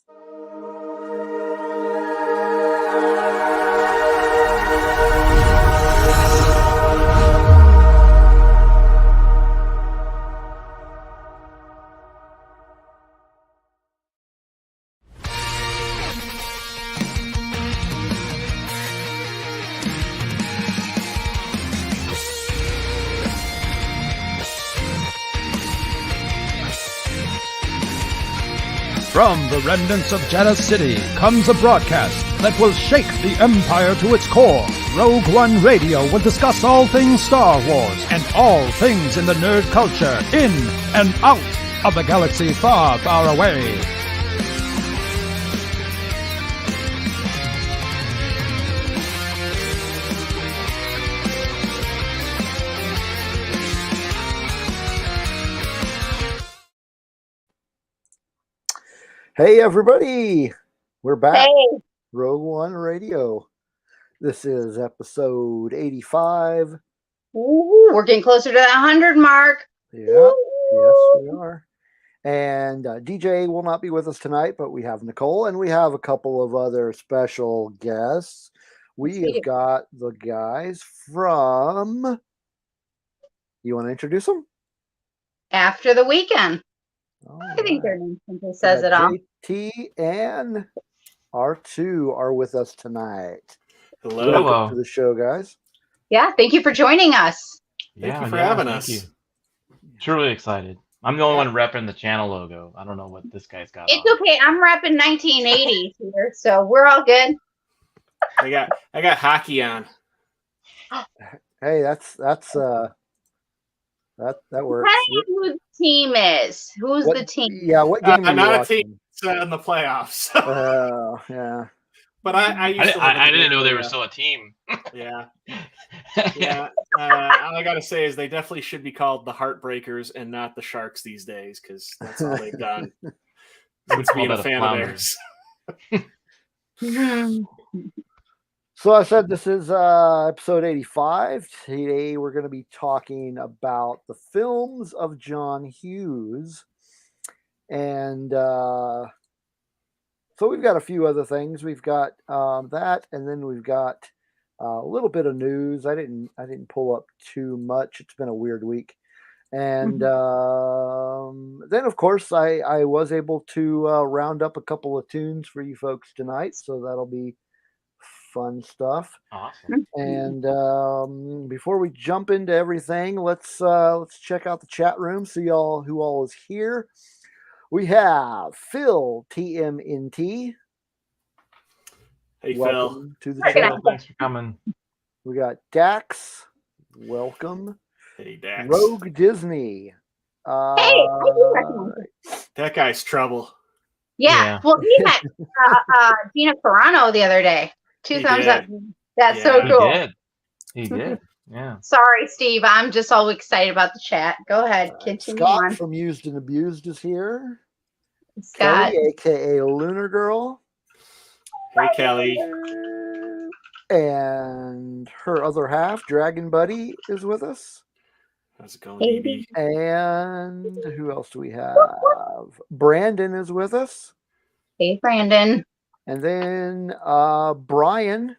From the remnants of Janus City comes a broadcast that will shake the Empire to its core. Rogue One Radio will discuss all things Star Wars and all things in the nerd culture, in and out of the galaxy far, far away. Hey everybody, we're back. Hey. Rogue One Radio. This is episode 85. Ooh, we're getting closer to that 100 mark. Yeah, yes we are. And DJ will not be with us tonight, but we have Nicole and we have a couple of other special guests. We have got the guys from... You want to introduce them? After the Weekend. All I think their right. name simply says it all. JT and R2 are with us tonight. Hello. Welcome to the show, guys. Yeah, thank you for joining us. Thank you for having us. You. Truly excited. I'm the only one repping the channel logo. I don't know what this guy's got. It's okay. I'm repping 1980s here, so we're all good. I got hockey on. Hey, that works. Tell me who the team is. Who's the team? Yeah, what game are you not watching? a team in the playoffs. Yeah. But I didn't know they were still a team. Yeah. All I gotta say is they definitely should be called the Heartbreakers and not the Sharks these days, because that's all they've done. Since being a fan of theirs. So I said this is episode 85. Today we're going to be talking about the films of John Hughes. And so we've got a few other things. We've got that, and then we've got a little bit of news. I didn't pull up too much. It's been a weird week. And then, of course, I was able to round up a couple of tunes for you folks tonight. So that'll be fun stuff. Awesome. And before we jump into everything, let's check out the chat room. See y'all who all is here. We have Phil TMNT. Hey, Welcome to the Hey, channel. Thanks for coming. We got Dax. Welcome. Hey, Dax. Rogue Disney. Hey, I do recognize That guy's trouble. Yeah. Well, he met Gina Carano the other day. Two thumbs up. That's so cool. He did. Yeah. Sorry, Steve. I'm just all excited about the chat. Go ahead. Continue Scott on. from Used and Abused is here. Scott. Kelly, aka Lunar Girl. Hey, Kelly. And her other half, Dragon Buddy, is with us. How's it going, DB? And who else do we have? Brandon is with us. Hey, Brandon. And then Brian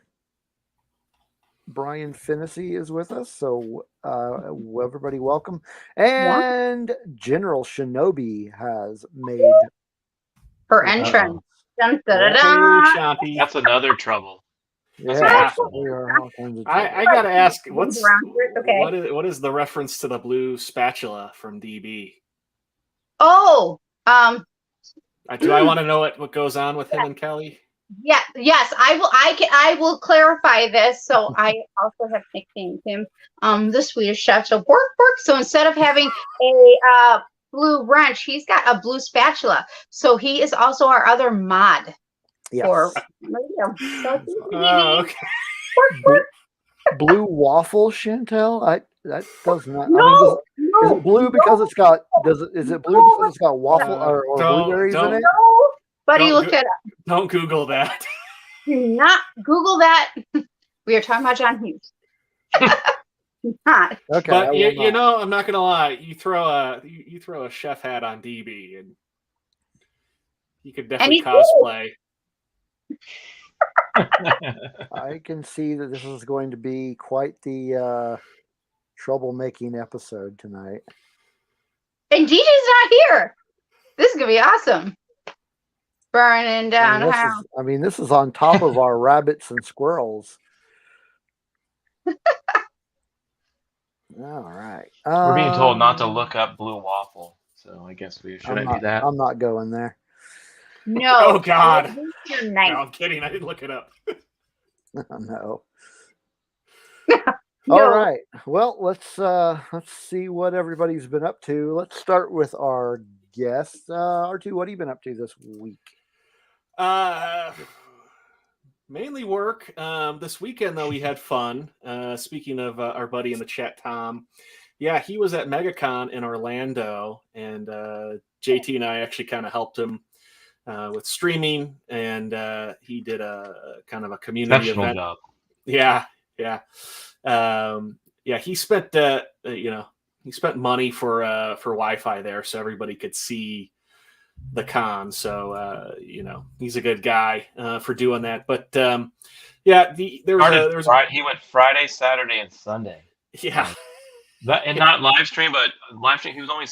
Finnessy is with us. So everybody welcome. And General Shinobi has made her entrance. Dun, da, da, da. Hey, That's another trouble. Yeah, I gotta ask, what is the reference to the blue spatula from DB? Oh, do I want to know what goes on with him and Kelly? Yeah, yes, I will clarify this. So I also have nicknamed him the Swedish chef. So Bork. So instead of having a blue wrench, he's got a blue spatula. So he is also our other mod. Yes. So, okay. Blue waffle, Chantel? That does not. No, is it blue because it's got? Is it blue because it's got waffle or blueberries in it? No, buddy, look it up. Don't Google that. Do not Google that. We are talking about John Hughes. Not. Okay, but you know, I'm not gonna lie. You throw a chef hat on DB, and He could definitely cosplay. I can see that this is going to be quite the troublemaking episode tonight. And DJ's not here. This is gonna be awesome. Burning down the house. This is on top of our rabbits and squirrels. All right. We're being told not to look up blue waffle, so I guess we shouldn't do that. I'm not going there. No. Oh God. No, I'm kidding. I didn't look it up. No. No. All right. Well, let's see what everybody's been up to. Let's start with our guest. R2, what have you been up to this week? Mainly work. This weekend, though, we had fun. Speaking of our buddy in the chat, Tom, yeah, he was at MegaCon in Orlando, and JT and I actually kind of helped him with streaming, and he did a kind of a community event. Job. Yeah. He spent he spent money for Wi-Fi there, so everybody could see the con. So he's a good guy for doing that. But he went Friday, Saturday, and Sunday. Yeah, not live stream, but live stream. He was only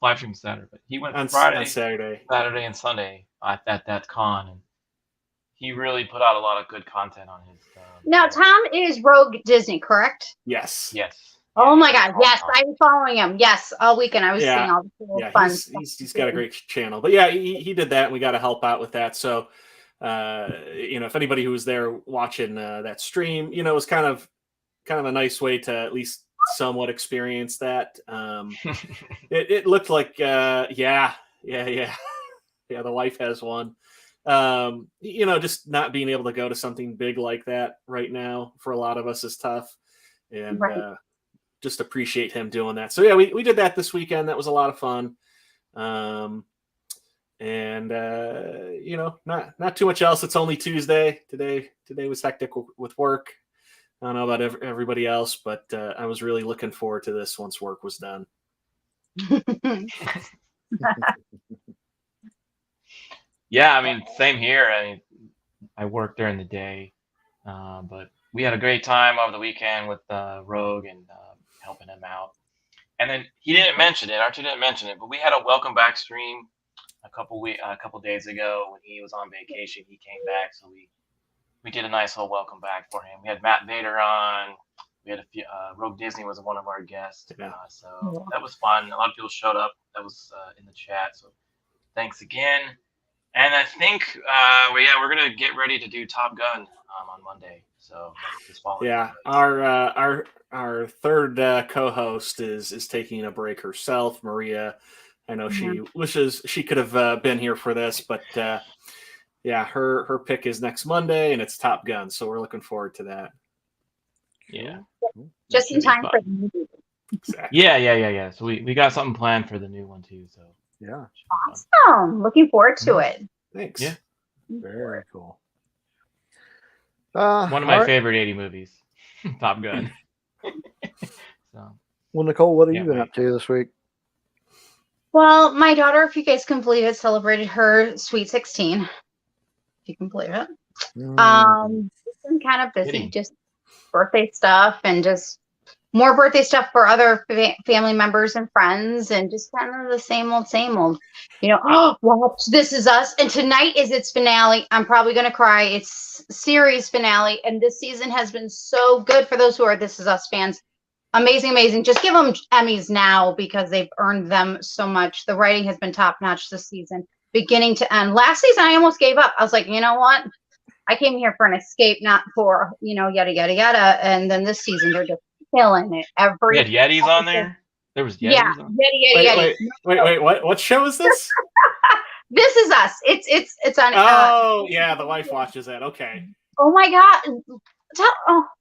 live stream Saturday, but he went on Friday, Saturday, and Sunday at that con, and he really put out a lot of good content on his. Now Tom is Rogue Disney, correct? Yes. Oh my God! Yes, I was following him. Yes, all weekend I was seeing all the cool fun. He's got a great channel. But yeah, he did that, and we got to help out with that. So, if anybody who was there watching that stream, it was kind of a nice way to at least somewhat experience that. It looked like the wife has one. Just not being able to go to something big like that right now for a lot of us is tough, and just appreciate him doing that. So yeah, we did that this weekend. That was a lot of fun. Not too much else. It's only Tuesday. Today was hectic with work. I don't know about everybody else, but I was really looking forward to this once work was done. Yeah, same here. I work during the day, but we had a great time over the weekend with Rogue and helping him out. And then he didn't mention it. Archie didn't mention it, but we had a welcome back stream a couple days ago when he was on vacation. He came back, so we did a nice little welcome back for him. We had Matt Vader on. We had a few. Rogue Disney was one of our guests, so that was fun. A lot of people showed up. That was in the chat. So thanks again. And I think we're gonna get ready to do Top Gun on Monday. So just follow. Yeah, our third co-host is taking a break herself, Maria. I know she wishes she could have been here for this, but her pick is next Monday, and it's Top Gun. So we're looking forward to that. Yeah, just in time for the movie. Exactly. Yeah. So we got something planned for the new one too. So yeah, awesome. Looking forward to it. Thanks. Yeah, very cool. One of my favorite 80 movies, Top Gun. Well, Nicole, what have you been up to this week? Well, my daughter, if you guys can believe it, celebrated her Sweet 16. If you can believe it. She's been kind of busy, just birthday stuff and just more birthday stuff for other family members and friends, and just kind of the same old. Watch This Is Us, and tonight is its finale. I'm probably gonna cry. It's series finale, and this season has been so good for those who are This Is Us fans. Amazing. Just give them Emmys now because they've earned them so much. The writing has been top notch this season, beginning to end. Last season, I almost gave up. I was like, you know what? I came here for an escape, not for yada yada. And then this season, they're just killing it. We had Yetis on there. There was Yetis on. Yeti. Wait. What show is this? This Is Us. It's on. Yeah, the wife watches that. Okay. Oh my God.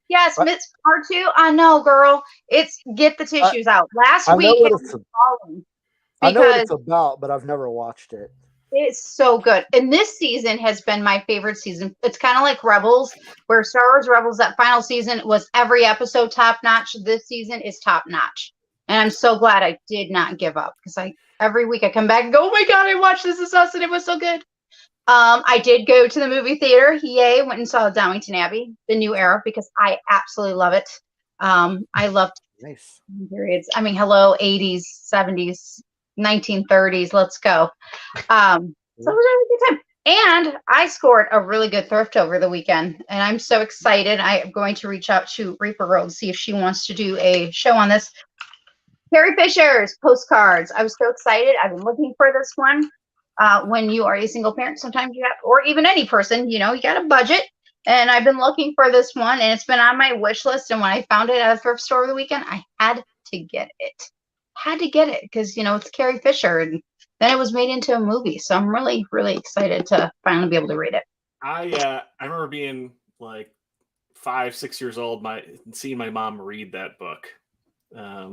Yes, Miss R2. I know, girl. It's get the tissues out. Last week, I know what it's about, but I've never watched it. It's so good. And this season has been my favorite season. It's kind of like Rebels, where Star Wars Rebels, that final season was every episode top notch. This season is top notch. And I'm so glad I did not give up, because every week I come back and go, oh my God, I watched This Is Us and it was so good. I did go to the movie theater. Yay! Went and saw Downton Abbey, the new era, because I absolutely love it. I loved Nice. periods. I mean, hello, 80s, 70s, 1930s. Let's go. So it was a really good time. And I scored a really good thrift over the weekend, and I'm so excited. I am going to reach out to Reaper Girl to see if she wants to do a show on this. Carrie Fisher's postcards. I was so excited. I've been looking for this one. When you are a single parent, sometimes you have, or even any person, you got a budget. And I've been looking for this one, and it's been on my wish list. And when I found it at a thrift store over the weekend, I had to get it. Had to get it because it's Carrie Fisher, and then it was made into a movie. So I'm really, really excited to finally be able to read it. I remember being like 5-6 years old, seeing my mom read that book. Yeah.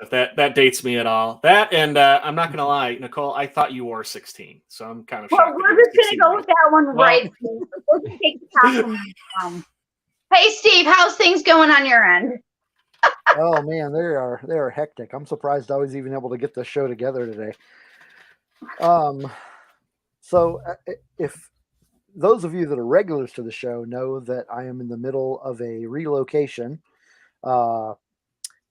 If that dates me at all. That, and I'm not gonna lie, Nicole, I thought you were 16, so I'm kind of shocked. Well, we're just gonna go with that one, right? We'll just take the top one. Hey, Steve, how's things going on your end? Oh man, they are hectic. I'm surprised I was even able to get the show together today. So if those of you that are regulars to the show know that I am in the middle of a relocation.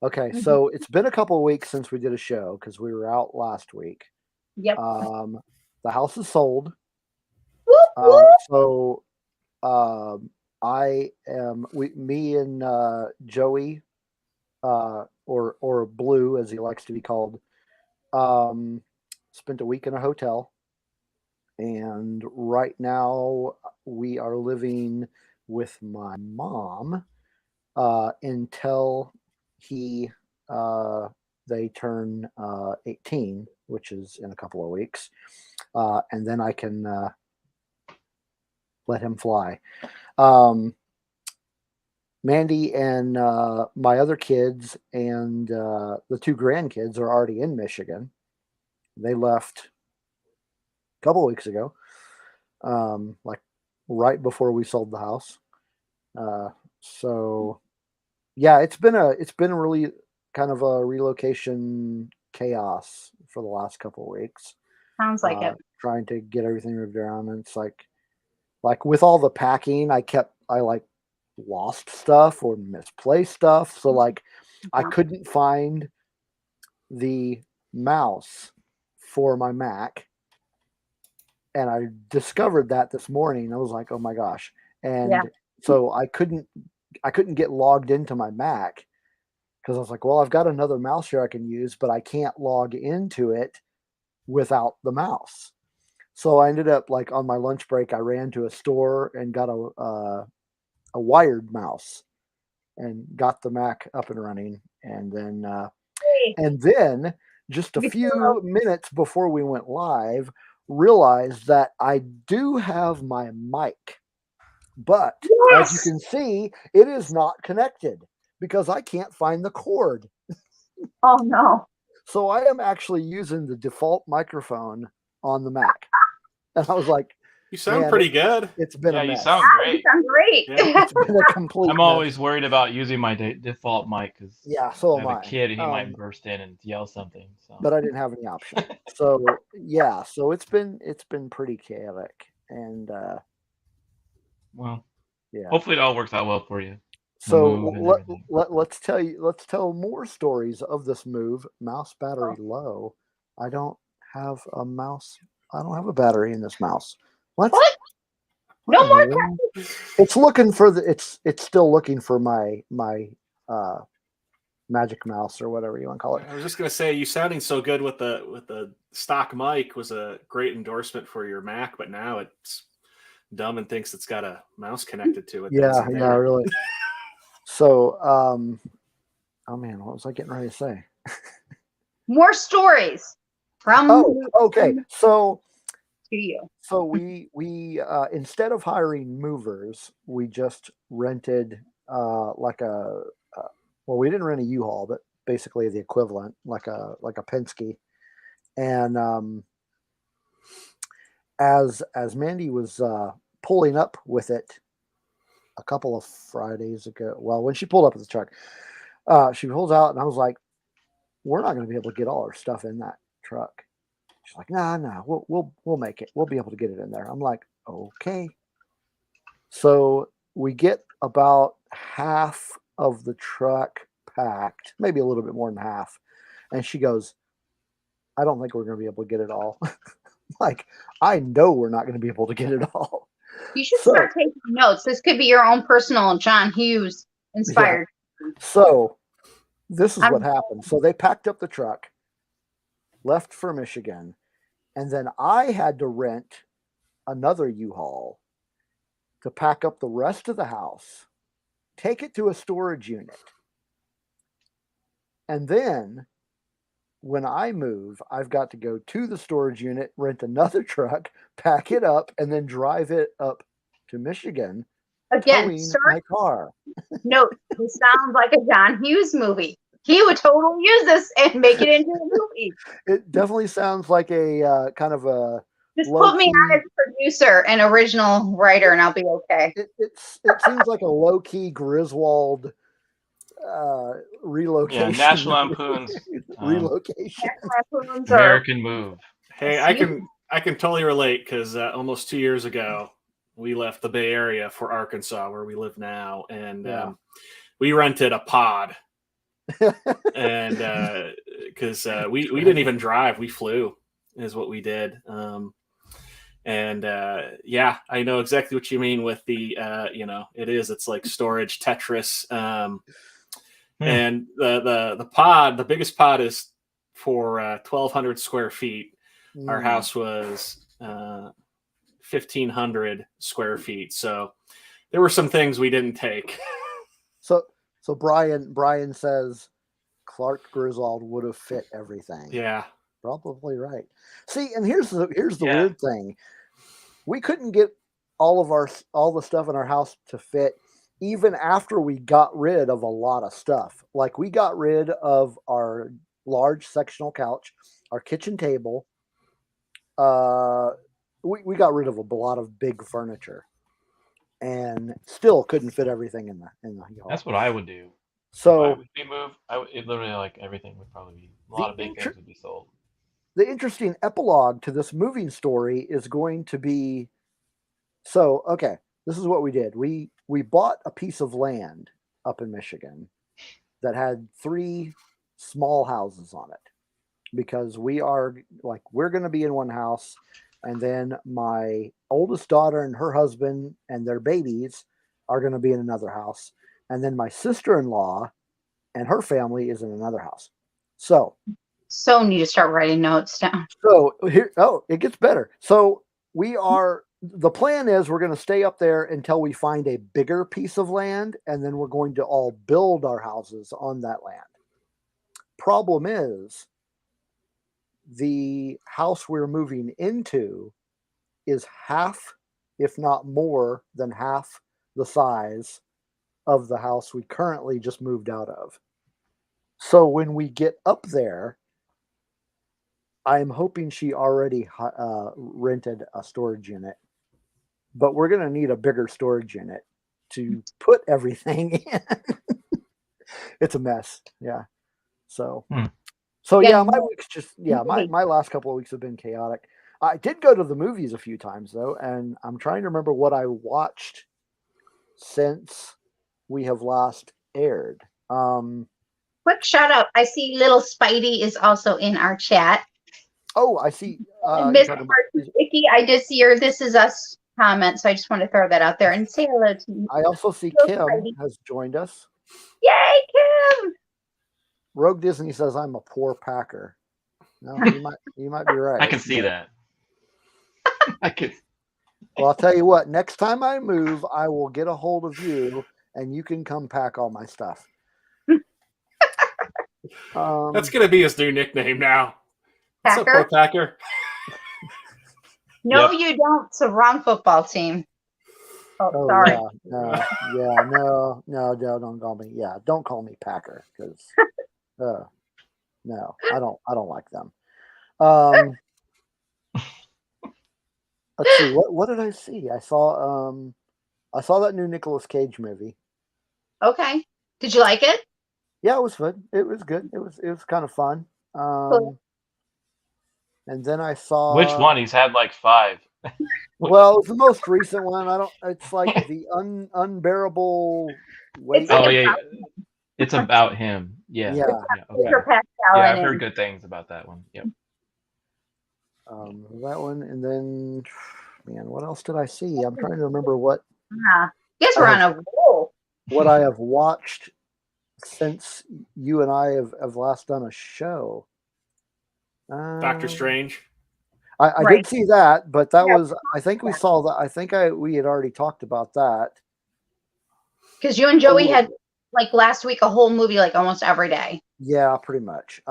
Okay, so it's been a couple of weeks since we did a show because we were out last week. Yep. The house is sold. So me and Joey, or Blue as he likes to be called, spent a week in a hotel, and right now we are living with my mom until they turn 18, which is in a couple of weeks, and then I can let him fly. Mandy and my other kids and the two grandkids are already in Michigan. They left a couple of weeks ago, like right before we sold the house. So yeah, it's been really kind of a relocation chaos for the last couple of weeks. Sounds like it. Trying to get everything moved around, and it's like with all the packing, I lost stuff or misplaced stuff. So I couldn't find the mouse for my Mac, and I discovered that this morning. I was like, oh my gosh. And so I couldn't get logged into my Mac because I was like, well, I've got another mouse here I can use, but I can't log into it without the mouse. So I ended up, like, on my lunch break, I ran to a store and got a wired mouse and got the Mac up and running. And then just a few minutes before we went live, realized that I do have my mic, but as you can see, it is not connected because I can't find the cord. Oh no. So I am actually using the default microphone on the Mac. And I was like, you sound pretty good. It's been a mess. You sound great. You sound great. Yeah, it's been a complete I'm always worried about using my default mic because so I have a kid, he might burst in and yell something. So. But I didn't have any option. So yeah, so it's been pretty chaotic, and well, yeah. Hopefully it all works out well for you. So let's tell more stories of this move. Mouse battery low. I don't have a mouse. I don't have a battery in this mouse. What? No more. It's looking for it's still looking for my magic mouse or whatever you want to call it. I was just gonna say, you sounding so good with the stock mic was a great endorsement for your Mac, but now it's dumb and thinks it's got a mouse connected to it. Yeah, really. So, oh man, what was I getting ready to say? More stories from. Okay. So you. So we instead of hiring movers, we just rented we didn't rent a U-Haul, but basically the equivalent, like a Penske. And as Mandy was pulling up with it a couple of Fridays ago, well, when she pulled up with the truck, she pulls out, and I was like, we're not going to be able to get all our stuff in that truck. She's like, nah, we'll make it. We'll be able to get it in there. I'm like, okay. So we get about half of the truck packed, maybe a little bit more than half. And she goes, I don't think we're going to be able to get it all. Like, I know we're not going to be able to get it all. You should start taking notes. This could be your own personal John Hughes inspired. Yeah. So this is what happened. So they packed up the truck, left for Michigan, and then I had to rent another U-Haul to pack up the rest of the house, take it to a storage unit. And then when I move, I've got to go to the storage unit, rent another truck, pack it up, and then drive it up to Michigan. Again, sir, my car. No, this sounds like a John Hughes movie. He would totally use this and make it into a movie. It definitely sounds like a kind of a. Just put me on as producer and original writer, and I'll be okay. It seems like a low-key Griswold relocation. Yeah, National Lampoon's relocation. American Move. Hey, I can totally relate because almost 2 years ago, we left the Bay Area for Arkansas, where we live now, and we rented a pod. And because we didn't even drive, we flew, is what we did. I know exactly what you mean with the it's like storage Tetris. And the pod, the biggest pod is for 1,200 square feet. Our house was 1,500 square feet. So there were some things we didn't take. So Brian says Clark Griswold would have fit everything. Yeah. Probably right. See, and here's the weird thing. We couldn't get all the stuff in our house to fit even after we got rid of a lot of stuff. Like, we got rid of our large sectional couch, our kitchen table. We got rid of a lot of big furniture, and still couldn't fit everything in the U-Haul. That's what I would do. So if we move, it literally, like, everything would probably be, a lot of big things would be sold. The interesting epilogue to this moving story is going to be, so, okay, this is what we did. We bought a piece of land up in Michigan that had 3 small houses on it, because we're going to be in one house, and then my oldest daughter and her husband and their babies are going to be in another house. And then my sister-in-law and her family is in another house. So need to start writing notes down. So here, it gets better. So the plan is we're going to stay up there until we find a bigger piece of land, and then we're going to all build our houses on that land. Problem is, the house we're moving into is half, if not more than half, the size of the house we currently just moved out of. So when we get up there, I'm hoping she already rented a storage unit, but we're going to need a bigger storage unit to put everything in. It's a mess. Yeah. So my weeks my last couple of weeks have been chaotic. I did go to the movies a few times though, and I'm trying to remember what I watched since we have last aired. Quick shout out. I see little Spidey is also in our chat. Oh, I see. Miss Icky, I did see your "This Is Us" comment, so I just want to throw that out there and say hello to you. I also see Kim has joined us. Yay, Kim! Rogue Disney says I'm a poor Packer. No, you might be right. I can see that. Well, I'll tell you what. Next time I move, I will get a hold of you, and you can come pack all my stuff. That's gonna be his new nickname now. Packer? What's up, Packer? No, you don't. It's a wrong football team. Oh, sorry. No, don't call me. Yeah, don't call me Packer, because no, I don't like them. Let's see. What did I see? I saw that new Nicolas Cage movie. Okay. Did you like it? Yeah, it was good. It was good. It was kind of fun. Cool. And then I saw Which one? He's had like 5. Well, it's the most recent one. I don't. It's like the unbearable weight. It's like Oh a yeah, it's about him. Yeah. Yeah. Yeah. Okay. Peter Pascal. Yeah, I've in heard it. good things about that one. Yep. That one, and then, man, what else did I see? I'm trying to remember what Yeah. You guys were on a roll. I have watched since you and I have last done a show. Doctor Strange. I Right. did see that, but that Yeah. was, I think we saw that. I think we had already talked about that. Because you and Joey Oh. had like last week a whole movie like almost every day. Yeah, pretty much.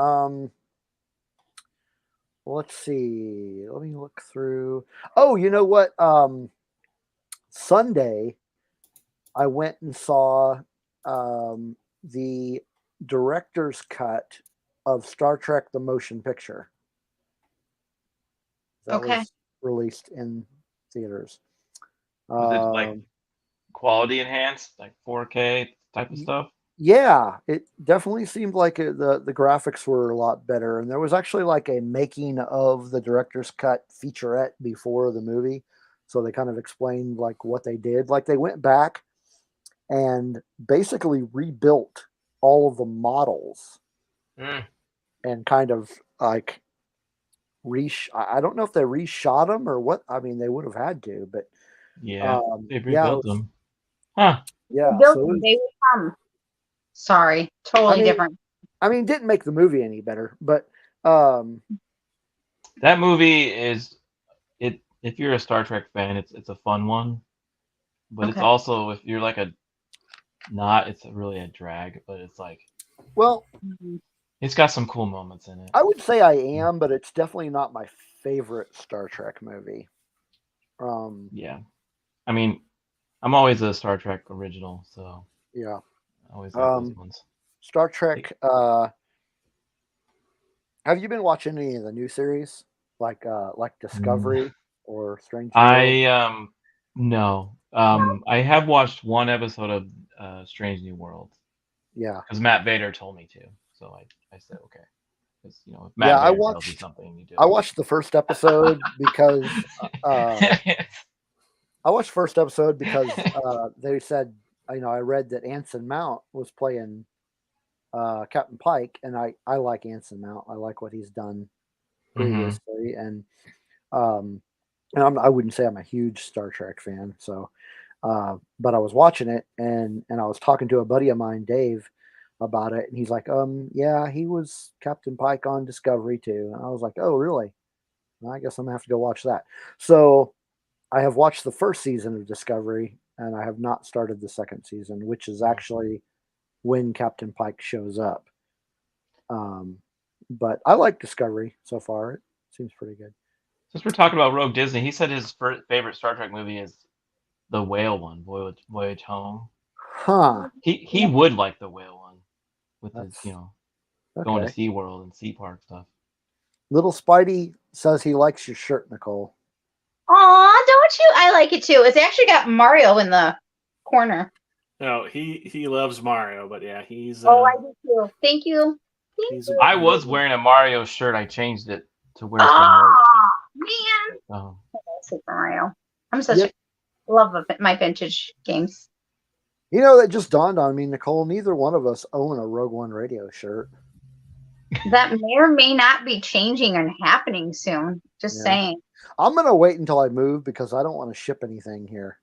Let's see. Let me look through. Oh, you know what? Sunday, I went and saw the director's cut of Star Trek: The Motion Picture. That Okay. was released in theaters. Was it like quality enhanced, like 4K type of stuff? Yeah, it definitely seemed like the graphics were a lot better, and there was actually like a making of the director's cut featurette before the movie, so they kind of explained like what they did. Like they went back and basically rebuilt all of the models and kind of like I don't know if they reshot them or what. I mean, they would have had to, but Yeah, they yeah, rebuilt them. Huh. yeah. Built So it was, they will come. Sorry, totally different. I mean, didn't make the movie any better, but That movie is it. If you're a Star Trek fan, it's a fun one, but it's Okay. also if you're like it's really a drag, but it's like well, it's got some cool moments in it. I would say I am, but it's definitely not my favorite Star Trek movie. Yeah, I mean, I'm always a Star Trek original, so yeah, I always like those ones. Star Trek. Have you been watching any of the new series, like Discovery or Strange New World? No. I have watched one episode of Strange New World. Yeah, because Matt Vader told me to, so I said okay. Because if yeah. Matt Vader tells you something, you do. I watched the first episode because they said, I read that Anson Mount was playing Captain Pike, and I like Anson Mount. I like what he's done previously, and I wouldn't say I'm a huge Star Trek fan, so but I was watching it, and I was talking to a buddy of mine, Dave, about it, and he's like, yeah, he was Captain Pike on Discovery too. And I was like, oh, really? Well, I guess I'm gonna have to go watch that. So I have watched the first season of Discovery, and I have not started the second season, which is actually when Captain Pike shows up. But I like Discovery so far. It seems pretty good. Since we're talking about Rogue Disney, he said his favorite Star Trek movie is the whale one, Voyage Home. Huh. He would like the whale one with his going to Okay. SeaWorld and Sea Park stuff. Little Spidey says he likes your shirt, Nicole. Aw, don't you? I like it too. It's actually got Mario in the corner. No, he loves Mario, but yeah, he's. I do too. Thank you. I was wearing a Mario shirt. I changed it to wear some Oh merch. man, Oh. Super Mario. I'm such a love of my vintage games. That just dawned on me, Nicole. Neither one of us own a Rogue One Radio shirt. That may or may not be changing and happening soon. Just saying. I'm gonna wait until I move because I don't want to ship anything here.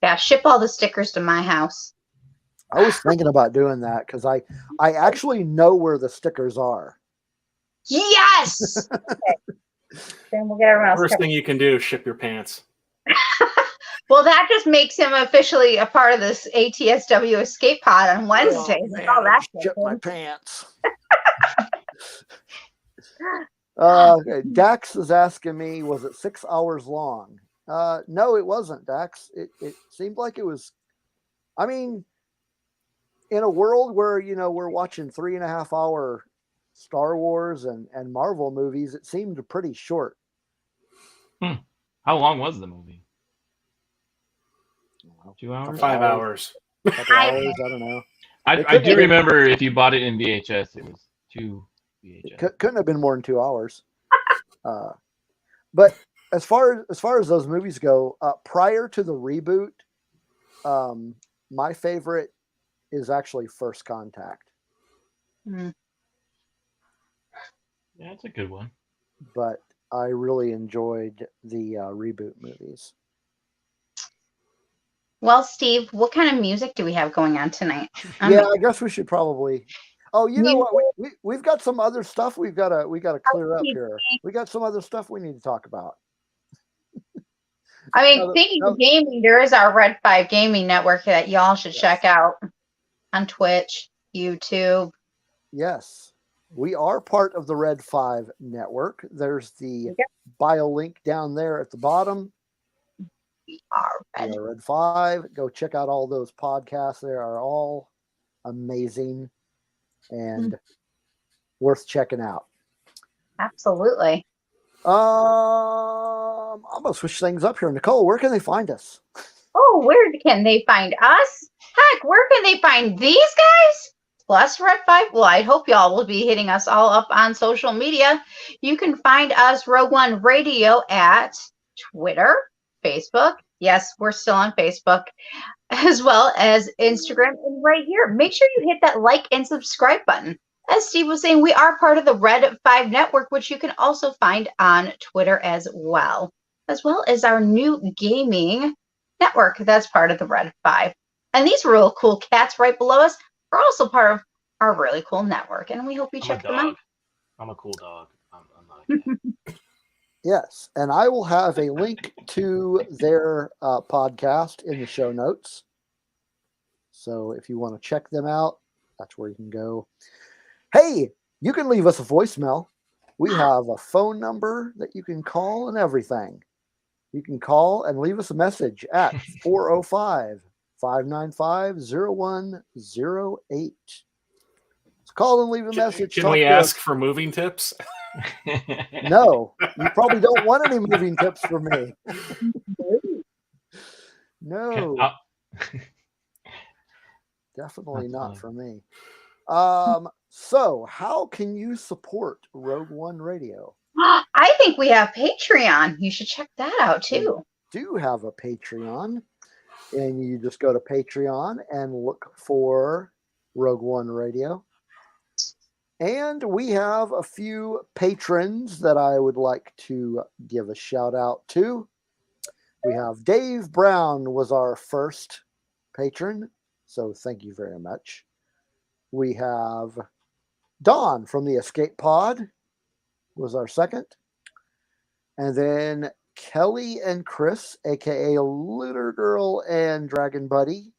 Yeah, ship all the stickers to my house. I was thinking about doing that because I actually know where the stickers are. Yes. Okay. Then we'll get everyone else. First thing you can do is ship your pants. Well, that just makes him officially a part of this ATSW escape pod on Wednesday. Oh, man, ship my pants. Dax is asking me, was it 6 hours long? No, it wasn't, Dax. It seemed like it was. I mean, in a world where we're watching 3.5 hour Star Wars and Marvel movies, it seemed pretty short. How long was the movie? 2 hours? 5 hours. Couple hours, I don't know. I do remember if you bought it in VHS, it was VHS. Couldn't have been more than 2 hours. But as far as those movies go, prior to the reboot, my favorite is actually First Contact. Mm. Yeah, it's a good one. But I really enjoyed the reboot movies. Well, Steve, what kind of music do we have going on tonight? Yeah, I guess we should probably. Oh, you know Music. what? We've got some other stuff we gotta clear up here. We got some other stuff we need to talk about. I mean, speaking of gaming, there is our Red 5 Gaming Network that y'all should check out on Twitch, YouTube. Yes, we are part of the Red 5 network. There's the bio link down there at the bottom. We are Red 5. Go check out all those podcasts. They are all amazing and worth checking out. Absolutely. I'm gonna switch things up here. Nicole, where can they find us? Oh, where can they find us? Heck, where can they find these guys? Plus Red 5. Well, I hope y'all will be hitting us all up on social media. You can find us Rogue One Radio at Twitter, Facebook. Yes, we're still on Facebook, as well as Instagram. And right here, make sure you hit that like and subscribe button. As Steve was saying, we are part of the Red 5 Network, which you can also find on Twitter as well as our new gaming network that's part of the Red 5. And these real cool cats right below us are also part of our really cool network. And we hope you check them out. I'm a cool dog. I'm not a cat. Yes, and I will have a link to their podcast in the show notes. So if you want to check them out, that's where you can go. Hey, you can leave us a voicemail. We have a phone number that you can call and everything. You can call and leave us a message at 405-595-0108. So call and leave a message. Can we ask for moving tips? No, you probably don't want any moving tips from me. No. Definitely not for me. So how can you support Rogue One Radio? I think we have Patreon. You should check that out too. We do have a Patreon, and you just go to Patreon and look for Rogue One Radio. And we have a few patrons that I would like to give a shout out to. We have Dave Brown was our first patron, so thank you very much. We have Don from the Escape Pod was our second. And then Kelly and Chris, aka Looter Girl and Dragon Buddy.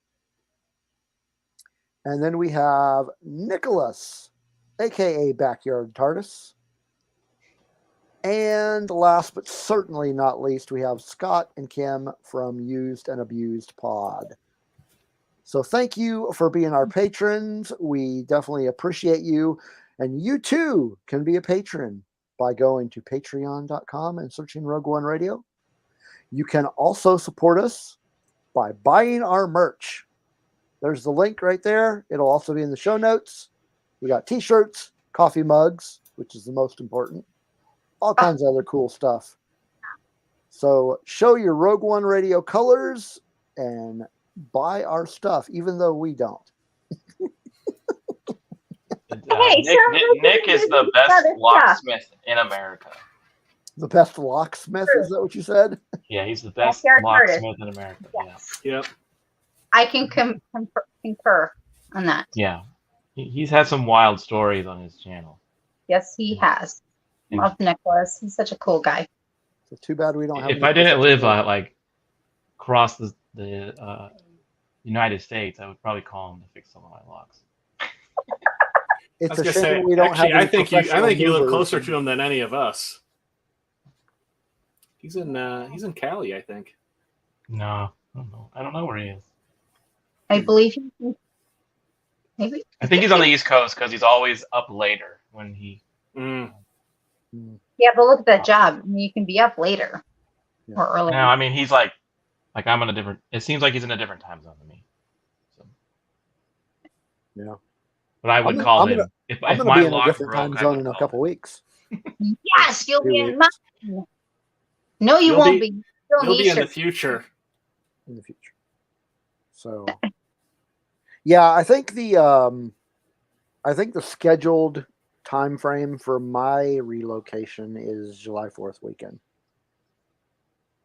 And then we have Nicholas, aka Backyard TARDIS. And last but certainly not least, we have Scott and Kim from Used and Abused Pod. So thank you for being our patrons. We definitely appreciate you. And you too can be a patron by going to patreon.com and searching Rogue One Radio. You can also support us by buying our merch. There's the link right there. It'll also be in the show notes. We got t-shirts, coffee mugs, which is the most important, all kinds of other cool stuff. So show your Rogue One Radio colors and buy our stuff, even though we don't. Nick is the best locksmith in America. The best locksmith? Is that what you said? Yeah, he's the best locksmith in America. Yes. Yeah. Yep. I can concur on that. Yeah. He's had some wild stories on his channel. Yes, he has. Love Nicholas. He's such a cool guy. So too bad we don't have. If I didn't live like across the United States, I would probably call him to fix some of my locks. It's a shame we don't have. I think you live closer to him than any of us. He's in Cali, I think. No, I don't know where he is. I believe he. Maybe. I think he's on the East Coast because he's always up later when he. Yeah, but look at that job. I mean, you can be up later or early. No, I mean he's like I'm on a different. It seems like he's in a different time zone than me. So. Yeah. But I would call him. If I'm going to my be in a lock different broke, time I zone would in a call couple weeks. Yes, you'll 2 be in weeks mine. No, you You'll won't be- be. You'll You'll be in the Nisha. future. in the future. So, yeah, I think the scheduled time frame for my relocation is July 4th weekend.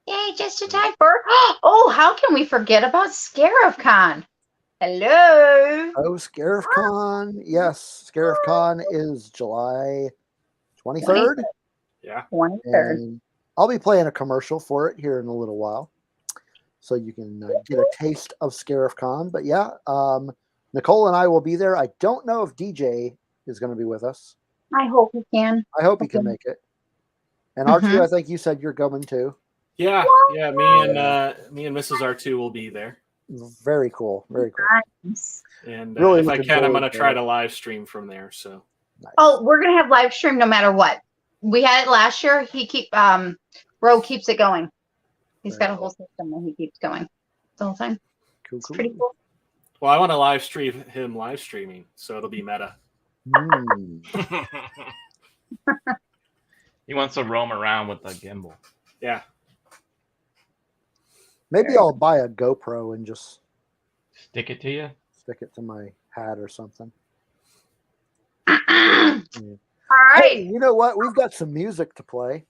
Yay, just in time for. Oh, how can we forget about Scarif Con? Hello. Oh, Scarif Con. Yes, Scarif Con is July 23rd. Yeah. 23rd. And I'll be playing a commercial for it here in a little while. So you can get a taste of Scarif Con. But yeah, Nicole and I will be there. I don't know if DJ is going to be with us. I hope you can. I hope he can make it. And R2, I think you said you're coming too. Yeah. Me and Mrs. R2 will be there. Very cool. Very cool. Nice. And Really if I looking can, I'm forward going to to try it. to live stream from there. So. Nice. Oh, we're gonna have live stream no matter what. We had it last year. Ro keeps it going. He's Very got a whole system that he keeps going the whole time. Cool, It's pretty cool. Well, I want to live stream him live streaming, so it'll be meta. He wants to roam around with the gimbal. Yeah. Maybe I'll buy a GoPro and just Stick it to you. stick it to my hat or something. All right. Hey, you know what? We've got some music to play.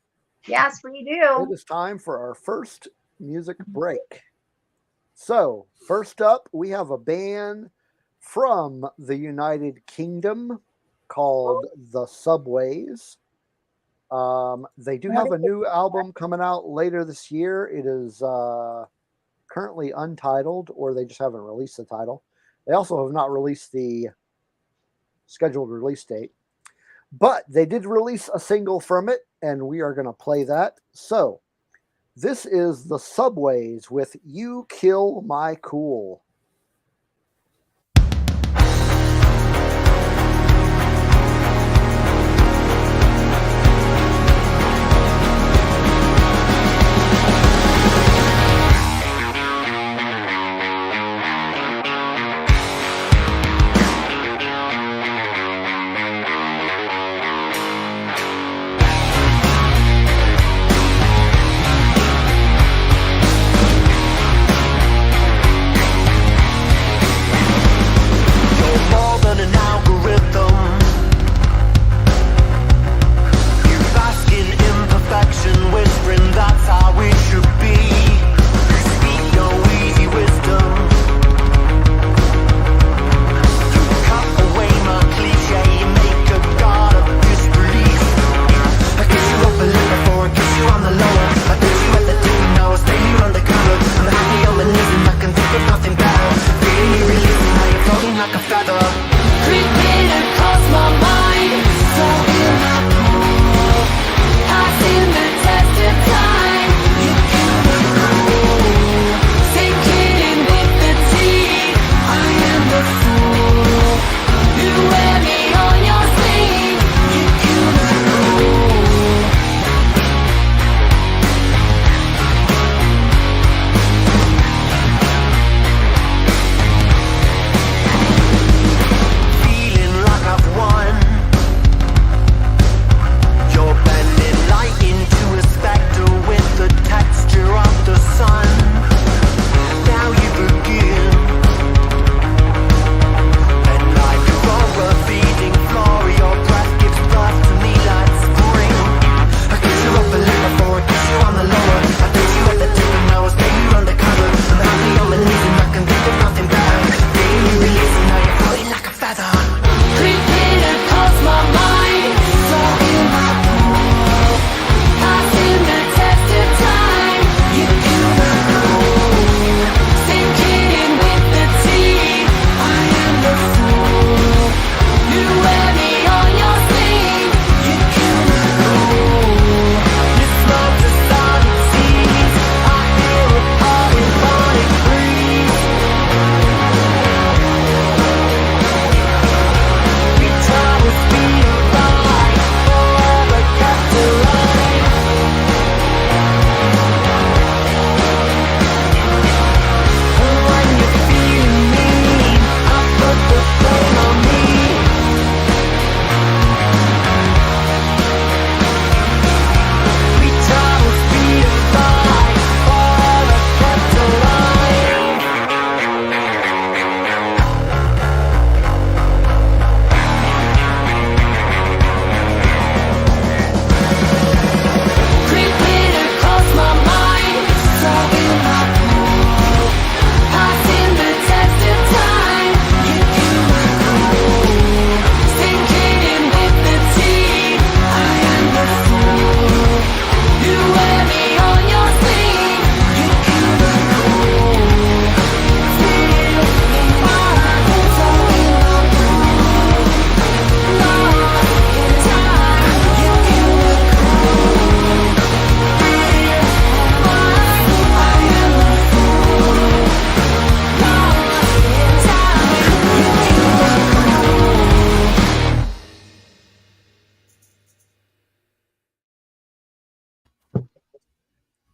Yes, we It do. is time for our first music break. So, first up, we have a band from the United Kingdom called The Subways. They do have a new album coming out later this year. It is currently untitled, or they just haven't released the title. They also have not released the scheduled release date. But they did release a single from it, and we are going to play that. So, this is The Subways with You Kill My Cool.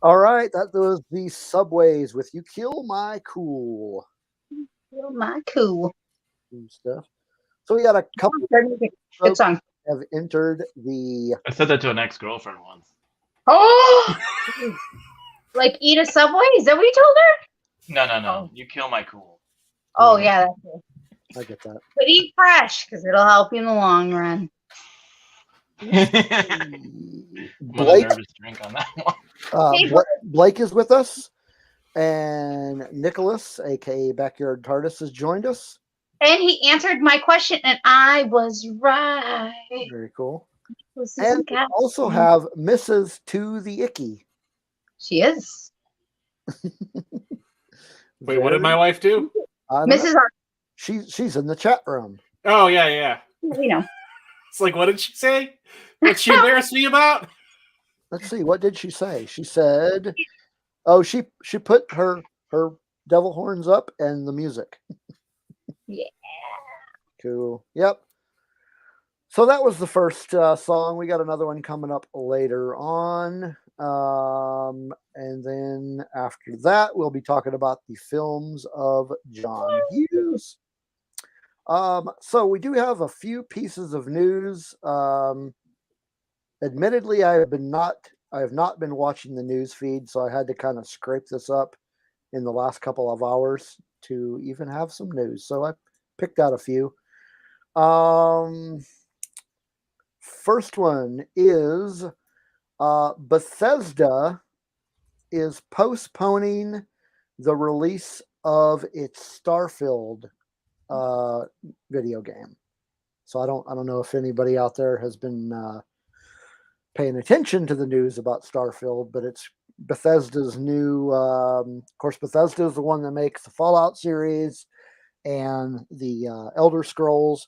All right, that was the Subways with "You Kill My Cool" Feel my cool. and stuff. So we got a couple Good folks song. have entered the. I said that to an ex-girlfriend once. Oh, like eat a Subway? Is that what you told her? No. Oh. You kill my cool. Oh yeah, that's it. I get that. But eat fresh because it'll help you in the long run. I'm on a Blake, nervous drink on that one. Hey, Blake is with us, and Nicholas, aka Backyard TARDIS, has joined us. And he answered my question, and I was right. Very cool. Was And we cat? also have Mrs. To the Icky. She is Wait, what did my wife do? Mrs. R. She's in the chat room. Oh yeah. You know, It's like, what did she say? What she embarrassed me about? Let's see, what did she say? She said, "Oh, she put her devil horns up and the music." yeah. Cool. Yep. So that was the first song. We got another one coming up later on. And then after that, we'll be talking about the films of John Hughes. So we do have a few pieces of news. Admittedly, I have not been watching the news feed, so I had to kind of scrape this up in the last couple of hours to even have some news. So I picked out a few. First one is Bethesda is postponing the release of its Starfield video game. So I don't know if anybody out there has been paying attention to the news about Starfield, but it's Bethesda's new. Of course, Bethesda is the one that makes the Fallout series and the Elder Scrolls.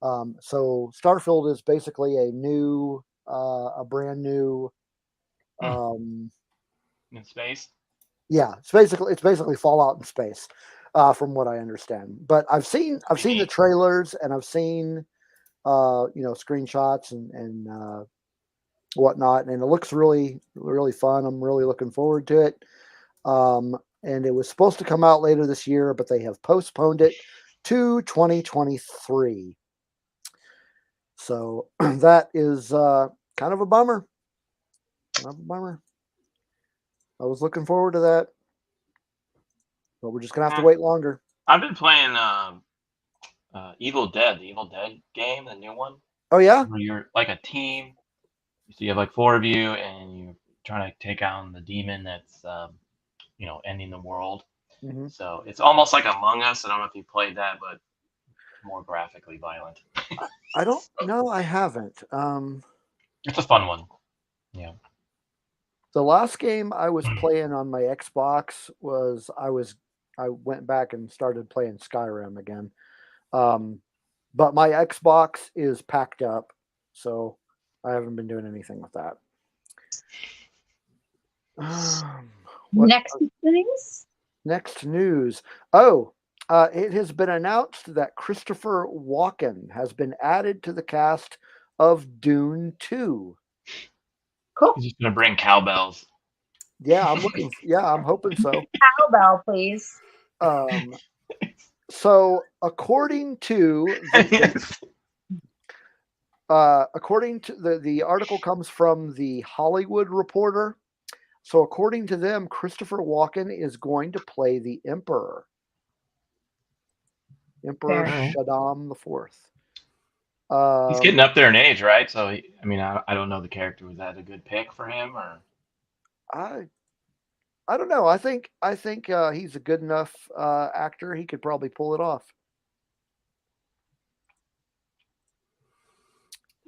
So Starfield is basically a brand new. In space. Yeah, it's basically Fallout in space, from what I understand. But I've seen the trailers and I've seen screenshots and whatnot, and it looks really, really fun. I'm really looking forward to it. And it was supposed to come out later this year, but they have postponed it to 2023. So that is kind of a bummer. I was looking forward to that, but we're just gonna have to wait longer. I've been playing Evil Dead, the Evil Dead game, the new one. Oh yeah, where you're like a team. So you have like 4 of you, and you're trying to take on the demon that's ending the world. mm-hmm. So it's almost like Among Us. I don't know if you played that, but more graphically violent. I don't know. I haven't. It's a fun one. Yeah. The last game I was playing on my Xbox was I went back and started playing Skyrim again. But my Xbox is packed up, so I haven't been doing anything with that. Next news. Oh, it has been announced that Christopher Walken has been added to the cast of Dune 2. Cool. He's just gonna bring cowbells. Yeah, I'm hoping so. Cowbell, please. So according to the article comes from the Hollywood Reporter. So according to them, Christopher Walken is going to play the Emperor Shaddam IV. He's getting up there in age, right? So I don't know the character. Was that a good pick for him, or? I don't know. I think he's a good enough actor. He could probably pull it off.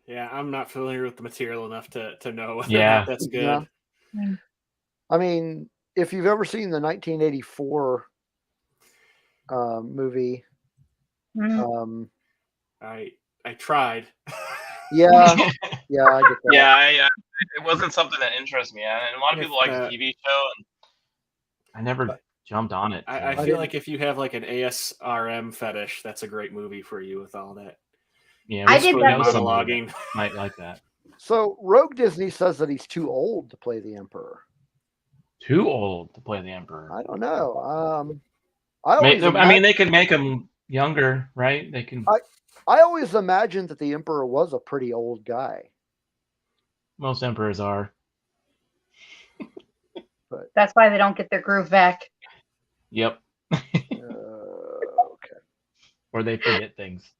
Yeah, I'm not familiar with the material enough to know whether Yeah. or not that's good. Yeah. I mean, if you've ever seen the 1984 movie, I tried. Yeah, I get that. Yeah, it wasn't something that interests me, and a lot of people like the TV show, and I never jumped on it. I feel like if you have like an ASRM fetish, that's a great movie for you with all that. Yeah, I did that. Might like that. So Rogue Disney says that he's too old to play the Emperor. too old to play the Emperor. I don't know. I mean, they can make him younger, right? They can. I always imagined that the Emperor was a pretty old guy. Most emperors are. But That's why they don't get their groove back. Yep. okay. Or they forget things.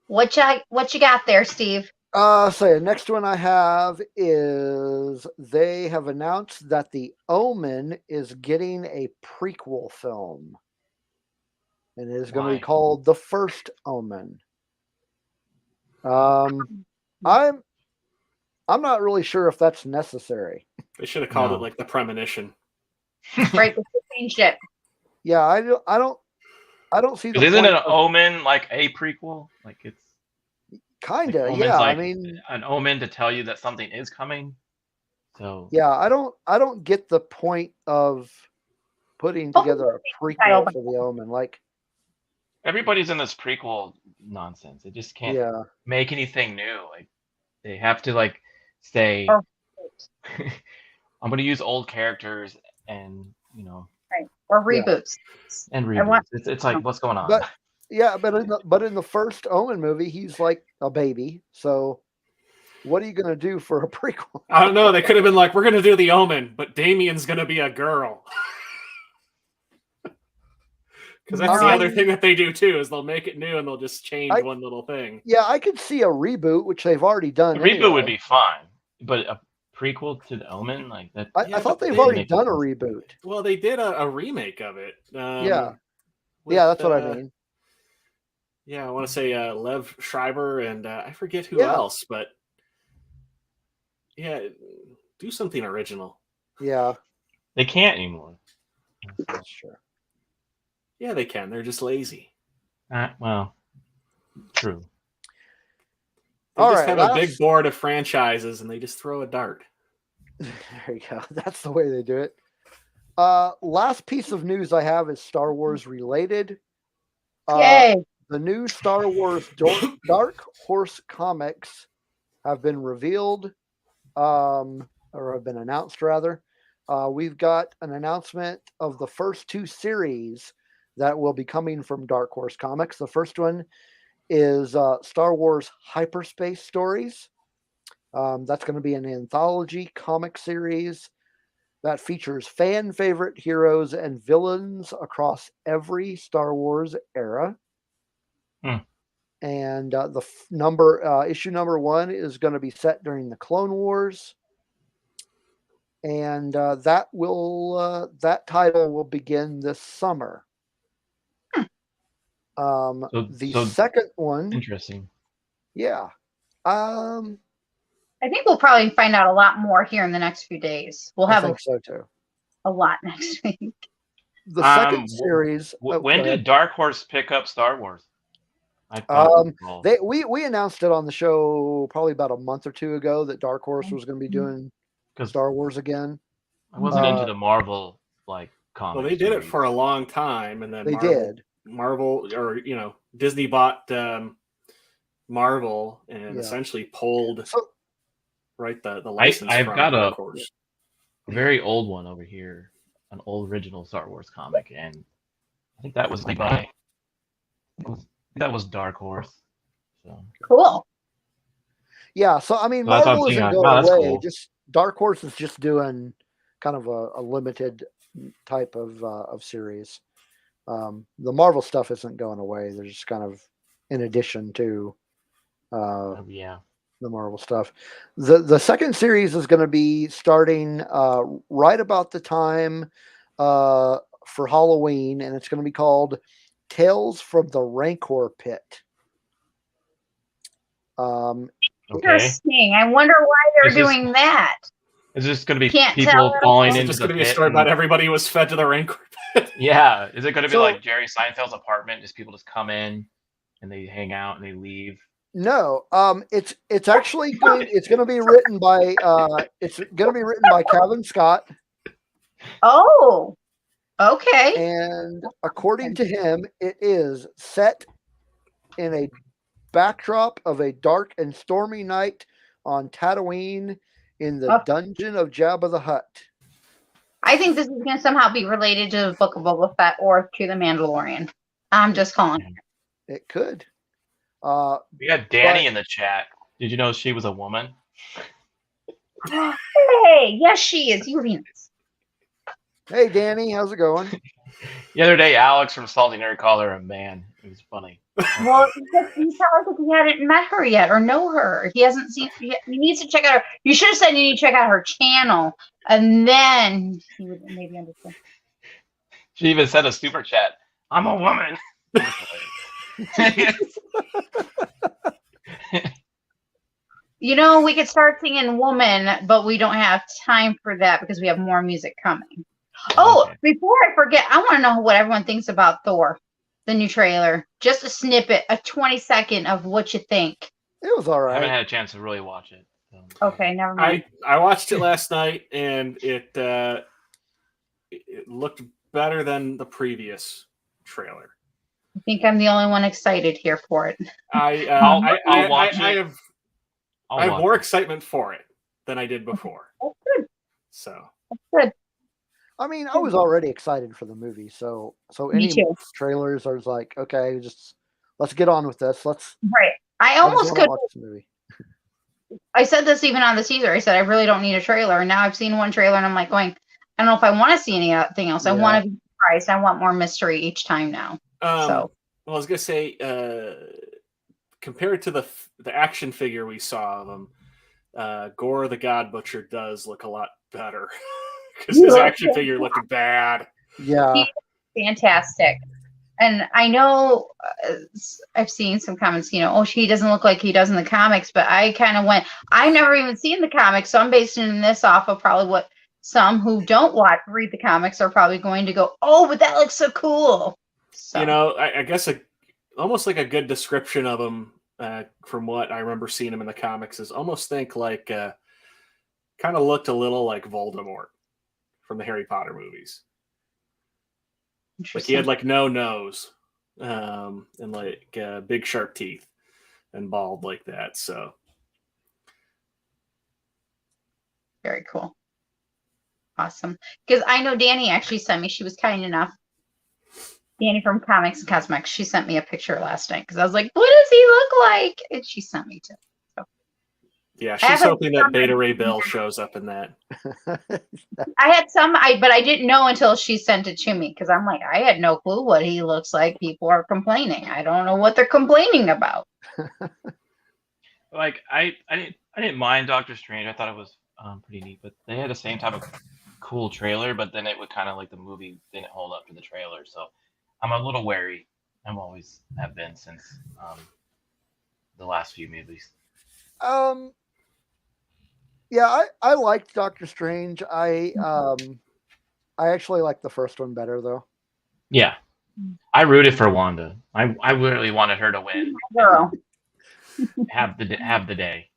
What you got there, Steve? So the next one I have is they have announced that The Omen is getting a prequel film. And it is going to be called The First Omen. I'm not really sure if that's necessary. They should have called it like The Premonition. Right, they changed it. Yeah, I don't see the Isn't point an Omen like a prequel? Like it's kinda, like yeah. like I mean, an omen to tell you that something is coming. So yeah, I don't get the point of putting together a prequel for The Omen. Like everybody's in this prequel nonsense. They just can't make anything new. Like they have to like say, I'm going to use old characters and right, or reboots and reboots. It's like what's going on? But in the first Omen movie, he's like a baby. So what are you going to do for a prequel? I don't know. They could have been like, we're going to do The Omen, but Damien's going to be a girl. Because that's the other thing that they do too, is they'll make it new and they'll just change one little thing. Yeah, I could see a reboot, which they've already done. A reboot would be fine, but a prequel to The Omen, like that. I thought they've already done a reboot. Well, they did a remake of it. Yeah, that's what I mean. Yeah, I want to say Lev Schreiber and I forget who else, but yeah, do something original. Yeah, they can't anymore. That's true. Yeah, they can. They're just lazy. Well, true. They just have a big board of franchises and they just throw a dart. There you go. That's the way they do it. Last piece of news I have is Star Wars related. Yay! The new Star Wars Dark Horse comics have been revealed, or have been announced rather. We've got an announcement of the first two series that will be coming from Dark Horse Comics. The first one is Star Wars Hyperspace Stories. That's going to be an anthology comic series that features fan favorite heroes and villains across every Star Wars era. And issue number 1 is going to be set during the Clone Wars. And that title will begin this summer. The second one, interesting. Yeah. I think we'll probably find out a lot more here in the next few days. We'll have I think so too. A lot next week. The second series. When did Dark Horse pick up Star Wars? We announced it on the show probably about a month or two ago that Dark Horse was going to be doing Star Wars again. I wasn't into the Marvel comics. Well, they did it for a long time, and then Marvel, or Disney bought Marvel and essentially pulled the license. I've got a very old one over here, an old original Star Wars comic, and I think that was that was Dark Horse. So. Cool. Yeah, so I mean, Marvel isn't going away. Cool. Just Dark Horse is just doing kind of a limited type of series. The Marvel stuff isn't going away. They're just kind of in addition to the Marvel stuff. The second series is going to be starting right about the time for Halloween, and it's going to be called Tales from the Rancor Pit. Interesting. I wonder why they're doing that. Is this going to be people falling into the pit? It's going to be a story about everybody who was fed to the Rancor Pit. Yeah. Is it going to be like Jerry Seinfeld's apartment? Just people just come in and they hang out and they leave? No. It's actually it's going to be written by Kevin Scott. Oh. Okay. And according to him, it is set in a backdrop of a dark and stormy night on Tatooine in the dungeon of Jabba the Hutt. I think this is going to somehow be related to the Book of Boba Fett or to the Mandalorian. I'm just calling it. It could. We got Danny in the chat. Did you know she was a woman? Hey, yes, she is. You Venus. Hey, Danny, how's it going? The other day, Alex from Salty Nerd called her a man. It was funny. Well, you tell us if he hadn't met her yet or know her. He hasn't seen. He needs to check out her. You should have said you need to check out her channel, and then he would maybe understand. She even said a super chat. I'm a woman. You know, we could start singing "Woman," but we don't have time for that because we have more music coming. Oh, Okay. before I forget, I want to know what everyone thinks about Thor, the new trailer. Just a snippet, a 20-second of what you think. It was all I haven't right. had a chance to really watch it. So. Okay, never mind. I watched it last night, and it looked better than the previous trailer. I think I'm the only one excited here for it. I'll watch it. I have more excitement for it than I did before. That's good. So That's good. I mean, I was already excited for the movie, so any too. trailers are like, okay, just let's get on with this. Let's. Right. I just almost wanna could. watch this movie. I said this even on the teaser. I said I really don't need a trailer, and now I've seen one trailer, and I'm like going, I don't know if I want to see anything else. I Yeah. want to be surprised. I want more mystery each time now. well, I was gonna say, compared to the action figure we saw of him, Gore the God Butcher does look a lot better because his action figure looked bad. Yeah, Fantastic. And I know I've seen some comments, he doesn't look like he does in the comics, but I kind of went, I've never even seen the comics, so I'm basing this off of probably what some who don't read the comics are probably going to go, oh, but that looks so cool. So. I guess almost like a good description of him, from what I remember seeing him in the comics, is almost think like kind of looked a little like Voldemort from the Harry Potter movies. Like he had like no nose, and like big sharp teeth, and bald like that. So very cool. Awesome. Because I know Danny actually sent me, she was kind enough. Danny from Comics and Cosmetics, she sent me a picture last night because I was like, what does he look like? And she sent me to. So. Yeah, she's hoping that Beta Ray Bill shows up in that. I had but I didn't know until she sent it to me because I'm like, I had no clue what he looks like. People are complaining. I don't know what they're complaining about. Like I didn't mind Doctor Strange. I thought it was pretty neat, but they had the same type of cool trailer, but then it would kind of like the movie didn't hold up to the trailer. So I'm a little wary. I'm always have been since the last few movies. Yeah, I liked Doctor Strange. I actually like the first one better though. Yeah, I rooted for Wanda. I really wanted her to win. Girl. Have the day.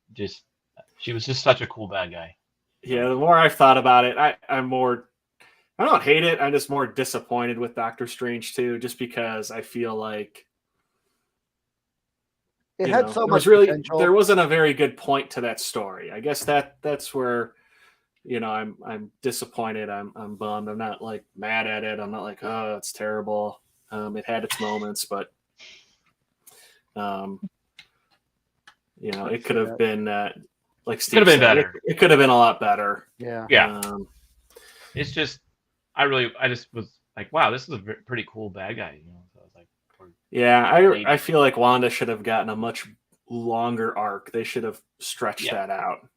She was just such a cool bad guy. Yeah, the more I've thought about it, I'm more. I don't hate it. I'm just more disappointed with Doctor Strange too, just because I feel like it had so much potential. There wasn't a very good point to that story. I guess that's where, I'm disappointed. I'm bummed. I'm not like mad at it. I'm not like, oh, it's terrible. It had its moments, but it could have been like Steve could have been said, better. It could have been a lot better. Yeah. It's just I just was like, wow, this is a pretty cool bad guy. So I was like, I feel like Wanda should have gotten a much longer arc. They should have stretched that out.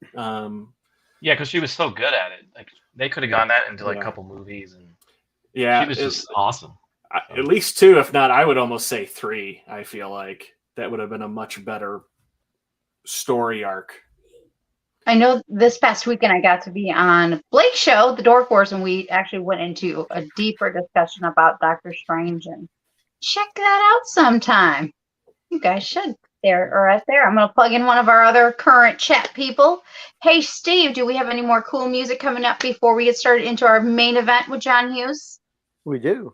Because she was so good at it. Like they could have gone that into like a couple movies, and she was just awesome. At least 2, if not, I would almost say 3. I feel like that would have been a much better story arc. I know this past weekend I got to be on Blake's show, The Dork Wars, and we actually went into a deeper discussion about Doctor Strange. And check that out sometime. You guys should. There or right there. I'm going to plug in one of our other current chat people. Hey, Steve, do we have any more cool music coming up before we get started into our main event with John Hughes? We do.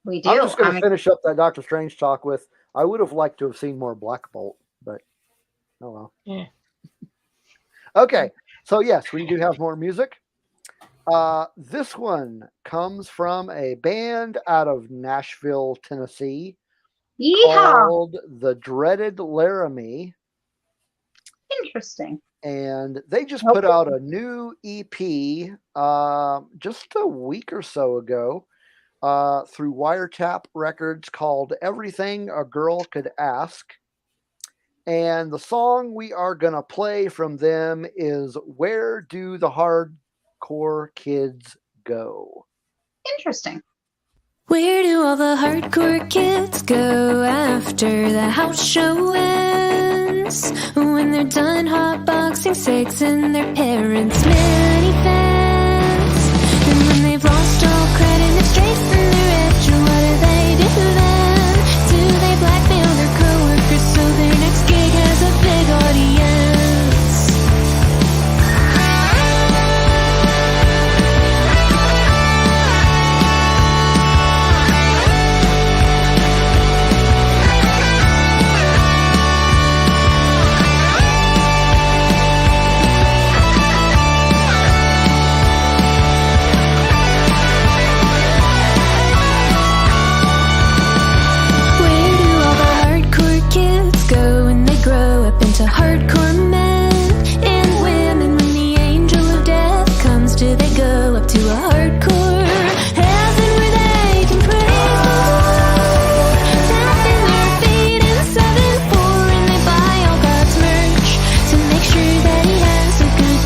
We do. I'm just going to finish up that Doctor Strange talk with, I would have liked to have seen more Black Bolt, but oh well. Yeah. Okay. So yes, we do have more music. This one comes from a band out of Nashville, Tennessee, Yeehaw! called the Dreaded Laramie. Interesting. And they just put out a new EP just a week or so ago through Wiretap Records called Everything a Girl Could Ask. And the song we are going to play from them is Where Do the Hardcore Kids Go? Interesting. Where do all the hardcore kids go after the house show ends? When they're done hotboxing sex in their parents' minivans? And when they've lost all credit and straight from their edge, what do they do then? Do they blackmail their coworkers so their next gig has a big audience? To hardcore men and women, when the angel of death comes, do they go up to a hardcore heaven where they can praise the Lord, tapping their feet in 7/4, and they buy all God's merch to make sure that he has a good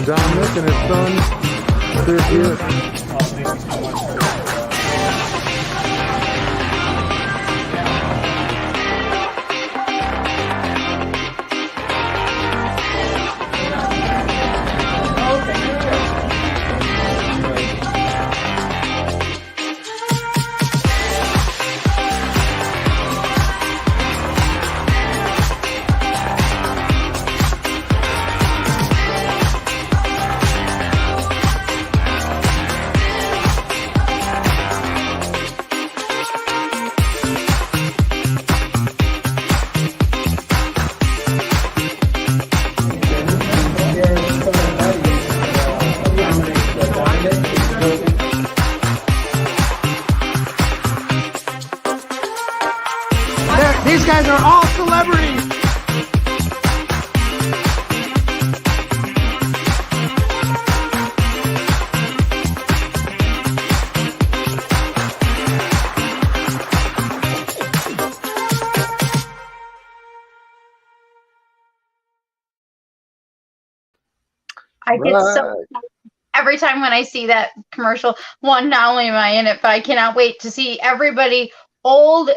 Dominic and his son, they're here. I get so every time when I see that commercial. One, not only am I in it, but I cannot wait to see everybody old.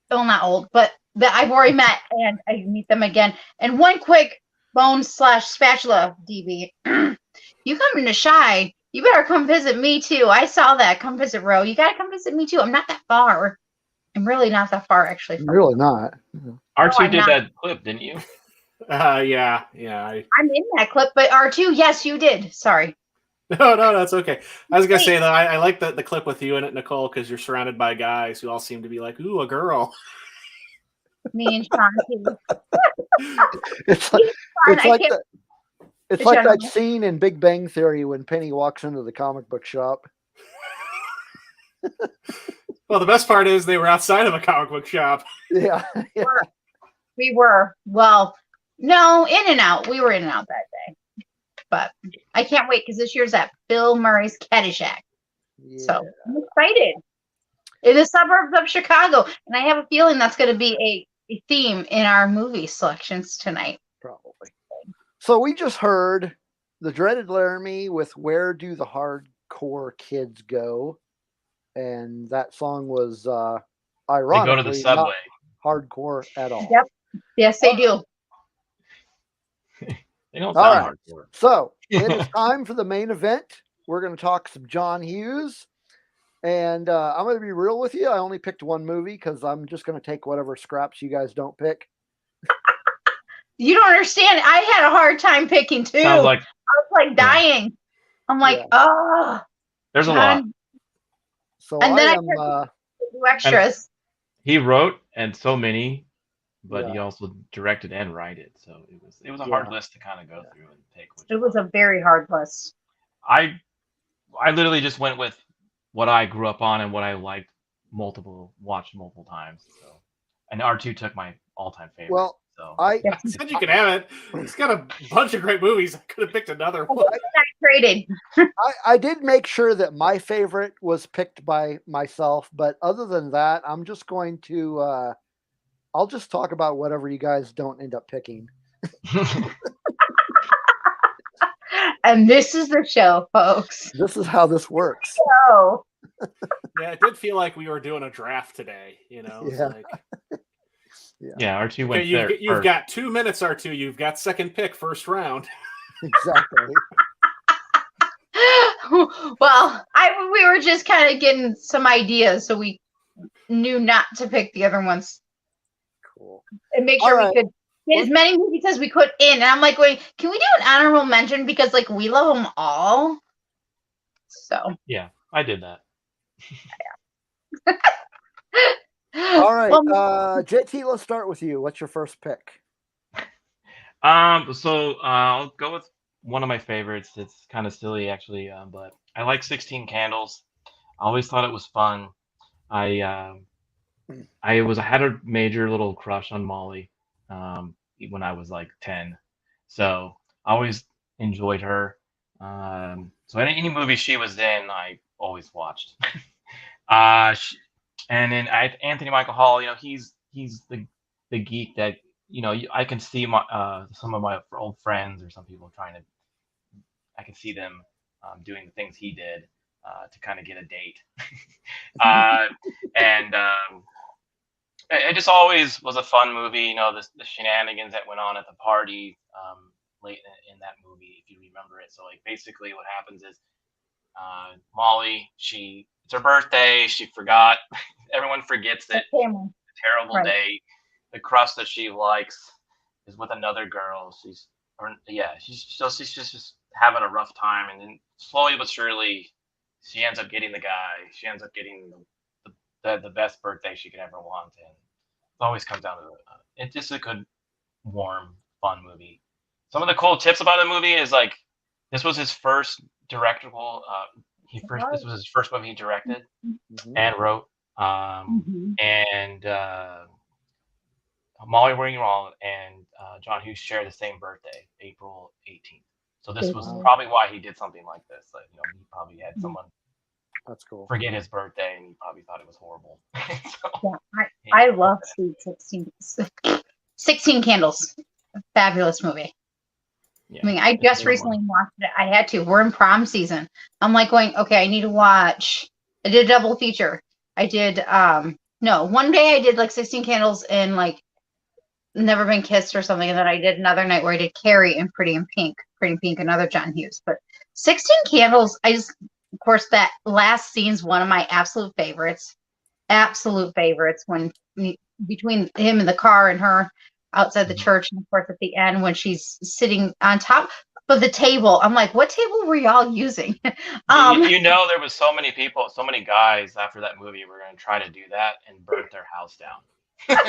Well, not old, but that I've already met, and I meet them again. And one quick bone/spatula, DB. You come into Shy, you better come visit me too. I saw that. Come visit Ro. You gotta come visit me too. I'm not that far. I'm really not that far, actually. Really not. R2 did that clip, didn't you? Yeah. I'm in that clip, but R2, yes, you did. Sorry. No, that's okay. I was gonna say though, I like the clip with you in it, Nicole, because you're surrounded by guys who all seem to be like, "Ooh, a girl." Me and Sean too. It's like that scene in Big Bang Theory when Penny walks into the comic book shop. Well, the best part is they were outside of a comic book shop. Yeah. We were. Well, no, in and out. We were in and out that day. But I can't wait because this year's at Bill Murray's Caddyshack. Yeah. So I'm excited. In the suburbs of Chicago. And I have a feeling that's going to be a theme in our movie selections tonight. Probably. So we just heard the dreaded Laramie with Where Do the Hardcore Kids Go? And that song was ironically They go to the subway. not hardcore at all. Yep. Yes, they do. They don't All sound right. hardcore. So it is time for the main event. We're going to talk some John Hughes. And I'm going to be real with you. I only picked one movie because I'm just going to take whatever scraps you guys don't pick. You don't understand. I had a hard time picking too. Sounds like I was like dying. I'm like, oh. there's a lot. So And then I am. do extras. He wrote and so many, but he also directed and wrote it. So it was a hard list to kind of go through and pick. It was a very hard list. I literally just went with what I grew up on and what I liked watched multiple times. So, and R2 took my all-time favorite. Well, so I said you could have it. It's got a bunch of great movies. I could have picked another one. I did make sure that my favorite was picked by myself, but other than that, I'm just going to I'll just talk about whatever you guys don't end up picking. And this is the show, folks. This is how this works. So. Yeah, it did feel like we were doing a draft today, you know. Yeah. Like, yeah, R2 went there. You've got 2 minutes, R2. You've got second pick, first round. Exactly. Well, we were just kind of getting some ideas, so we knew not to pick the other ones. Cool. And make sure we could get as many movies as we could in. And I'm like, wait, can we do an honorable mention? Because like we love them all. So yeah, I did that. All right, JT, let's start with you. What's your first pick? So I'll go with one of my favorites. It's kind of silly actually, but I like 16 Candles. I always thought it was fun. I had a major little crush on Molly when I was like 10, so I always enjoyed her. So any movie she was in, I always watched. And then Anthony Michael Hall, you know, he's the geek that, you know, I can see some of my old friends or some people I can see them doing the things he did to kind of get a date. And it just always was a fun movie, you know, the shenanigans that went on at the party late in that movie, if you remember it. So like basically what happens is Molly, it's her birthday, she forgot. Everyone forgets it. It's a terrible day. The crush that she likes is with another girl. She's just having a rough time, and then slowly but surely she ends up getting the guy. She ends up getting the best birthday she could ever want, and it always comes down to it's just a good, warm, fun movie. Some of the cool tips about the movie is like this was his first directorial. This was his first movie he directed and wrote. And Molly Ringwald and John Hughes share the same birthday, April 18th. So this was probably why he did something like this. Like, you know, he probably had someone forget his birthday, and he probably thought it was horrible. I love Sweet 16. 16 Candles. Fabulous movie. Yeah, I mean, I it's just a little recently watched it. I had to. We're in prom season. I'm like going, okay, I need to watch. I did a double feature. I did no, one day I did like 16 Candles and like Never Been Kissed or something, and then I did another night where I did Carrie and Pretty in Pink, another John Hughes. But 16 Candles, of course, that last scene's one of my absolute favorites. Absolute favorites when between him in the car and her outside the church, and of course at the end when she's sitting on top of the table. I'm like, what table were y'all using? there was so many people, so many guys after that movie were going to try to do that and burn their house down.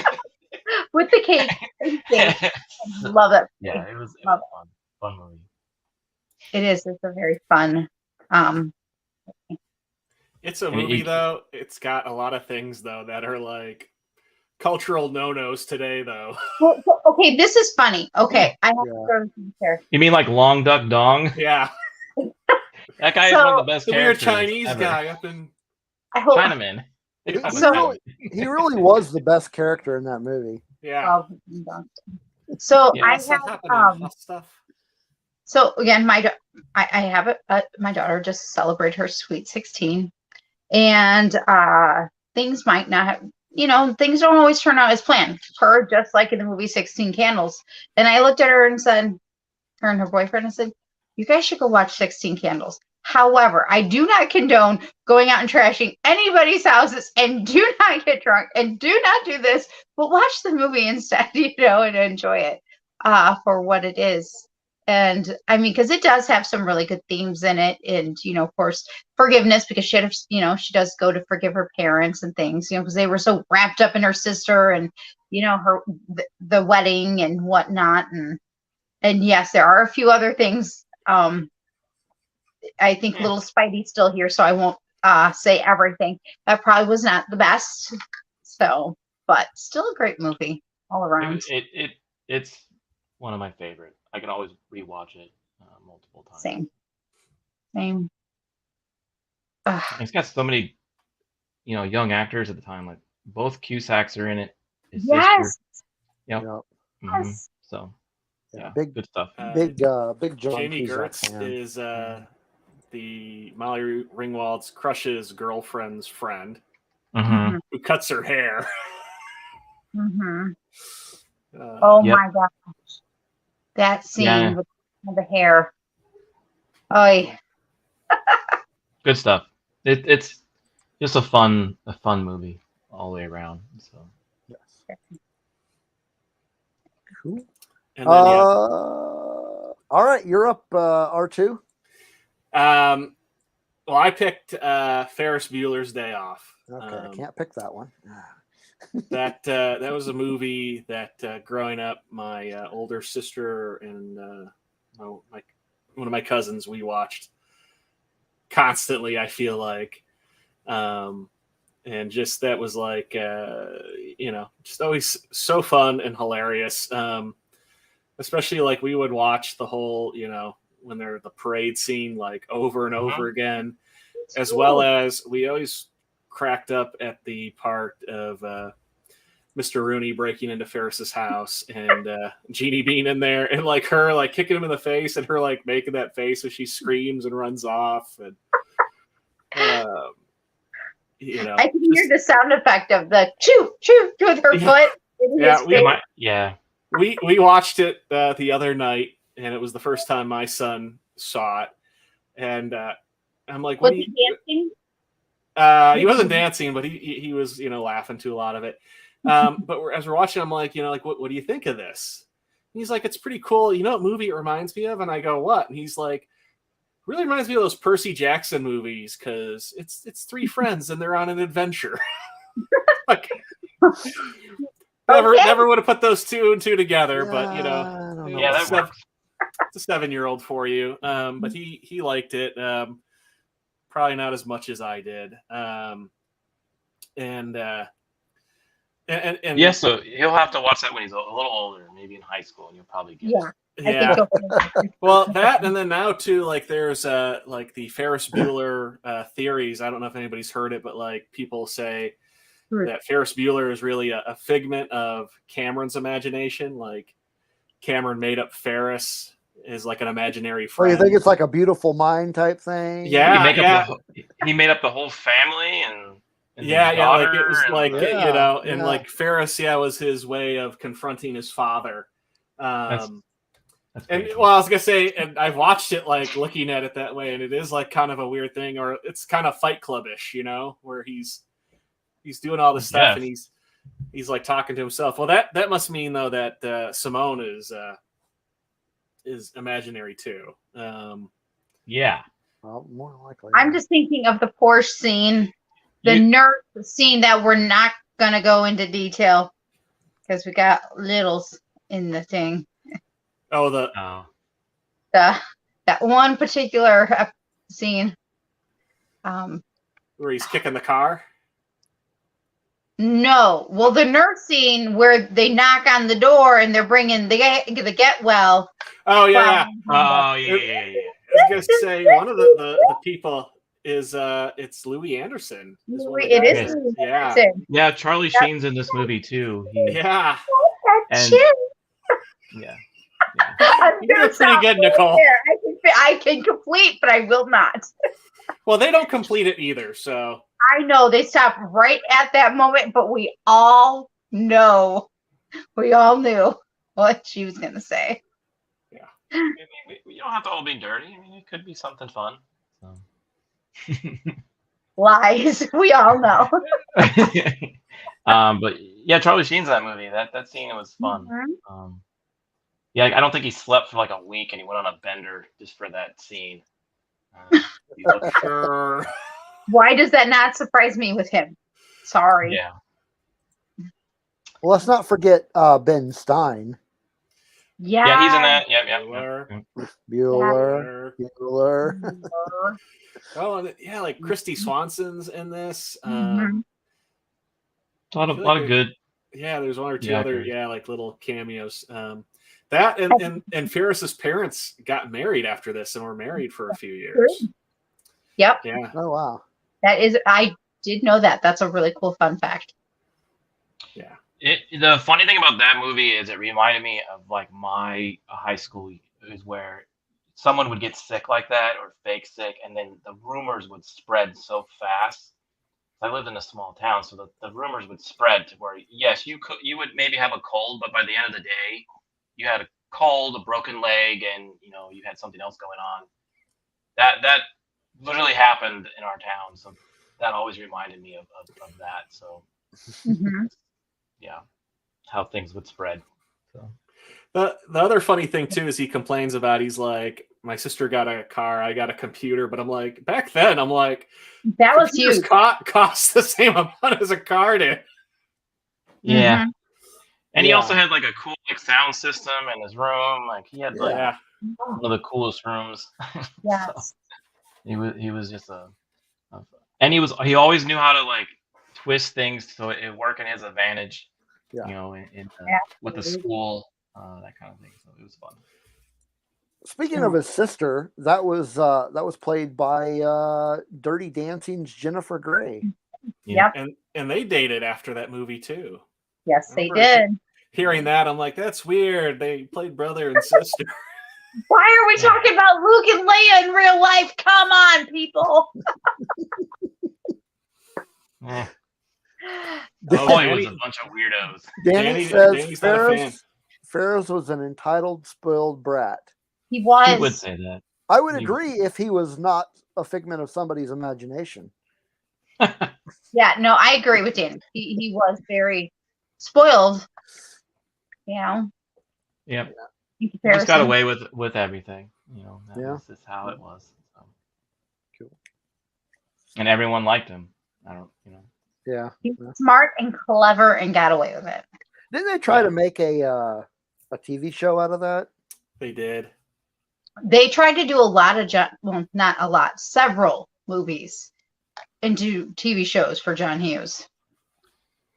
With the cake. Love it. Yeah, it was Love fun movie. it. It's a very fun. It's a movie though. It's got a lot of things though that are like cultural no-nos today though. Well, okay, this is funny. Okay, I have to throw this in there. You mean like Long Duck Dong? Yeah. That guy is one of the best The weird characters Chinese ever. guy up in I hope. Chinaman. He really was the best character in that movie. yeah. So Yeah, I What's that have happening? Hot stuff. So again, I have my daughter just celebrated her sweet 16, and things might not have, things don't always turn out as planned. Her, just like in the movie 16 Candles. And I looked at her and said, her and her boyfriend, and said, you guys should go watch 16 Candles. However, I do not condone going out and trashing anybody's houses, and do not get drunk, and do not do this, but watch the movie instead, and enjoy it for what it is. And I mean, because it does have some really good themes in it, and of course, forgiveness, because she does go to forgive her parents and things, because they were so wrapped up in her sister and her the wedding and whatnot, and yes, there are a few other things. I think little Spidey's still here, so I won't say everything. That probably was not the best, but still a great movie all around. It's one of my favorite. I can always rewatch it multiple times. Same. It's got so many, young actors at the time. Like both Cusacks are in it. His Yes. sister. Yep. Yes. So yeah, big good stuff. Big John Jamie Cusack Gertz fan. is the Molly Ringwald's crush's girlfriend's friend Mm-hmm. who cuts her hair. Mm-hmm. Yep. My gosh. That scene with the hair. Oh, Good stuff. It's just a fun movie all the way around. So Yes. Cool. And then, all right, you're up, R2. Well, I picked Ferris Bueller's Day Off. Okay, I can't pick that one. That was a movie that growing up, my older sister and one of my cousins, we watched constantly. I feel like, and just that was like just always so fun and hilarious. Especially like we would watch the whole when they're the parade scene like over and over again, as well as we always cracked up at the part of Mr. Rooney breaking into Ferris's house and Jeannie being in there and like her like kicking him in the face and her like making that face as she screams and runs off and I can hear the sound effect of the choo choo with her foot. We watched it the other night and it was the first time my son saw it and I'm like, what are you dancing? He wasn't dancing, but he was, laughing to a lot of it. But as we're watching, I'm like, what do you think of this? And he's like, it's pretty cool. You know what movie it reminds me of? And I go, what? And he's like, really reminds me of those Percy Jackson movies because it's three friends and they're on an adventure. Like, never would have put those two and two together, but that works. It's a 7-year-old for you. But he liked it. Probably not as much as I did. And yeah, so he'll have to watch that when he's a little older, maybe in high school, and you'll probably get it. I think so. Well, that and then now too, like there's like the Ferris Bueller theories. I don't know if anybody's heard it, but like people say that Ferris Bueller is really a figment of Cameron's imagination. Like Cameron made up Ferris is like an imaginary Or friend. you think it's like a Beautiful Mind type thing? Yeah, he made up the whole family and yeah, like it was like Yeah, and yeah. like Ferris, was his way of confronting his father. That's And crazy. well, I was gonna say, and I've watched it like looking at it that way, and it is like kind of a weird thing, or it's kind of Fight Club-ish, where he's doing all this stuff and he's like talking to himself. Well, that must mean though that Simone is imaginary too. Yeah. Well, more likely. I'm just thinking of the Porsche scene, the nurse scene that we're not gonna go into detail because we got littles in the thing. Oh, That one particular scene. Where he's kicking the car. No, well, the nurse scene where they knock on the door and they're bringing the get well. Oh yeah. Oh yeah. I was gonna say one of the people is it's Louis Anderson. It is. Yeah. Yeah, Charlie Sheen's in this movie too. Yeah. And yeah. You did pretty good, Nicole. I can complete, but I will not. Well, they don't complete it either, so. I know they stopped right at that moment, but we all knew what she was gonna say. Yeah. You don't have to all be dirty. I mean, it could be something fun. So. Lies. We all know. But yeah, Charlie Sheen's in that movie. That scene was fun. Mm-hmm. Yeah, I don't think he slept for like a week, and he went on a bender just for that scene. Sure. Why does that not surprise me with him? Sorry. Yeah. Well, let's not forget Ben Stein. Yeah. Yeah, he's in that. Yep. Bueller. Oh, and yeah, like Christy Swanson's in this. Mhm. A lot of good. Yeah, there's one or two actors. other like little cameos. That and Ferris's parents got married after this and were married for a few years. Yep. Yeah. Oh wow. That is, I did know that. That's a really cool fun fact. Yeah. The funny thing about that movie is it reminded me of like my high school is where someone would get sick like that or fake sick, and then the rumors would spread so fast. I lived in a small town, so the rumors would spread to where yes, you would maybe have a cold, but by the end of the day, you had a cold, a broken leg, and you had something else going on. That literally happened in our town, so that always reminded me of that. So yeah, how things would spread. So the other funny thing too is he complains about, he's like, my sister got a car, I got a computer, but I'm like, back then I'm like, that was huge. Cost the same amount as a car did. Yeah. And he also had like a cool like sound system in his room. Like he had like one of the coolest rooms. Yes. So he was just and he always knew how to like twist things so it work in his advantage. Yeah. With the school, that kind of thing. So it was fun. Speaking of his sister, that was played by Dirty Dancing's Jennifer Grey. Yep. And they dated after that movie too. Yes, they did. Hearing that, I'm like, that's weird. They played brother and sister. Why are we talking about Luke and Leia in real life? Come on, people. Boy, was a bunch of weirdos. Danny says Ferris was an entitled, spoiled brat. He was. He would say that. I would agree if he was not a figment of somebody's imagination. Yeah, no, I agree with Danny. He was very spoiled. Yep. In He just got away with everything. That's just how it was. So. Cool. And everyone liked him. Yeah. He was smart and clever and got away with it. Didn't they try to make a TV show out of that? They did. They tried to do a lot of not a lot, several movies into TV shows for John Hughes.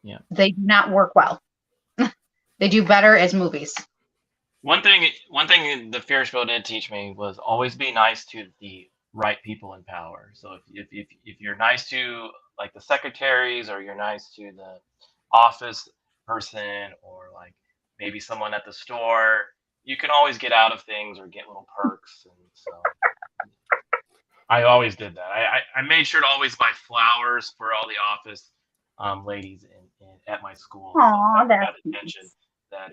Yeah. They do not work well. They do better as movies. One thing the Ferris wheel did teach me was always be nice to the right people in power. So if you're nice to like the secretaries, or you're nice to the office person, or like maybe someone at the store, you can always get out of things or get little perks, and so I always did that. I made sure to always buy flowers for all the office ladies at my school. Aw, So that that's attention.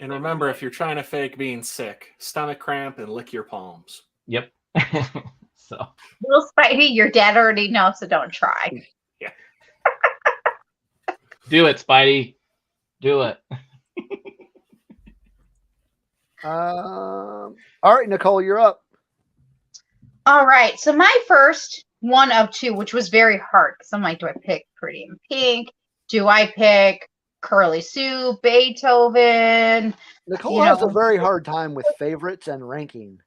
And remember, if you're trying to fake being sick, stomach cramp and lick your palms. Yep. So little Spidey, your dad already knows, so don't try. Yeah. Do it, Spidey. Do it. All right, Nicole, you're up. All right. So my first one of two, which was very hard, because I'm like, do I pick Pretty in Pink? Do I pick Curly Sue, Beethoven? Nicole has a very hard time with favorites and ranking.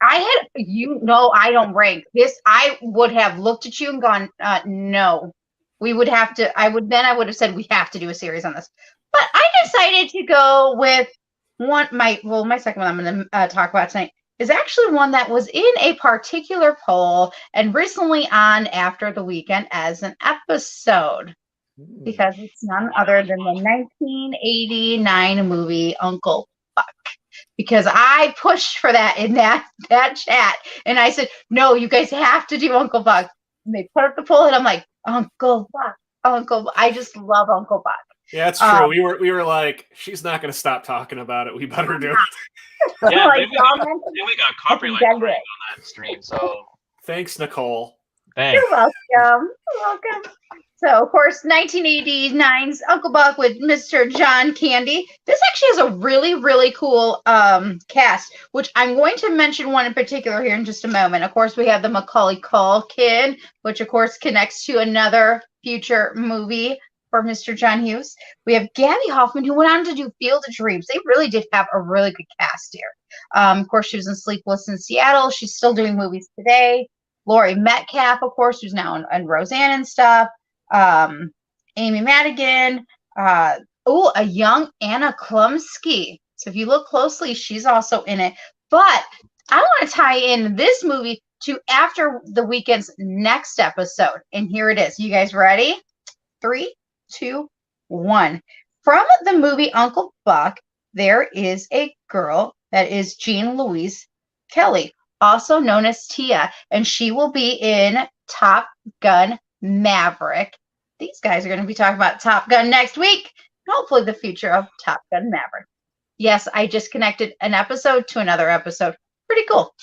I don't rank this. I would have looked at you and gone, no. We would have to. I would have said we have to do a series on this. But I decided to go with my second one I'm going to talk about tonight is actually one that was in a particular poll and recently on After the Weekend as an episode, because it's none other than the 1989 movie Uncle Buck. Because I pushed for that in that chat, and I said, no, you guys have to do Uncle Buck. And they put up the poll, and I'm like, Uncle Buck. I just love Uncle Buck. Yeah, that's true. We were like, she's not going to stop talking about it. We better do it. Yeah, Like, we got copyright claim on that stream. So thanks, Nicole. Thanks. You're welcome. You're welcome. So, of course, 1989's Uncle Buck with Mr. John Candy. This actually has a really, really cool cast, which I'm going to mention one in particular here in just a moment. Of course, we have the Macaulay Culkin, which, of course, connects to another future movie for Mr. John Hughes. We have Gabby Hoffman, who went on to do Field of Dreams. They really did have a really good cast here. Of course, she was in Sleepless in Seattle. She's still doing movies today. Laurie Metcalf, of course, who's now in Roseanne and stuff. Amy Madigan. A young Anna Klumsky. So if you look closely, she's also in it. But I want to tie in this movie to After the Weekend's next episode. And here it is. You guys ready? 3, 2, 1. From the movie Uncle Buck, there is a girl that is Jean Louise Kelly, also known as Tia, and she will be in Top Gun Maverick. These guys are going to be talking about Top Gun next week, and hopefully the future of Top Gun Maverick. Yes, I just connected an episode to another episode. Pretty cool.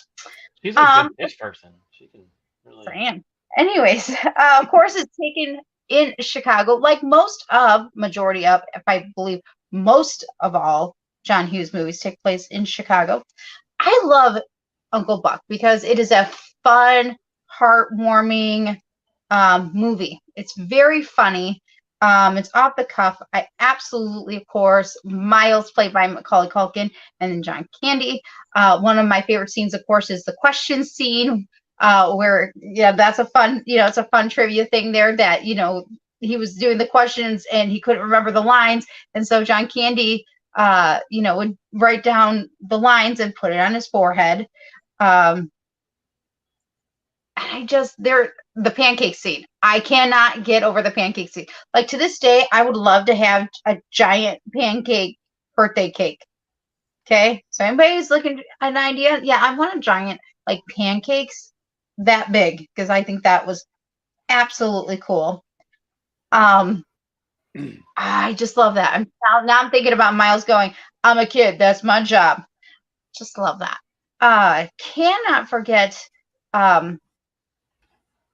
She's a good pitch person. She can really. Anyways, of course, it's taken in Chicago, like majority of, if I believe, most of all John Hughes movies take place in Chicago. I love Uncle Buck because it is a fun, heartwarming movie. It's very funny. It's off the cuff. I absolutely, of course, Miles played by Macaulay Culkin and then John Candy. One of my favorite scenes, of course, is the question scene where, that's a fun, it's a fun trivia thing there that, he was doing the questions and he couldn't remember the lines. And so John Candy, would write down the lines and put it on his forehead. The pancake scene. I cannot get over the pancake scene. Like, to this day, I would love to have a giant pancake birthday cake. Okay, so anybody who's looking at an idea, I want a giant, like, pancakes that big, because I think that was absolutely cool. I just love that. Now I'm thinking about Miles going, I'm a kid, that's my job. Just love that. Cannot forget,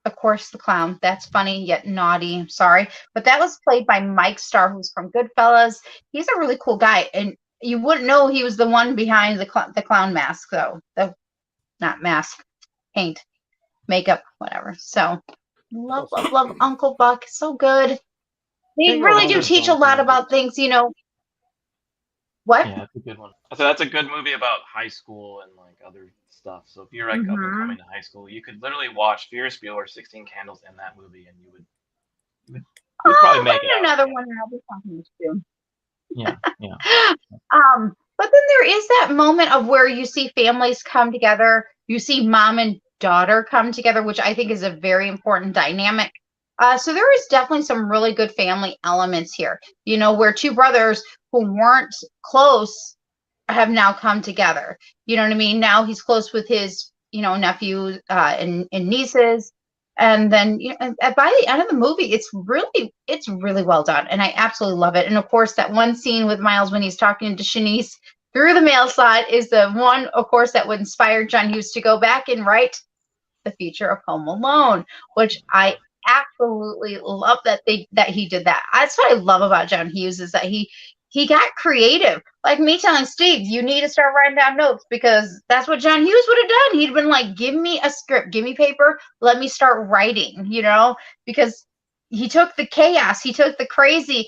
of course, the clown. That's funny yet naughty. Sorry, but that was played by Mike Starr, who's from Goodfellas. He's a really cool guy, and you wouldn't know he was the one behind the clown mask, though. Not mask, paint, makeup, whatever. So, love Uncle Buck. So good. They really do teach a lot about things, What? Yeah, that's a good one. So that's a good movie about high school and like other stuff. So if you're like up and coming to high school, you could literally watch Ferris Bueller 16 Candles in that movie, and you would probably make it out. Another one that I'll be talking to. Yeah. But then there is that moment of where you see families come together. You see mom and daughter come together, which I think is a very important dynamic. So there is definitely some really good family elements here, where two brothers who weren't close have now come together. You know what I mean? Now he's close with his, nephews and nieces. And then by the end of the movie, it's really well done. And I absolutely love it. And of course, that one scene with Miles when he's talking to Shanice through the mail slot is the one, of course, that would inspire John Hughes to go back and write the feature of Home Alone, which I absolutely love that he did that. That's what I love about John Hughes, is that he got creative. Like me telling Steve, you need to start writing down notes, because that's what John Hughes would have done. He'd been like, give me a script, give me paper, let me start writing, because he took the chaos, he took the crazy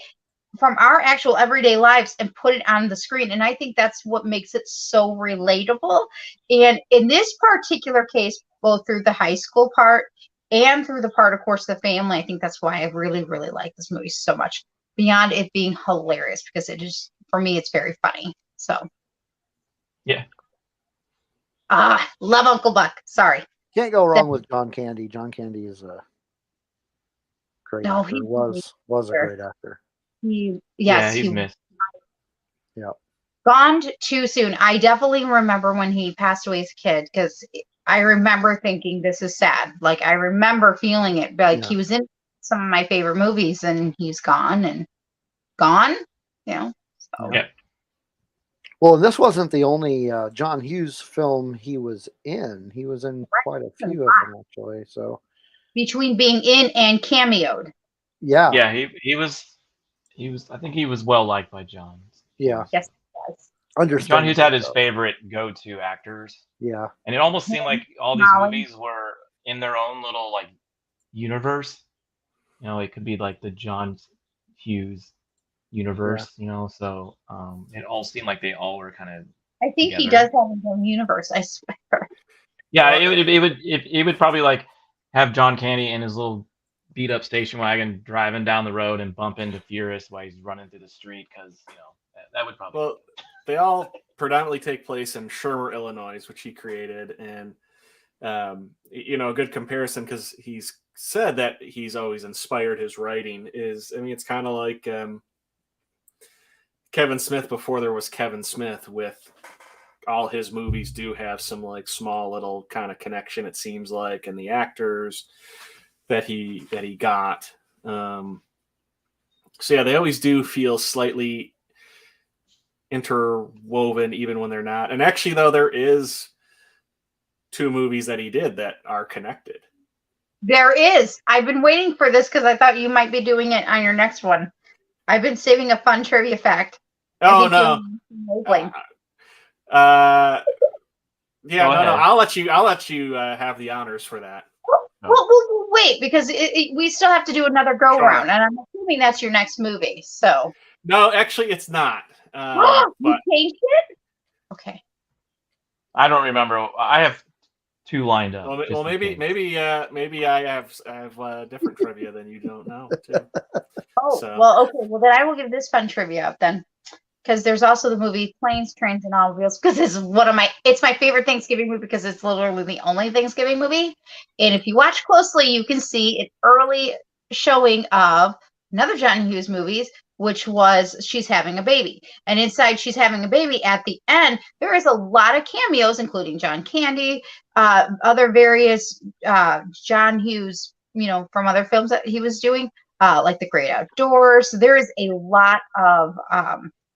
from our actual everyday lives and put it on the screen. And I think that's what makes it so relatable. And in this particular case, both through the high school part and through the part, of course, the family, I think that's why I really, really like this movie so much, beyond it being hilarious, because it is, for me, it's very funny. So Yeah. Love Uncle Buck. Sorry. Can't go wrong with John Candy. John Candy is a great actor. He Was a great actor. He's missed. Yeah. Gone too soon. I definitely remember when he passed away as a kid, because I remember thinking, this is sad. Like, I remember feeling it. Like, he was in some of my favorite movies, and he's gone. So. Yeah. Well, this wasn't the only John Hughes film he was in. He was in quite a few of them, actually. So between being in and cameoed. Yeah. Yeah, he was. I think he was well liked by John. Yeah. Yes. Understand. John Hughes had his favorite go-to actors. Yeah. And it almost seemed like all these movies were in their own little like universe. It could be like the John Hughes universe. So it all seemed like they all were kind of. I think together. he does have his own universe. I swear. Yeah, it would probably like have John Candy in his little beat up station wagon driving down the road and bump into Furious while he's running through the street, because that would probably. Well, they all predominantly take place in Shermer, Illinois, which he created, and a good comparison, because he's said that he's always inspired his writing. It's kind of like Kevin Smith before there was Kevin Smith. With all his movies do have some like small little kind of connection, it seems like, and the actors that he got. So yeah, they always do feel slightly interwoven, even when they're not. And actually, though, there is 2 movies that he did that are connected. There is. I've been waiting for this because I thought you might be doing it on your next one. I've been saving a fun trivia fact. Oh no. Yeah, no. I'll let you have the honors for that. Well, wait, because we still have to do another go round, and I'm assuming that's your next movie. So no, actually, it's not. You changed it? Okay. I don't remember. I have 2 lined up. Well, maybe I have different trivia than you don't know too. Well, okay. Well, then I will give this fun trivia up then, because there's also the movie Planes, Trains, and Automobiles. Because this is it's my favorite Thanksgiving movie, because it's literally the only Thanksgiving movie. And if you watch closely, you can see an early showing of another John Hughes movies, which was She's Having a Baby. And inside She's Having a Baby, at the end, there is a lot of cameos, including John Candy, other various John Hughes, from other films that he was doing, like The Great Outdoors. There is a lot of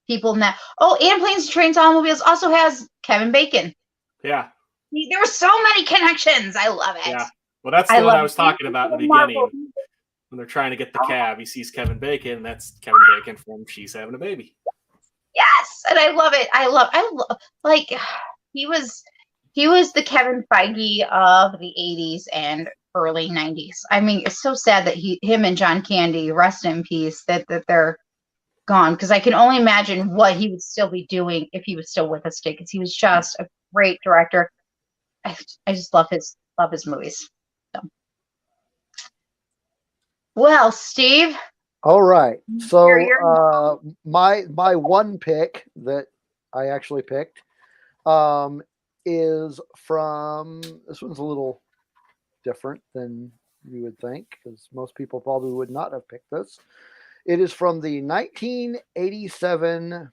people in that. Oh, and Planes, Trains, Automobiles also has Kevin Bacon. Yeah. There were so many connections. I love it. Yeah. Well, that's the one I was talking about in the beginning. When they're trying to get the cab, he sees Kevin Bacon, and that's Kevin Bacon from She's Having a Baby. Yes, and I love it. I love like he was the Kevin Feige of the 80s and early 90s. It's so sad that him and John Candy, rest in peace, that they're gone, because I can only imagine what he would still be doing if he was still with us today, because he was just a great director. I just love his movies. So. Well, Steve. All right. So my one pick that I actually picked is from, this one's a little different than you would think, because most people probably would not have picked this. It is from the 1987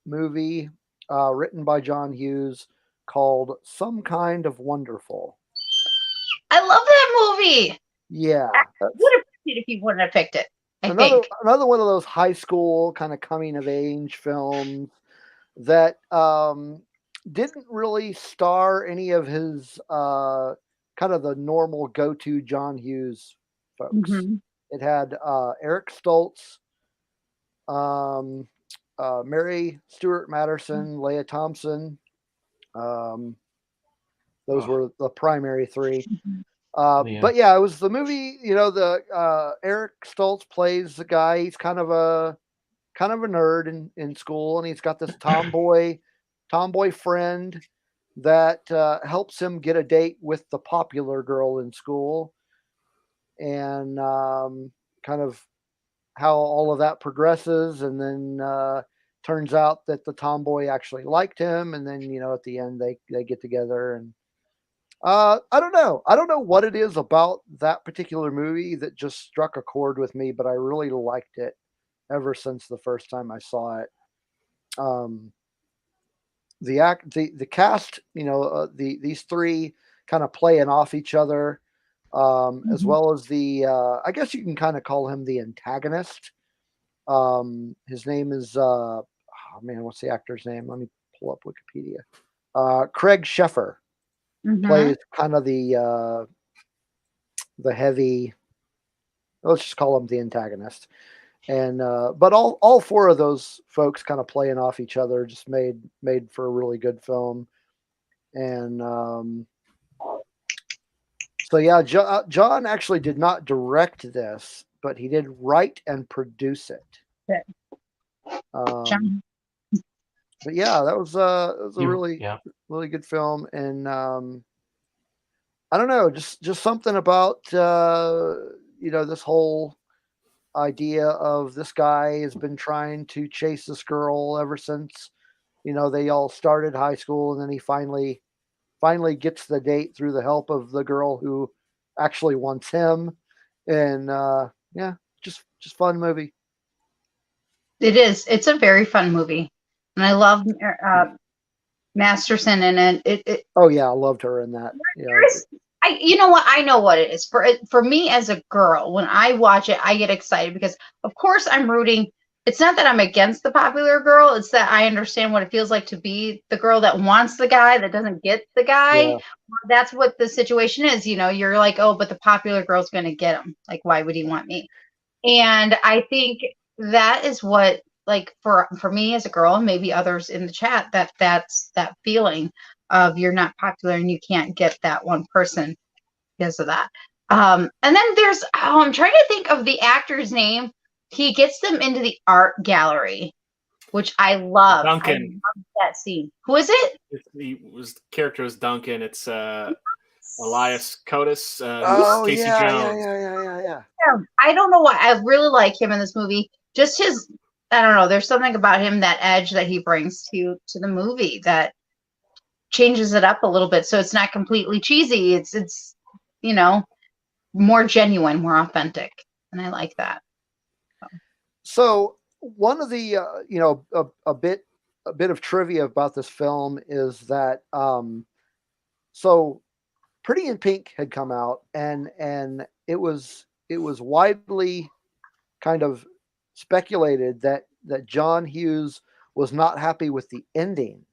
movie written by John Hughes, called Some Kind of Wonderful. I love that movie. Yeah. I would have picked it if you wouldn't have picked it. I think. Another one of those high school kind of coming of age films that didn't really star any of his kind of the normal go-to John Hughes folks. Mhm. It had Eric Stoltz, Mary Stuart Matterson, Leah Thompson. Those were the primary three. But yeah, it was the movie. The Eric Stoltz plays the guy. He's kind of a nerd in school, and he's got this tomboy friend that helps him get a date with the popular girl in school, and kind of how all of that progresses, and then turns out that the tomboy actually liked him, and then at the end they get together. And I don't know what it is about that particular movie that just struck a chord with me, but I really liked it ever since the first time I saw it. The cast, these three kind of playing off each other, as well as the I guess you can kind of call him the antagonist. His name is oh man, what's the actor's name? Let me pull up Wikipedia. Craig Sheffer plays kind of the heavy. Let's just call him the antagonist. And but all four of those folks kind of playing off each other just made for a really good film. And so yeah, John actually did not direct this, but he did write and produce it. But yeah, that was a really good film. And I don't know, just something about this whole idea of this guy has been trying to chase this girl ever since they all started high school, and then he finally gets the date through the help of the girl who actually wants him. And just fun movie. It is. It's a very fun movie, and I love Masterson in it. Oh yeah, I loved her in that. You know what? I know what it is. For me as a girl, when I watch it, I get excited because, of course, I'm rooting. It's not that I'm against the popular girl. It's that I understand what it feels like to be the girl that wants the guy that doesn't get the guy. Yeah. That's what the situation is. You're like, oh, but the popular girl's going to get him. Like, why would he want me? And I think that is what, like, for me as a girl, and maybe others in the chat, that's that feeling of you're not popular and you can't get that one person because of that. And then there's, I'm trying to think of the actor's name. He gets them into the art gallery, which I love. Duncan. I love that scene. Who is it? The character is Duncan. It's Elias Kotis, Casey Jones. Yeah. I don't know why. I really like him in this movie. Just his, I don't know. There's something about him, that edge that he brings to the movie that changes it up a little bit, so it's not completely cheesy. It's more genuine, more authentic, and I like that. So one of the a bit of trivia about this film is that so Pretty in Pink had come out, and it was widely kind of speculated that John Hughes was not happy with the ending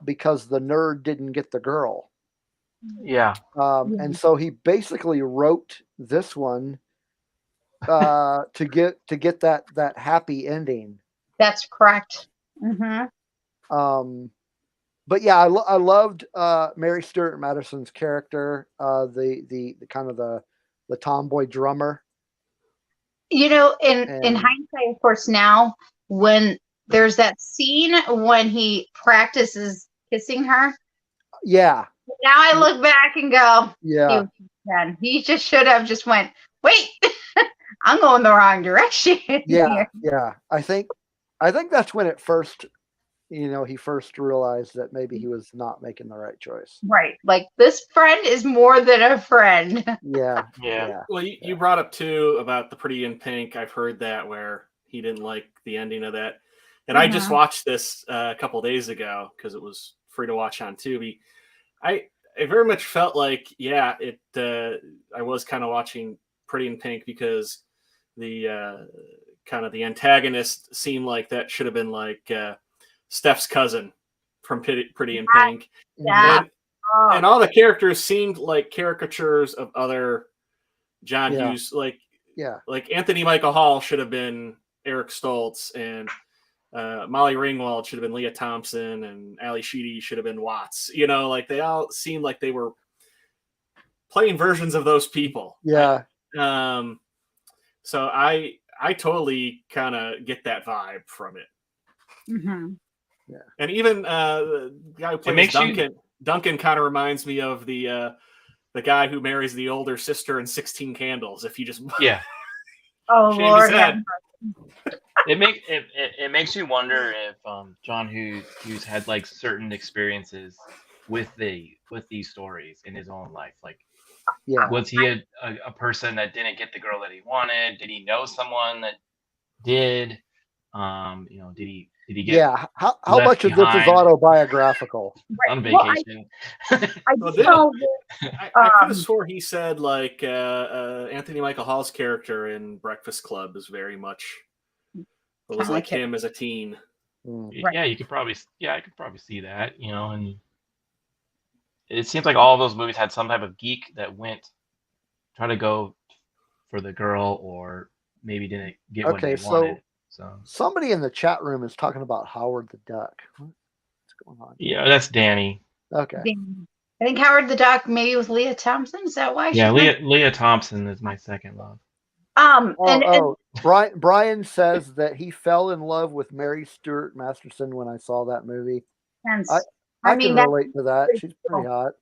because the nerd didn't get the girl. Yeah. And so he basically wrote this one to get that happy ending. That's correct. But yeah, I loved Mary Stuart Matterson's character, the kind of the tomboy drummer. In hindsight, of course, now when there's that scene when he practices kissing her. Yeah. Now I look back and go, yeah, he just should have just went, wait, I'm going the wrong direction. Yeah. I think that's when it first, he first realized that maybe he was not making the right choice. Right. Like, this friend is more than a friend. Yeah. Well, you brought up too about the Pretty in Pink. I've heard that where he didn't like the ending of that. And I just watched this a couple days ago because it was free to watch on Tubi. I very much felt like, I was kind of watching Pretty in Pink because the kind of the antagonist seemed like that should have been like Steph's cousin from Pretty in Pink. Yeah. And all the characters seemed like caricatures of other John Hughes, like Anthony Michael Hall should have been Eric Stoltz, and Molly Ringwald should have been Leah Thompson, and Ali Sheedy should have been Watts. You know, like they all seemed like they were playing versions of those people. Yeah. So I totally kind of get that vibe from it. Mm-hmm. Yeah. And even the guy who plays Duncan kind of reminds me of the guy who marries the older sister in 16 Candles. If you just oh Lord, it makes you wonder if John Hughes had like certain experiences with these stories in his own life. Like, was he a person that didn't get the girl that he wanted? Did he know someone that did? Did he get how much of this is autobiographical? On vacation. I could have swore he said like Anthony Michael Hall's character in Breakfast Club is very much was like him as a teen. Yeah, I could probably see that, and it seems like all of those movies had some type of geek that went try to go for the girl or maybe didn't get what they wanted. So somebody in the chat room is talking about Howard the Duck. What's going on? Yeah, that's Danny. Okay. I think Howard the Duck maybe with Leah Thompson. Is that why? Yeah, Leah Thompson is my second love. Brian says that he fell in love with Mary Stuart Masterson when I saw that movie. I can relate to that. She's pretty hot.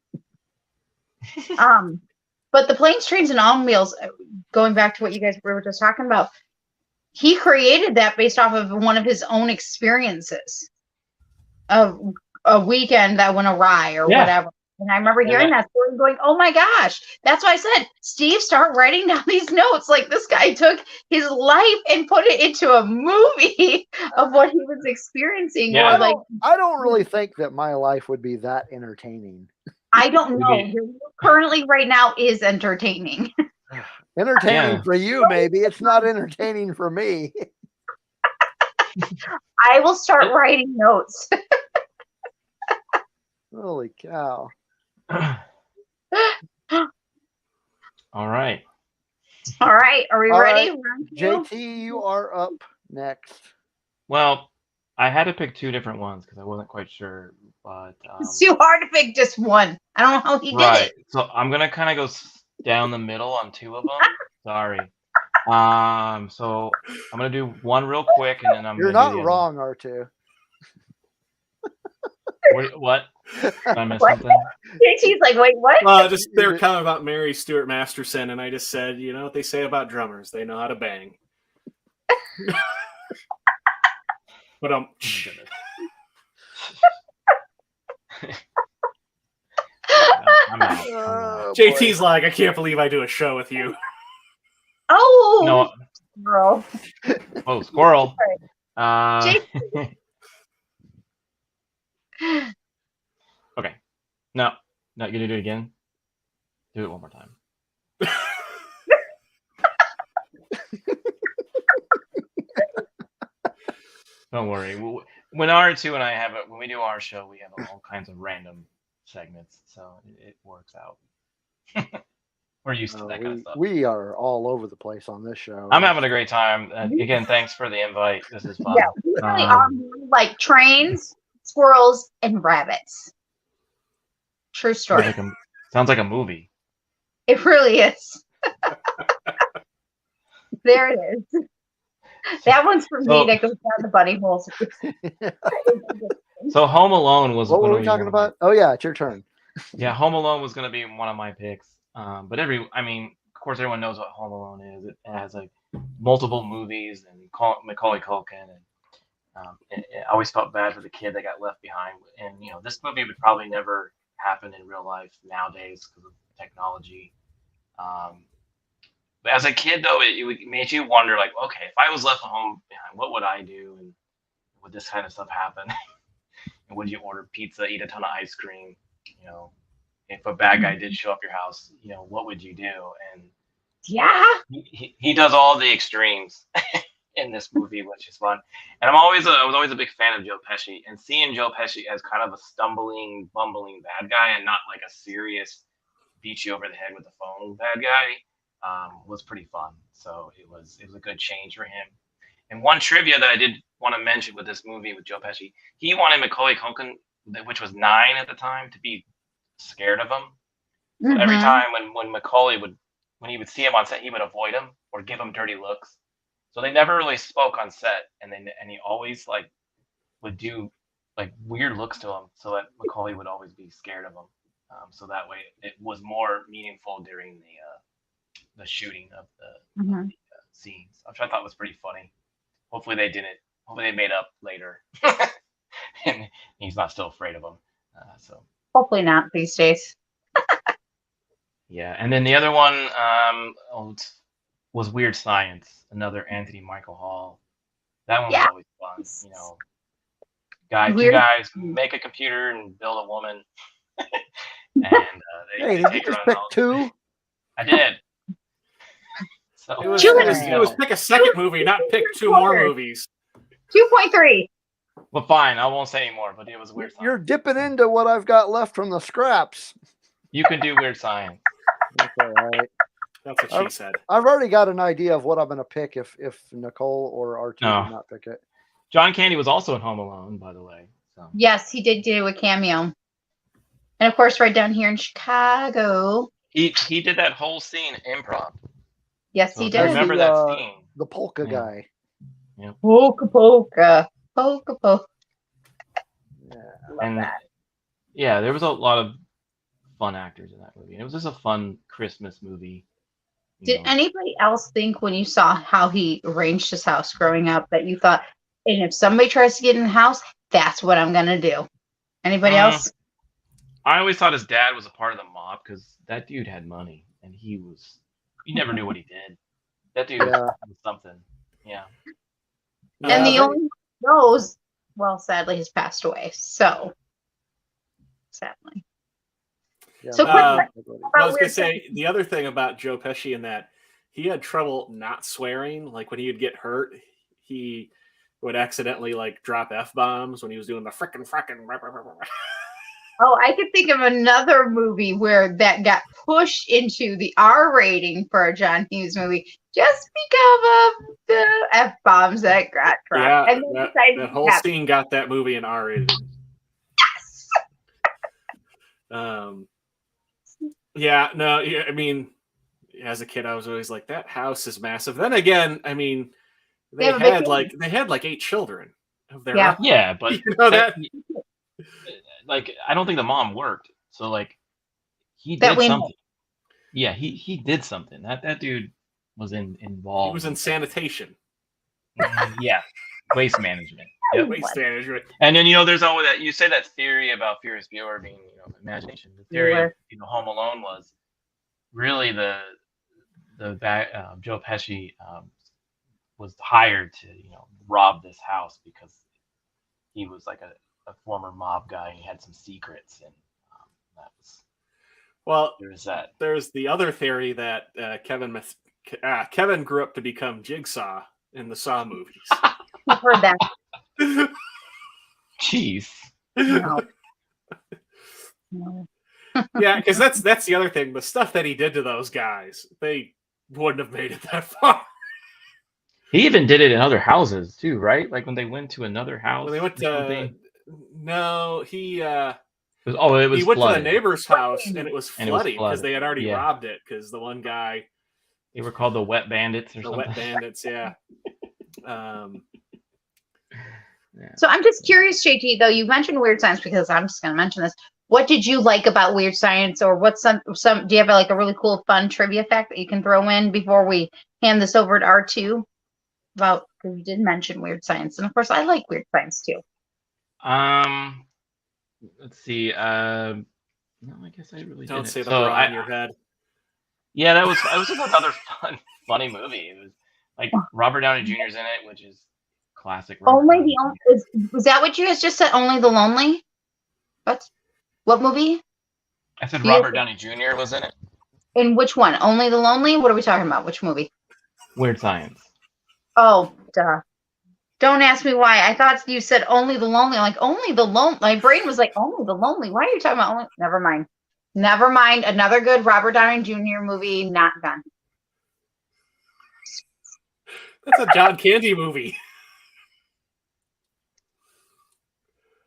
But the Planes, Trains, and Automobiles, going back to what you guys were just talking about, he created that based off of one of his own experiences of a weekend that went awry or whatever. And I remember hearing that story and going, oh my gosh, that's why I said, Steve, start writing down these notes. Like this guy took his life and put it into a movie of what he was experiencing. Yeah. Or I don't really think that my life would be that entertaining. I don't know. Currently right now is entertaining. Entertaining for you, maybe. It's not entertaining for me. I will start writing notes. Holy cow. All right. All right. Are we ready? Right. JT, you are up next. Well, I had to pick two different ones because I wasn't quite sure. But it's too hard to pick just one. I don't know how he did it. So I'm going to kind of go down the middle on two of them. Sorry. So I'm going to do one real quick and then You're not wrong, R2. What? Did I miss something? She's like, wait, what? Well, they were comment about Mary Stuart Masterson, and I just said, you know what they say about drummers? They know how to bang. But I'm out. JT's like, I can't believe I do a show with you. Oh no, squirrel. Oh, squirrel. Okay. No, you're gonna do it again. Do it one more time. Don't worry. When R2 and I when we do our show, we have all kinds of random segments, so it works out. We're used to that kind of stuff. We are all over the place on this show. I'm having a great time. Again, thanks for the invite. This is fun. Yeah, we really are like trains, squirrels, and rabbits. True story. Sounds like a movie. It really is. There it is. That one's for me that goes down the bunny holes. So Home Alone was. What were we talking about? Oh yeah, it's your turn. Yeah, Home Alone was going to be one of my picks. But of course, everyone knows what Home Alone is. It has like multiple movies and Macaulay Culkin, and I always felt bad for the kid that got left behind. And this movie would probably never happen in real life nowadays because of technology. But as a kid, though, it made you wonder, like, okay, if I was left at home behind, what would I do? And would this kind of stuff happen? And would you order pizza, eat a ton of ice cream? You know, if a bad guy did show up your house, what would you do? And Yeah. he does all the extremes in this movie, which is fun. And I was always a big fan of Joe Pesci, and seeing Joe Pesci as kind of a stumbling, bumbling bad guy, and not like a serious beat you over the head with the phone bad guy, was pretty fun. So it was a good change for him. And one trivia that I did want to mention with this movie with Joe Pesci, he wanted Macaulay Culkin, which was 9 at the time, to be scared of him. So every time when Macaulay when he would see him on set, he would avoid him or give him dirty looks. So they never really spoke on set, and he always like would do like weird looks to him, so that Macaulay would always be scared of him. So that way, it was more meaningful during the shooting of the scenes, which I thought was pretty funny. Hopefully they didn't. Hopefully they made up later, and he's not still afraid of him. So hopefully not these days. Yeah, and then the other one was Weird Science, another Anthony Michael Hall. That one was always fun. Two guys make a computer and build a woman, and Hey, did you just pick 2? I did. So it was pick a second movie, not pick 2 more movies. 2.3. Well, fine, I won't say anymore. But it was Weird Science. You're dipping into what I've got left from the scraps. You can do Weird Science. That's all right. That's what she said. I've already got an idea of what I'm going to pick if Nicole or R2 did not pick it. John Candy was also in Home Alone, by the way. So. Yes, he did do a cameo. And of course, right down here in Chicago. He did that whole scene improv. Yes, he did. Remember that scene? The polka guy. Yeah. Polka, polka. Polka, polka. And yeah, there was a lot of fun actors in that movie. And it was just a fun Christmas movie. Did anybody else think when you saw how he arranged his house growing up that you thought, and if somebody tries to get in the house, that's what I'm going to do? Anybody else? I always thought his dad was a part of the mob because that dude had money and you never knew what he did. That dude was something. Yeah. And the only one who knows, well, sadly, has passed away. So, sadly. Yeah. So, I was going to say, the other thing about Joe Pesci in that, he had trouble not swearing. Like, when he would get hurt, he would accidentally, like, drop F-bombs when he was doing the frickin'. Oh, I could think of another movie where that got pushed into the R rating for a John Hughes movie just because of the F-bombs that got dropped. Yeah, that whole scene got that movie an R rating. Yes! Yeah, no, I mean, as a kid, I was always like, that house is massive. Then again, I mean, they had like 8 children of their own. Yeah, but that like, I don't think the mom worked. So like, he did something. Yeah, he did something. That dude was involved. He was in sanitation. Yeah, waste management. Yep. Waste management. And then there's always that you say that theory about Furious Bueller being imagination. The theory of Home Alone was really the Joe Pesci was hired to rob this house because he was like a former mob guy and he had some secrets, and that was there's the other theory that Kevin grew up to become Jigsaw in the Saw movies. I've heard that. Jeez. No. Yeah, because that's the other thing. The stuff that he did to those guys, they wouldn't have made it that far. He even did it in other houses too, right? Like when they went to another house. When they went to he it was he went flooded. to the neighbor's house and it was flooding because they had already robbed it because the one guy. They were called the Wet Bandits or something. The Wet Bandits, yeah. So I'm just curious, JT, though, you mentioned Weird Science because I'm just going to mention this. What did you like about Weird Science, or what's some do you have like a really cool, fun trivia fact that you can throw in before we hand this over to R2? About, because you did mention Weird Science, and of course I like Weird Science too. Let's see. No, I guess I really don't didn't. say the bra on your head. Yeah, that was just another funny movie. It was like Robert Downey Jr.'s in it, which is classic. Only the only was that what you guys just said? Only the Lonely? What movie? I said You Robert guys- Downey Jr. was in it. In which one? Only the Lonely? What are we talking about? Which movie? Weird Science. Oh, duh. Don't ask me why. I thought you said Only the Lonely. I'm like, Only the Lonely. My brain was like, Only the Lonely. Why are you talking about only? Never mind. Never mind. Another good Robert Downey Jr. movie, not done. That's a John Candy movie.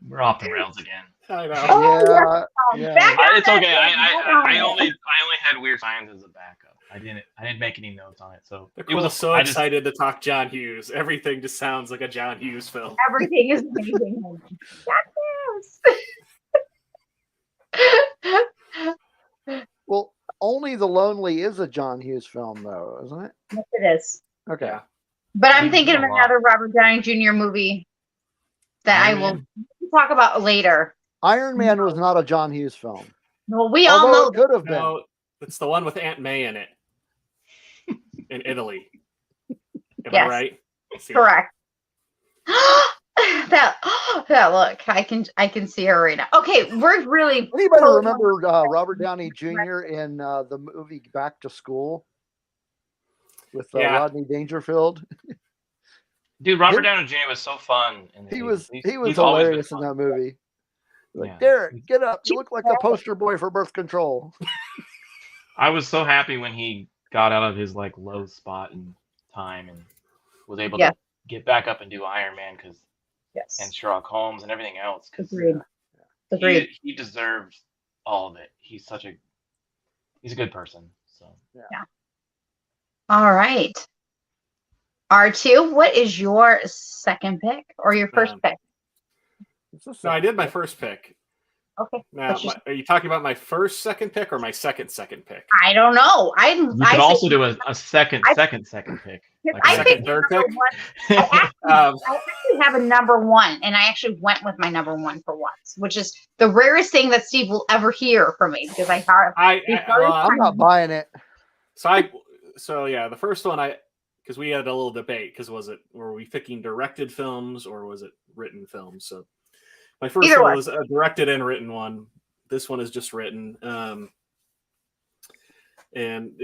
We're off the rails again. I know. Oh, Yeah. Back on It's that okay. thing. I only had Weird Science as a backup. I didn't make any notes on it. So it Nicole's was so excited to talk John Hughes. Everything just sounds like a John Hughes film. Everything is amazing. Well, Only the Lonely is a John Hughes film, though, isn't it? Yes, it is. Okay. Yeah. But I'm He's thinking of done a lot. another Robert Downey Jr. movie that I Iron will Man? talk about later. Iron Man was not a John Hughes film. Well, we all Although know it could have been. No, it's the one with Aunt May in it. In Italy. Am Yes. I right? See. correct. that look, I can see her right now. Okay, we're really Anybody remember Robert Downey Jr. in the movie Back to School with Yeah. Rodney Dangerfield? Dude, Robert Downey Jr. was so fun. He was He's always been hilarious in fun. that movie. Like, Yeah. Derek, get up! You look like the poster boy for birth control. I was so happy when he got out of his like low spot in time and was able Yeah. to get back up and do Iron Man and yes. Sherlock Holmes and everything else because Agreed. he deserves all of it. He's a good person. So All right. R2, what is your second pick or your first pick? No, I did my first pick. Okay. Now, What's your- are you talking about my second pick or my second pick? I don't know. you could also do a second pick. I second, picked third number pick? one. I actually have a number one, and I actually went with my number one for once, which is the rarest thing that Steve will ever hear from me because I thought I'm not buying it. So yeah, the first one because we had a little debate because were we picking directed films or was it written films? So my first Either one way. was a directed and written one. This one is just written. And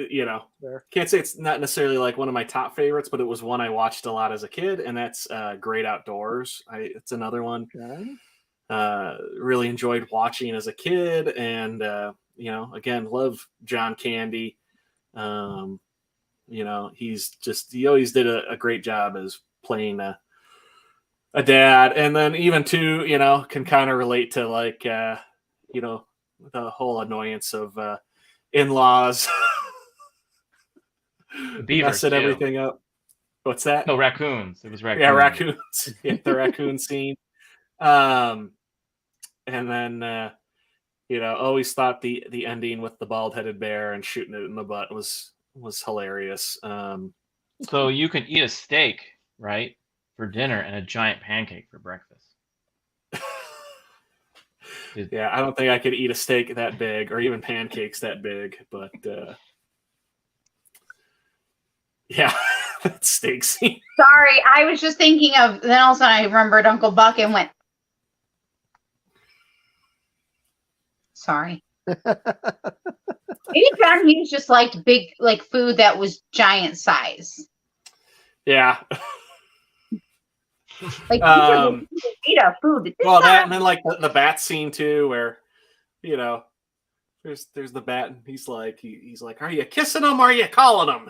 can't say it's not necessarily like one of my top favorites, but it was one I watched a lot as a kid, and that's Great Outdoors. It's another one. Okay. Really enjoyed watching as a kid, and again, love John Candy. He always did a great job as playing a dad, and then even too, can kind of relate to like the whole annoyance of in-laws Beavers messing too. everything up. What's that? No, raccoons. It was raccoons. Yeah, raccoons. Yeah, the raccoon scene. And then always thought the ending with the bald-headed bear and shooting it in the butt was hilarious. So you could eat a steak, right, for dinner and a giant pancake for breakfast. Yeah, I don't think I could eat a steak that big or even pancakes that big, but yeah, that steak scene. Sorry, I was just thinking of. Then all of a sudden, I remembered Uncle Buck and went. Sorry. Maybe John Hughes just liked big, like food that was giant size. Yeah. Like people eat a food. Well, that and then like the bat scene too, where there's the bat and he's like, are you kissing him or are you calling him?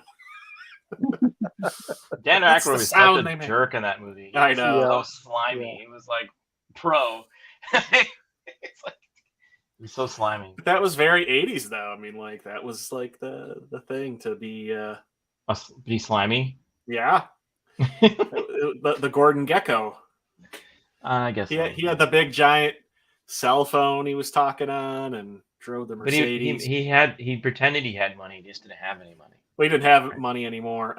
Dan That's Aykroyd the was sound such they a make. jerk in that movie. I know. He was so slimy. He was like pro. It's like he's so slimy. That was very 80s though. I mean, like that was like the thing to be Be slimy. yeah. the Gordon Gecko. I guess He so. he had the big giant cell phone he was talking on and drove the But Mercedes. he pretended he had money, he just didn't have any money. We didn't have money anymore.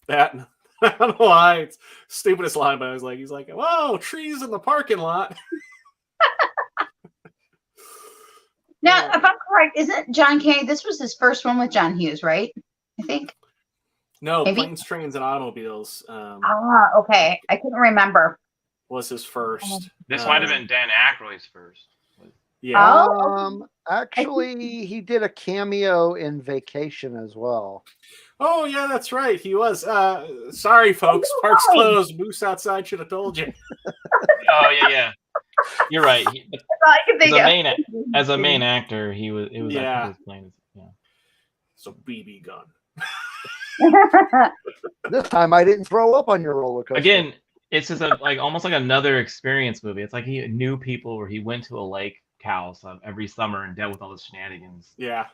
That I don't know why it's stupidest line, but I was like, he's like, whoa, trees in the parking lot. Now, if I'm correct, isn't John Candy? This was his first one with John Hughes, right? I think. No, Maybe? Planes, Trains, and Automobiles Okay. I couldn't remember. was his first. This might have been Dan Aykroyd's first. Yeah. Oh. Actually, he did a cameo in Vacation as well. Oh, yeah, that's right. He was. Sorry, folks. Park's closed. Moose outside should have told you. Oh yeah. You're right. That's all I can think of. As a main actor, he was. It was. Yeah. I think he was playing. Yeah. So BB gun. This time I didn't throw up on your roller coaster. Again, it's just almost like another experience movie. It's like he knew people where he went to a lake house every summer and dealt with all the shenanigans. Yeah.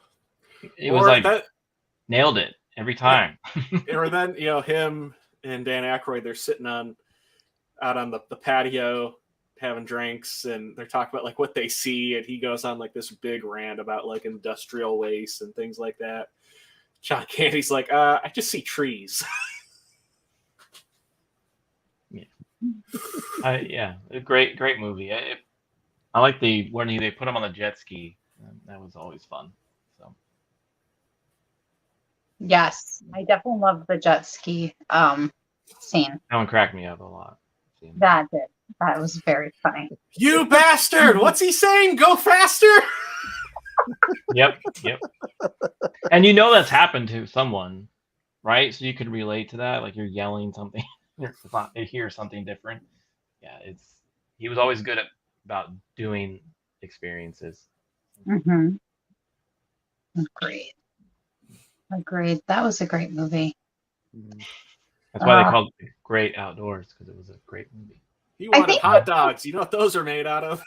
It was like nailed it every time. Or then, him and Dan Aykroyd, they're sitting out on the patio having drinks, and they're talking about like what they see, and he goes on like this big rant about like industrial waste and things like that. John Candy's like, I just see trees. Yeah, a great movie. I like when they put him on the jet ski. That was always fun. So Yes, I definitely love the jet ski scene. that one cracked me up a lot. That did. That was very funny. You bastard! What's he saying? Go faster! Yep. And that's happened to someone, right? So you could relate to that. Like you're yelling something, you hear something different. Yeah, he was always good about doing experiences. Mm-hmm. Agreed. That was a great movie. That's why they called it Great Outdoors, because it was a great movie. He wanted hot dogs. You know what those are made out of?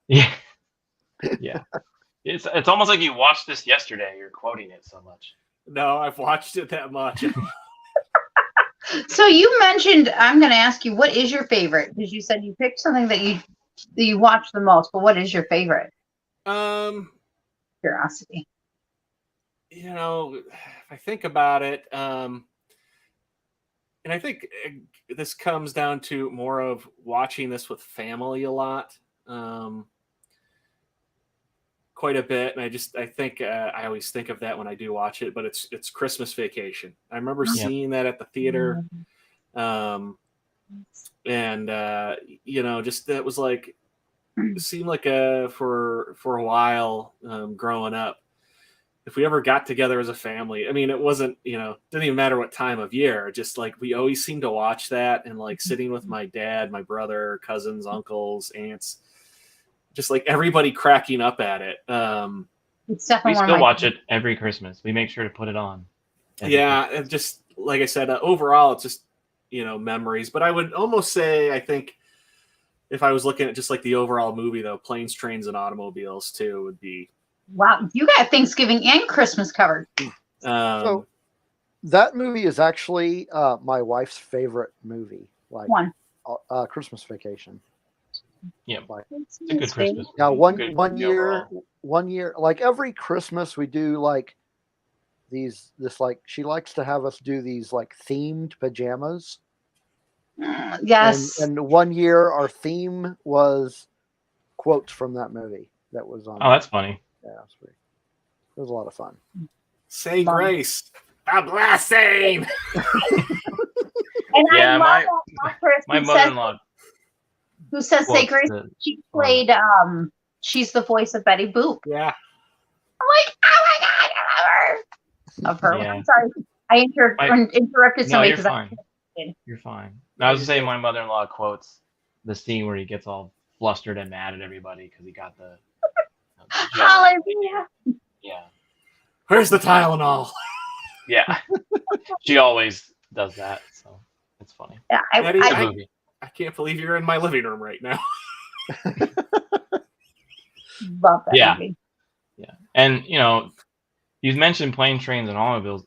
Yeah. It's almost like you watched this yesterday. You're quoting it so much. No, I've watched it that much. So you mentioned, I'm going to ask you, what is your favorite? Because you said you picked something that you watch the most, but what is your favorite? Curiosity. If I think about it, and I think this comes down to more of watching this with family a lot, quite a bit. And I think I always think of that when I do watch it, but it's Christmas Vacation. I remember seeing that at the theater. Just that was like, it seemed like for a while growing up, if we ever got together as a family, I mean, it wasn't, didn't even matter what time of year, just like we always seemed to watch that, and like sitting with my dad, my brother, cousins, uncles, aunts, just like everybody cracking up at it. It's definitely we still watch it every Christmas. We make sure to put it on. Yeah. And just like I said, overall, it's just, memories, but I would almost say, I think if I was looking at just like the overall movie though, Planes, Trains, and Automobiles too would be. Wow, you got Thanksgiving and Christmas covered. So that movie is actually my wife's favorite movie. Like Christmas Vacation. Yeah, It's a good Christmas. Yeah, one year, like every Christmas we do like she likes to have us do these like themed pajamas. Yes. And 1 year our theme was quotes from that movie that was on. Oh, that's funny. Yeah, it was a lot of fun. Say grace. A blessing. And yeah, I love that actress my mother-in-law who says say grace. She played she's the voice of Betty Boop. Yeah. I'm like, oh my god, I love her. Yeah. I'm sorry. I interrupted somebody. No, you're fine. You're fine. I was just saying my mother-in-law quotes the scene where he gets all flustered and mad at everybody because he got the hallelujah. Yeah. Where's the Tylenol? Yeah. She always does that, so it's funny. Yeah, I can't believe you're in my living room right now. Love that movie. Yeah. And you mentioned Planes, Trains, and Automobiles.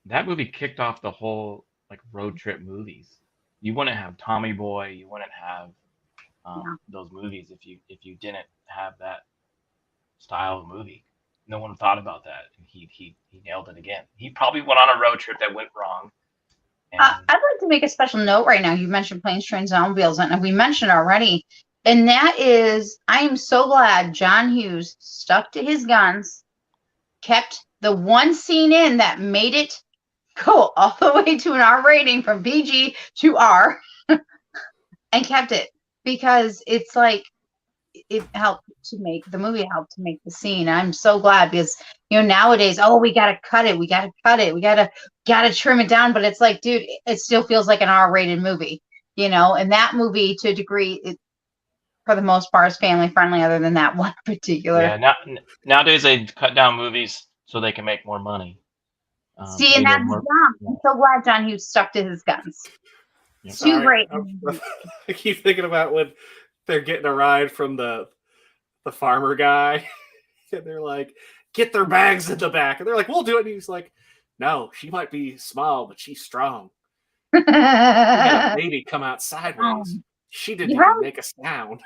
That movie kicked off the whole like road trip movies. You wouldn't have Tommy Boy, you wouldn't have those movies if you didn't have that style of movie. No one thought about that. He nailed it again. He probably went on a road trip that went wrong. I'd like to make a special note right now. You mentioned Planes, Trains, and Automobiles, and we mentioned already, and that is, I am so glad John Hughes stuck to his guns, kept the one scene in that made it go all the way to an R rating from PG to R and kept it because it's like it helped to make the movie, helped to make the scene. I'm so glad because nowadays, we gotta cut it, we gotta trim it down, but it's like, dude, it still feels like an R-rated movie, and that movie to a degree, for the most part, is family friendly, other than that one particular. Yeah, nowadays they cut down movies so they can make more money. See, and that's dumb. I'm so glad John Hughes stuck to his guns. Yeah. Too great. I keep thinking about when they're getting a ride from the farmer guy, and they're like, "Get their bags in the back," and they're like, "We'll do it." And he's like, "No, she might be small, but she's strong. We had a baby come out sideways. She didn't even make a sound."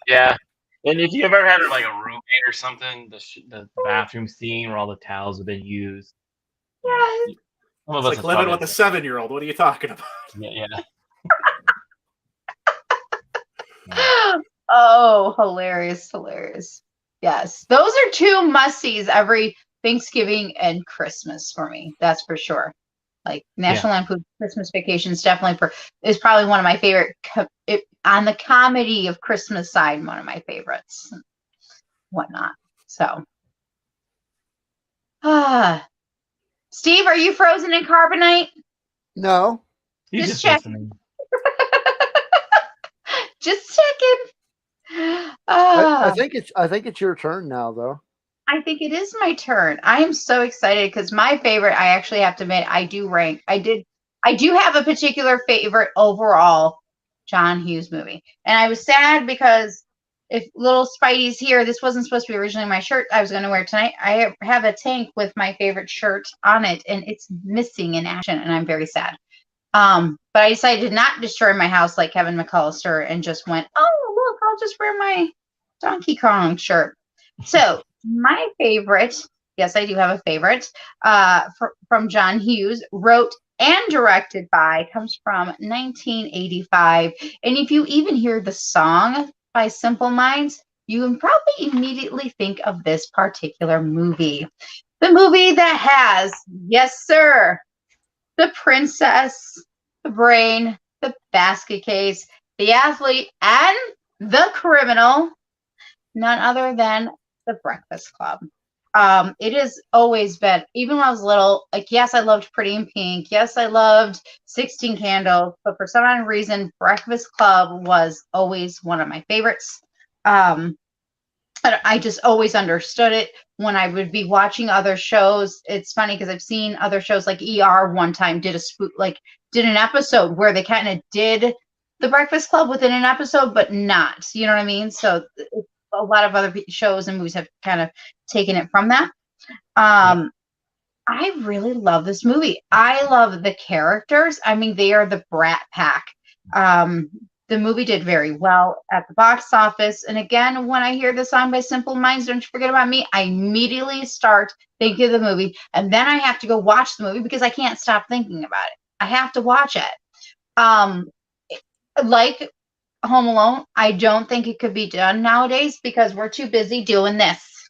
Yeah. And if you ever had like a roommate or something, the bathroom scene where all the towels have been used. Yeah. Some of It's us like living with a 7-year-old. What are you talking about? Yeah. Oh, hilarious. Yes. Those are two must-sees every Thanksgiving and Christmas for me. That's for sure. Like National Lampoon's Christmas Vacation is probably one of my favorite on the comedy of Christmas side, one of my favorites. Whatnot. So Steve, are you frozen in carbonite? No. He's Just just checking. listening. Just checking. I think it's your turn now, though. I think it is my turn. I am so excited because my favorite, I actually have to admit, I do rank. I do have a particular favorite overall John Hughes movie. And I was sad because if little Spidey's here, this wasn't supposed to be originally my shirt I was going to wear tonight. I have a tank with my favorite shirt on it, and it's missing in action, and I'm very sad. But I decided to not destroy my house like Kevin McAllister and just went, oh, look, I'll just wear my Donkey Kong shirt. So my favorite, yes, I do have a favorite, from John Hughes, wrote and directed by, comes from 1985. And if you even hear the song by Simple Minds, you can probably immediately think of this particular movie. The movie that has, yes, sir, the princess, the brain, the basket case, the athlete, and the criminal, none other than The Breakfast Club. It has always been, even when I was little, like, yes, I loved Pretty in Pink. Yes, I loved 16 Candles. But for some odd reason, Breakfast Club was always one of my favorites. I just always understood it when I would be watching other shows. It's funny because I've seen other shows like ER one time did an episode where they kind of did The Breakfast Club within an episode, but not, you know what I mean? So a lot of other shows and movies have kind of taken it from that. I really love this movie. I love the characters. I mean, they are the Brat Pack. The movie did very well at the box office. And again, when I hear the song by Simple Minds, Don't You Forget About Me, I immediately start thinking of the movie. And then I have to go watch the movie because I can't stop thinking about it. I have to watch it. Like Home Alone, I don't think it could be done nowadays because we're too busy doing this.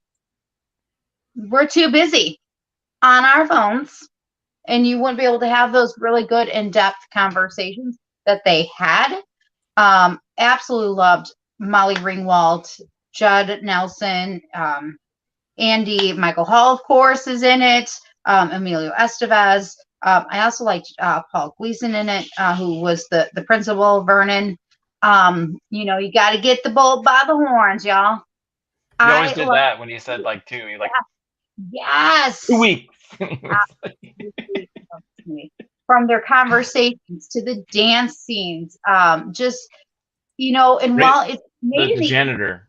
We're too busy on our phones, and you wouldn't be able to have those really good in-depth conversations that they had. Absolutely loved Molly Ringwald, Judd Nelson, Andy Michael Hall, of course, is in it. Emilio Estevez. I also liked Paul Gleason in it, who was the principal, Vernon. You got to get the bull by the horns, y'all. He always did that when he said like 2. He like, yes, 2 weeks. From their conversations to the dance scenes, and while it's made the janitor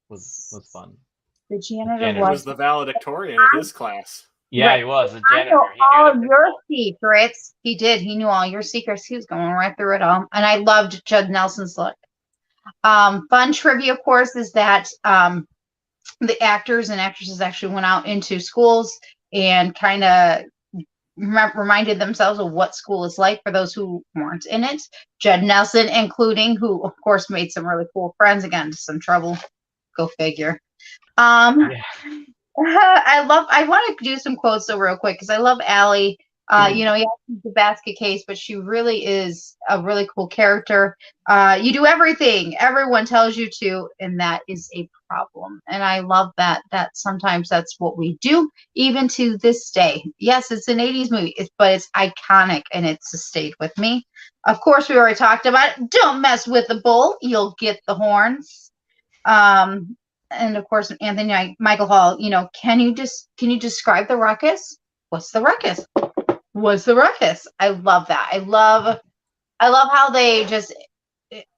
was fun. The janitor was the valedictorian of his class. Yeah, right. he was the I janitor. know all of your secrets. He did. He knew all your secrets. He was going right through it all. And I loved Judd Nelson's look. Fun trivia, of course, is that the actors and actresses actually went out into schools and kind of reminded themselves of what school is like for those who weren't in it. Judd Nelson, including, who, of course, made some really cool friends. Again, some trouble. Go figure. I want to do some quotes though real quick because I love Allie. Yeah, she's the basket case, but she really is a really cool character. You do everything everyone tells you to, and that is a problem. And I love that sometimes that's what we do, even to this day. Yes, it's an 80s movie, but it's iconic and it's stayed with me. Of course, we already talked about it. Don't mess with the bull, you'll get the horns. And of course, Anthony Michael Hall. Can you describe the ruckus? What's the ruckus? What's the ruckus? I love that. I love how they just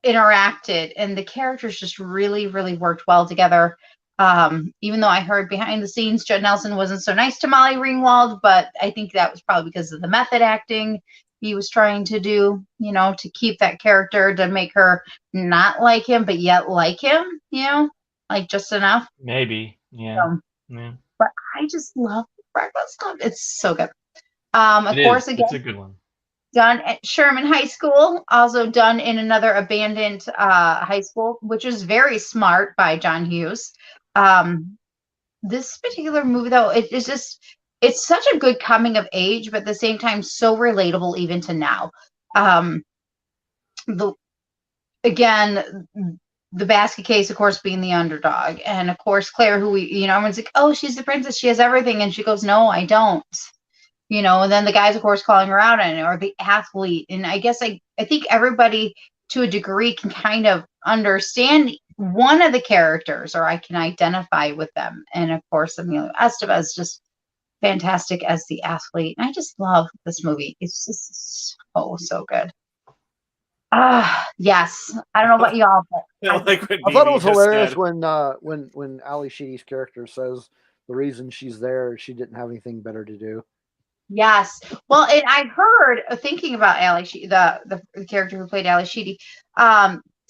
interacted, and the characters just really, really worked well together. Even though I heard behind the scenes, Judd Nelson wasn't so nice to Molly Ringwald, but I think that was probably because of the method acting he was trying to do, to keep that character, to make her not like him, but yet like him, like just enough. Maybe, yeah. Yeah. But I just love Breakfast Club. It's so good. Of course, again, it's a good one. Done at Sherman High School, also done in another abandoned high school, which is very smart by John Hughes. This particular movie, though, it's such a good coming of age, but at the same time, so relatable even to now. The basket case, of course, being the underdog. And of course, Claire, who everyone's like, oh, she's the princess. She has everything. And she goes, no, I don't. And then the guys, of course, calling her out on it, or the athlete. And I guess I think everybody to a degree can kind of understand one of the characters, or I can identify with them. And of course, Emilio Estevez, just fantastic as the athlete. And I just love this movie. It's just so good. Yes. I don't know about y'all, but I thought it was hilarious when Ali Sheedy's character says the reason she's there, she didn't have anything better to do. Yes. Well, and I heard, thinking about Ali Sheedy, the character who played Ali Sheedy,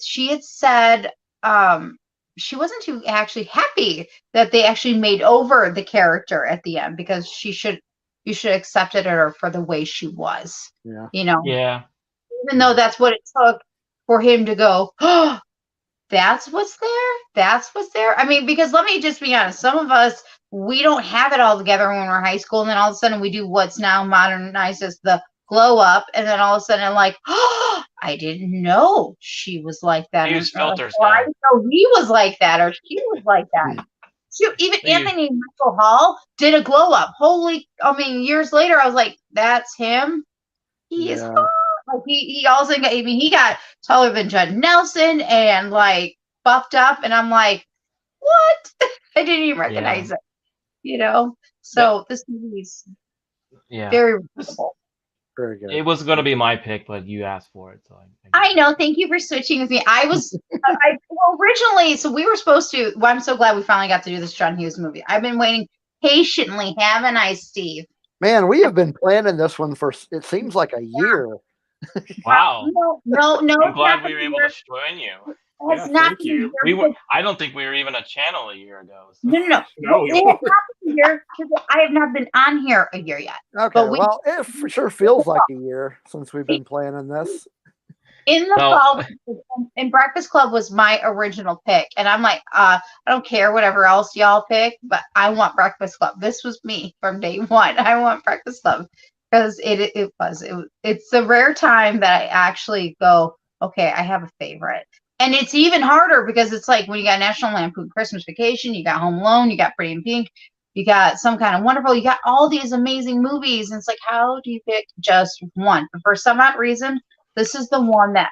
she had said she wasn't too actually happy that they actually made over the character at the end, because you should have accepted her for the way she was. Yeah. Yeah. Even though that's what it took for him to go, oh, that's what's there? That's what's there? I mean, because let me just be honest, some of us, we don't have it all together when we're in high school, and then all of a sudden we do what's now modernized as the glow up, and then all of a sudden I'm like, oh, I didn't know she was like that. Use filters or now. I didn't know he was like that, or she was like that. Shoot, even Anthony Michael Hall did a glow up. Years later, I was like, that's him. He is fine. Like he also got, he got taller than Judd Nelson and like buffed up, and I'm like, what? I didn't even recognize it. So this movie's very relatable. Very good. It was going to be my pick, but you asked for it, so I know. Thank you for switching with me. I was originally, so we were supposed to. Well, I'm so glad we finally got to do this John Hughes movie. I've been waiting patiently, haven't I, Steve? Man, we have been planning this one for, it seems like, a year. Wow. No. I'm glad we were able to join you. It's not Thank you. I don't think we were even a channel a year ago. So. No. It has not been a year, because I have not been on here a year yet. Okay, well, it for sure feels like a year since we've been planning this. In the fall, and Breakfast Club was my original pick, and I'm like, I don't care whatever else y'all pick, but I want Breakfast Club. This was me from day one. I want Breakfast Club, because it's a rare time that I actually go, okay, I have a favorite. And it's even harder because it's like when you got National Lampoon Christmas Vacation, you got Home Alone, you got Pretty in Pink, you got Some Kind of Wonderful, you got all these amazing movies, and it's like, how do you pick just one? But for some odd reason, this is the one that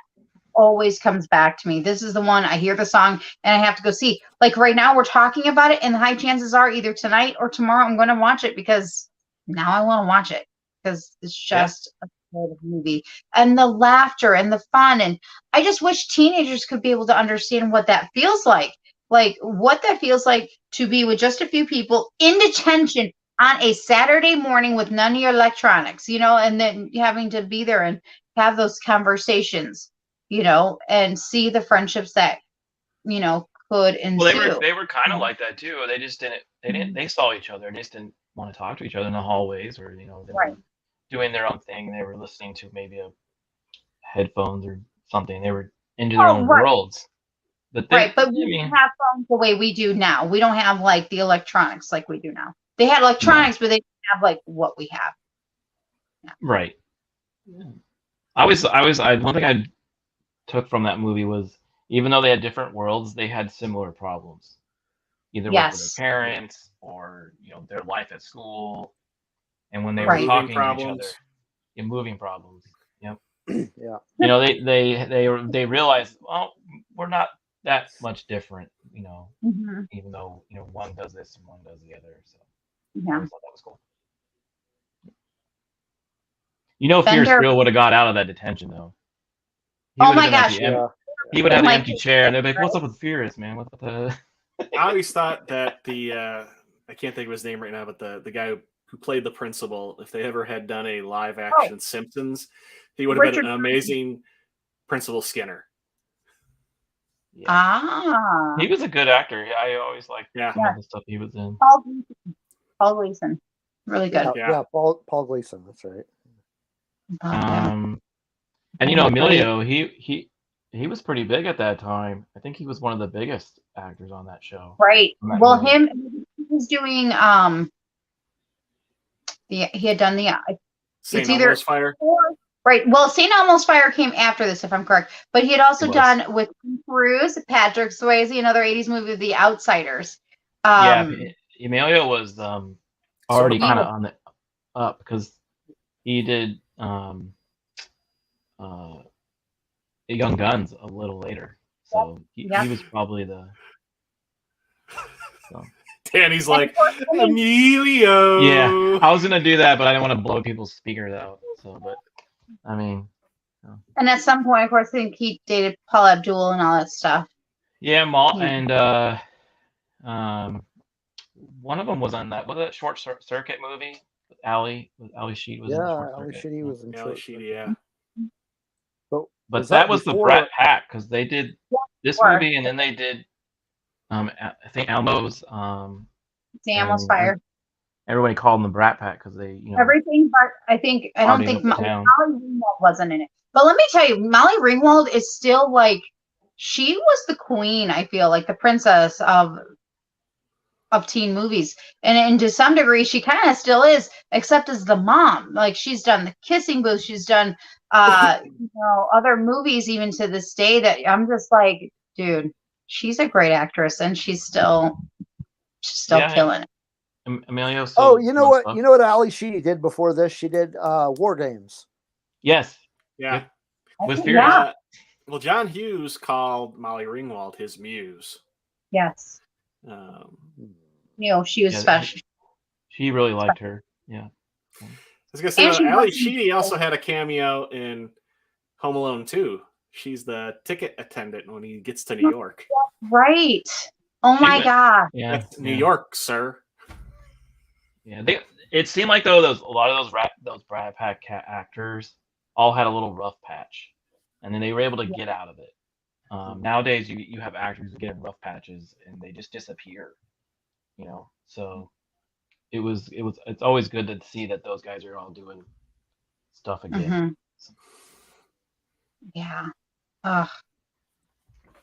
always comes back to me. This is the one I hear the song and I have to go see. Like right now we're talking about it, and the high chances are either tonight or tomorrow I'm going to watch it, because now I want to watch it, because it's just a good movie. And the laughter and the fun. And I just wish teenagers could be able to understand what that feels like what that feels like to be with just a few people in detention on a Saturday morning with none of your electronics, and then having to be there and have those conversations, and see the friendships that, could ensue. Well, they were kind of like that too. They just they saw each other. They just didn't want to talk to each other in the hallways, or, they were doing their own thing. They were listening to maybe a headphones or something. They were into their own worlds. The thing, Right, but we don't have phones the way we do now. We don't have like the electronics like we do now. They had electronics, but they didn't have like what we have. right. Yeah. One thing I took from that movie was even though they had different worlds, they had similar problems, either with their Yes. parents or their life at school, and when they Right. were Moving talking to each problems. other, moving problems. Yep. Yeah. They realized, well, we're not that much different, Mhm. even though one does this and one does the other. So I Yeah. always thought that was cool. Fierce Bender. Bill would have got out of that detention though. Oh my gosh. Yeah. He would have the Like- empty chair, and they'd be like, "What's up with Fierce, man? What the?" I always thought that I can't think of his name right now, but the guy who played the principal, if they ever had done a live action Simpsons, he would have been Richard an amazing Principal Skinner. Yeah. Ah. He was a good actor. I always liked some of the stuff he was in. Paul Gleason. Really good. Yeah. Paul Gleason. That's right. And Emilio, he was pretty big at that time. I think he was one of the biggest actors on that show. Right. On that Well, movie. he was doing he had done the St. it's either Elmo's Fire. Right. Well, St. Elmo's Fire came after this, if I'm correct. But he had also It was. done with Tom Cruise, Patrick Swayze, another 80s movie, The Outsiders. Emilio was already kind of Evil. on the up because he did Young Guns a little later. So he was probably the. So. Danny's like, Emilio. Yeah, I was gonna do that, but I didn't want to blow people's speakers out. So, but I mean. And at some point, of course, I think he dated Paul Abdul and all that stuff. Yeah, and one of them was on that. Was that Short Circuit movie? Ali Sheedy was in Short Circuit. Ali Sheedy was in Short Sheedy, Circuit. yeah. But that was the Brat Pack because they did this movie and then they did I think Elmo's Elmo's Fire. Everybody called them the Brat Pack because they everything but I don't think Molly Ringwald wasn't in it. But let me tell you, Molly Ringwald is still like she was the queen, I feel like the princess of teen movies. And to some degree she kind of still is, except as the mom. Like she's done The Kissing Booth, she's done other movies even to this day that I'm just like, dude, she's a great actress and she's still killing it. Emilio. You know what? You know what Ali Sheedy did before this? She did War Games. Yes. Yeah. With Fierce. Well, John Hughes called Molly Ringwald his muse. Yes. She was special. She really liked her. Yeah. I was gonna say, Ali Sheedy also had a cameo in Home Alone 2. She's the ticket attendant when he gets to New York. Right. Oh my God. Yeah. That's New York, sir. Yeah. It seemed like though a lot of those Brat Pack actors all had a little rough patch, and then they were able to get out of it. Nowadays, you have actors who get in rough patches and they just disappear. So it's always good to see that those guys are all doing stuff again. Mm-hmm. Yeah.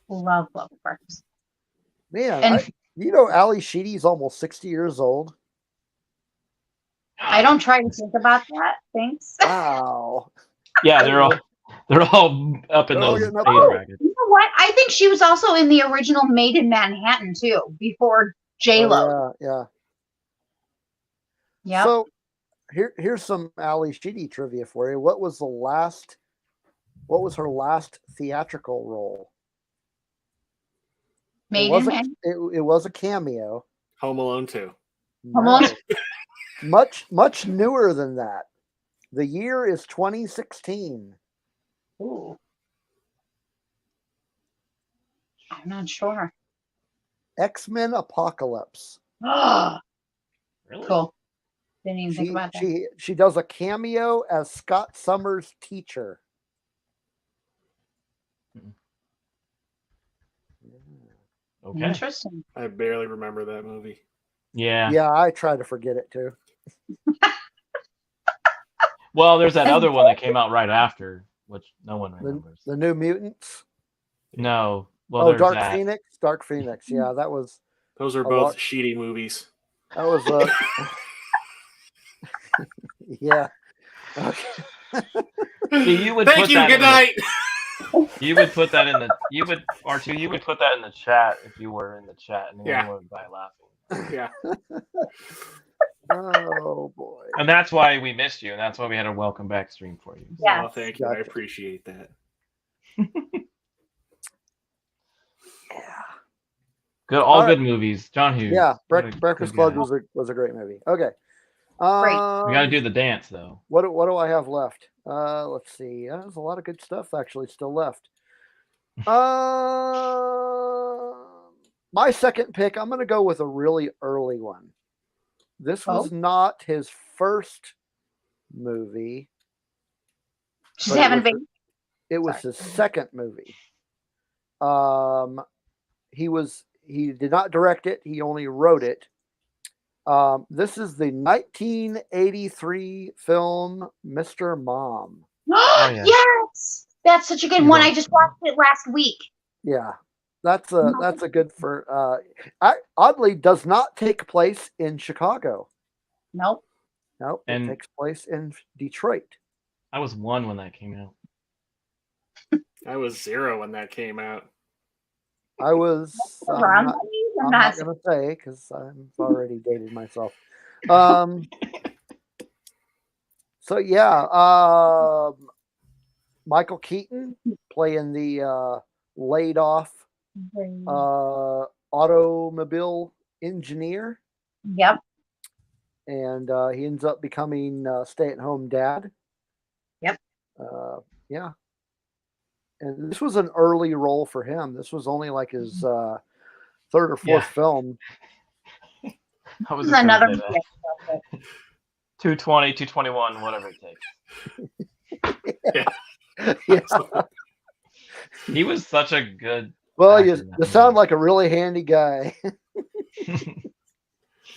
Love Sparks. Man, Ali Sheedy's almost 60 years old. I don't try to think about that. Thanks. Wow. Yeah, they're all up in those age brackets. You know what? I think she was also in the original Made in Manhattan too, before J-Lo. Yeah. Yep. So here's some Ali Sheedy trivia for you. What was her last theatrical role? Made in Manhattan. It was a cameo. Home Alone 2. Home Alone. Much newer than that. The year is 2016. Ooh. I'm not sure. X-Men Apocalypse. Really? Cool. Didn't even think about that. She does a cameo as Scott Summers' teacher. Okay. Interesting. I barely remember that movie. Yeah. Yeah, I try to forget it too. Well, there's that other one that came out right after, which no one remembers. The New Mutants? No, Well, Oh, there's Dark that. Phoenix. Dark Phoenix. Yeah, that was Those are a both lot. sheedy movies. That was yeah. Okay. See, you would Thank put you. that Good in the, night. you would put that in the you would R2, you would put that in the chat if you were in the chat and Yeah. anyone would die laughing. Yeah. Oh boy. And that's why we missed you, and that's why we had a welcome back stream for you. Yes. Oh, thank you. I Gotcha. appreciate that. Yeah. Good, All good movies. John Hughes. Yeah. What a Breakfast good Club guy. was a great movie. Okay. Great. We got to do the dance though. What do I have left? Let's see. There's a lot of good stuff actually still left. My second pick, I'm going to go with a really early one. This was not his first movie. Just haven't been. It was his second movie. He did not direct it. He only wrote it. This is the 1983 film Mr. Mom. yeah. Yes, that's such a good one. I just watched it last week. Yeah, that's a good for. Oddly, does not take place in Chicago. Nope. Nope, And- it takes place in Detroit. I was 1 when that came out. I was 0 when that came out. I was. Wrong. I'm I'm not not. going to say because I've already dated myself. So yeah, Michael Keaton playing the laid off automobile engineer, Yep. and he ends up becoming a stay-at-home dad. Yep. Yeah. And this was an early role for him. This was only like his third or fourth film. I was This is another. 220, 221, whatever it takes. Yeah. He was such a good. Well, actor you in that sound movie. like a really handy guy.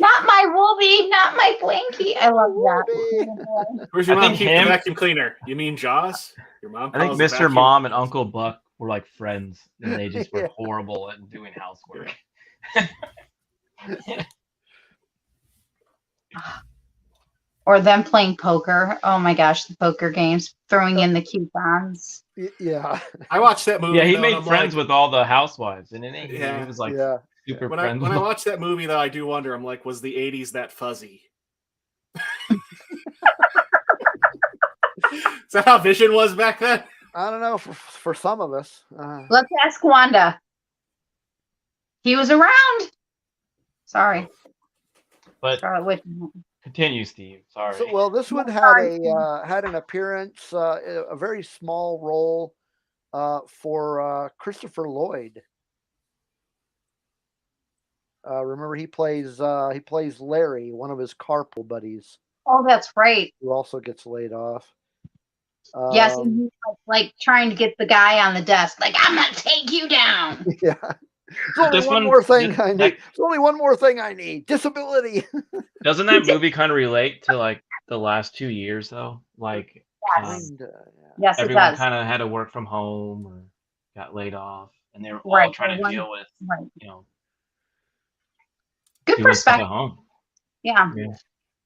Not my Whoopi, not my Blanky. I love that. Where's your I mom think keep the him- vacuum cleaner? You mean Jaws? Your mom. I think calls the Mr. vacuum- Mom and Uncle Buck were like friends, and they just were Yeah. horrible at doing housework. Or them playing poker. Oh my gosh, the poker games, throwing in the coupons. Yeah. I watched that movie. Yeah, he though, made and I'm friends like, with all the housewives, and then he Yeah. was like Yeah. super when I friends. when I with- watched that movie, though, I do wonder. I'm like, was the '80s that fuzzy? Is that how Vision was back then? I don't know for some of us. Let's ask Wanda. He was around. Sorry. But Charlotte Witch. continue, Steve. Sorry. So, well, this one had an appearance, a very small role for Christopher Lloyd. Remember, he plays Larry, one of his carpool buddies, Oh, that's right. who also gets laid off. Yes, and he's like trying to get the guy on the desk, like, I'm gonna take you down. Yeah. There's only This one one more thing did- I need. There's only one more thing I need. Disability. Doesn't that movie kind of relate to like the last 2 years though? Like Yes. Kinda, Yes, it everyone does. kind of had to work from home or got laid off, and they were all Right, trying to one- deal with Right. doing Good stuff at perspective. home. Yeah. Yeah.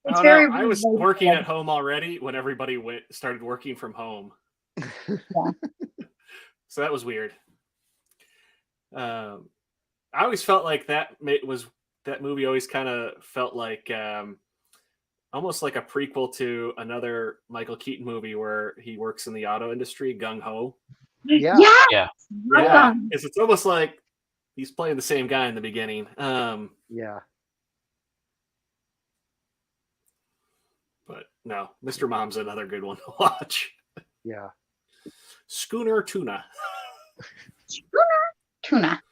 It's Oh, very. no, I was relatable. working at home already when everybody started working from home. So that was weird. I always felt like that movie always kind of felt like almost like a prequel to another Michael Keaton movie where he works in the auto industry, Gung Ho. Yeah. Yeah. Yeah. Yeah, it's almost like he's playing the same guy in the beginning. Yeah. But no, Mr. Mom's another good one to watch. Yeah. Schooner Tuna. Tuna.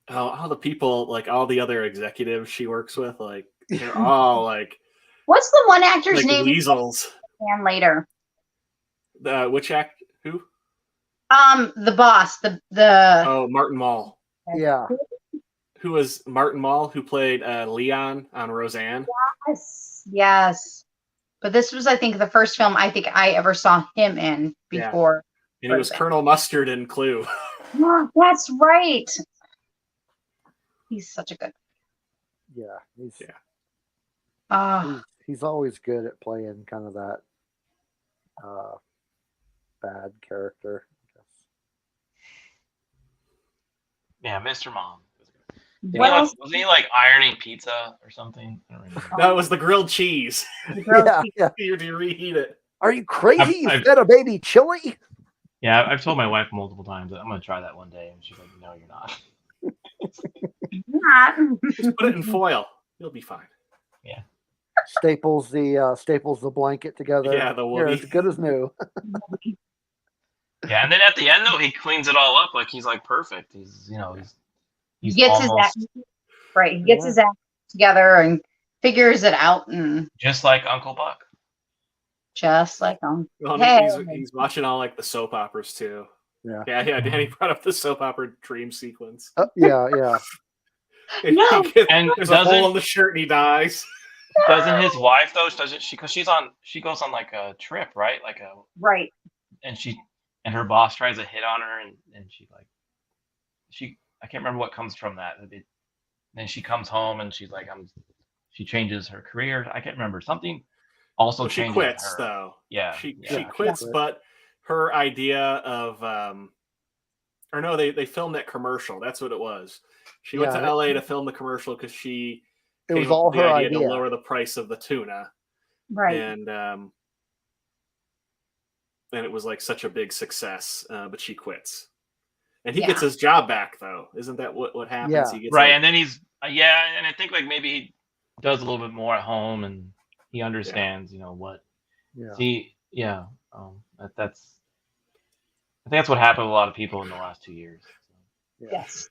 Oh, all the people, like all the other executives she works with, like they're all like What's the one actor's name? weasels. And later. Which act? Who? The boss. The. Oh, Martin Mull. Yeah. Who was Martin Mull? Who played Leon on Roseanne? Yes. Yes. But this was, I think, the first film I think I ever saw him in before. And he was Colonel Mustard in Clue. That's right. He's such a good. Yeah, he's always good at playing kind of that bad character. I guess. Yeah, Mr. Mom. What else? Wasn't he like ironing pizza or something? I don't remember. No, it was the grilled cheese. Yeah. You to reheat it. Are you crazy? You fed a baby chili? Yeah, I've told my wife multiple times that I'm going to try that one day, and she's like, "No, you're not." Just put it in foil. You'll be fine. Yeah. Staples the blanket together. Yeah, the Here, woody. it's good as new. Yeah, and then at the end though, he cleans it all up like he's like perfect. He's He gets almost his act right. He gets his act together and figures it out, and just like Uncle Buck. just like Well, hey. he's watching all like the soap operas too. Yeah. Danny brought up the soap opera dream sequence. Yeah. And No. And there's a hole in the shirt and he dies. Doesn't his wife though? Doesn't she? Because she goes on like a trip, right? Right. And her boss tries to hit on her, and I can't remember what comes from that. Then she comes home and she's like, she changes her career. I can't remember something. Also, Well, she changes quits her. though. Yeah, she yeah. quits, but her idea of or no, they filmed that commercial. That's what it was. She went to LA to film the commercial because it was all the her idea idea to lower the price of the tuna. Right. And it was like such a big success, but she quits. And he gets his job back though. Isn't that what happens? Yeah. He gets Right, and then he's and I think like maybe he does a little bit more at home, and he understands, what. Yeah. That's. I think that's what happened with a lot of people in the last 2 years. Yeah. Yes.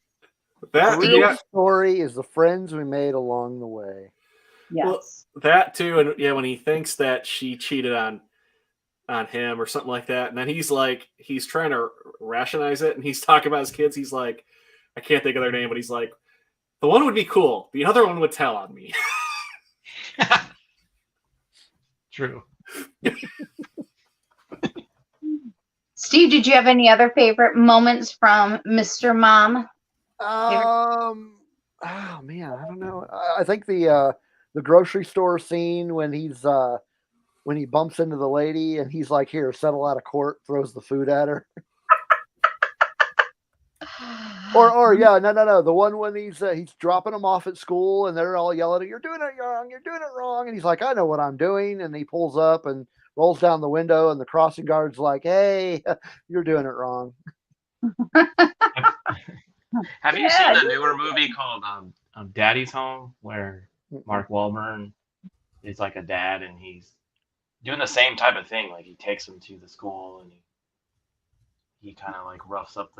The real story is the friends we made along the way. Yes. Well, that too, and when he thinks that she cheated on him or something like that, and then he's trying to rationalize it, and he's talking about his kids. He's like, I can't think of their name, but he's like, the one would be cool, the other one would tell on me. True. Steve, did you have any other favorite moments from Mr. Mom? Oh man, I don't know. I think the grocery store scene when he bumps into the lady and he's like, "Here, settle out of court," throws the food at her. or no, the one when he's dropping them off at school and they're all yelling, "You're doing it wrong! You're doing it wrong!" And he's like, "I know what I'm doing," and he pulls up and rolls down the window, and the crossing guard's like, "Hey, you're doing it wrong." Have you seen the newer movie called Daddy's Home, where Mark Wahlberg is like a dad and he's doing the same type of thing? Like he takes him to the school and he kind of like roughs up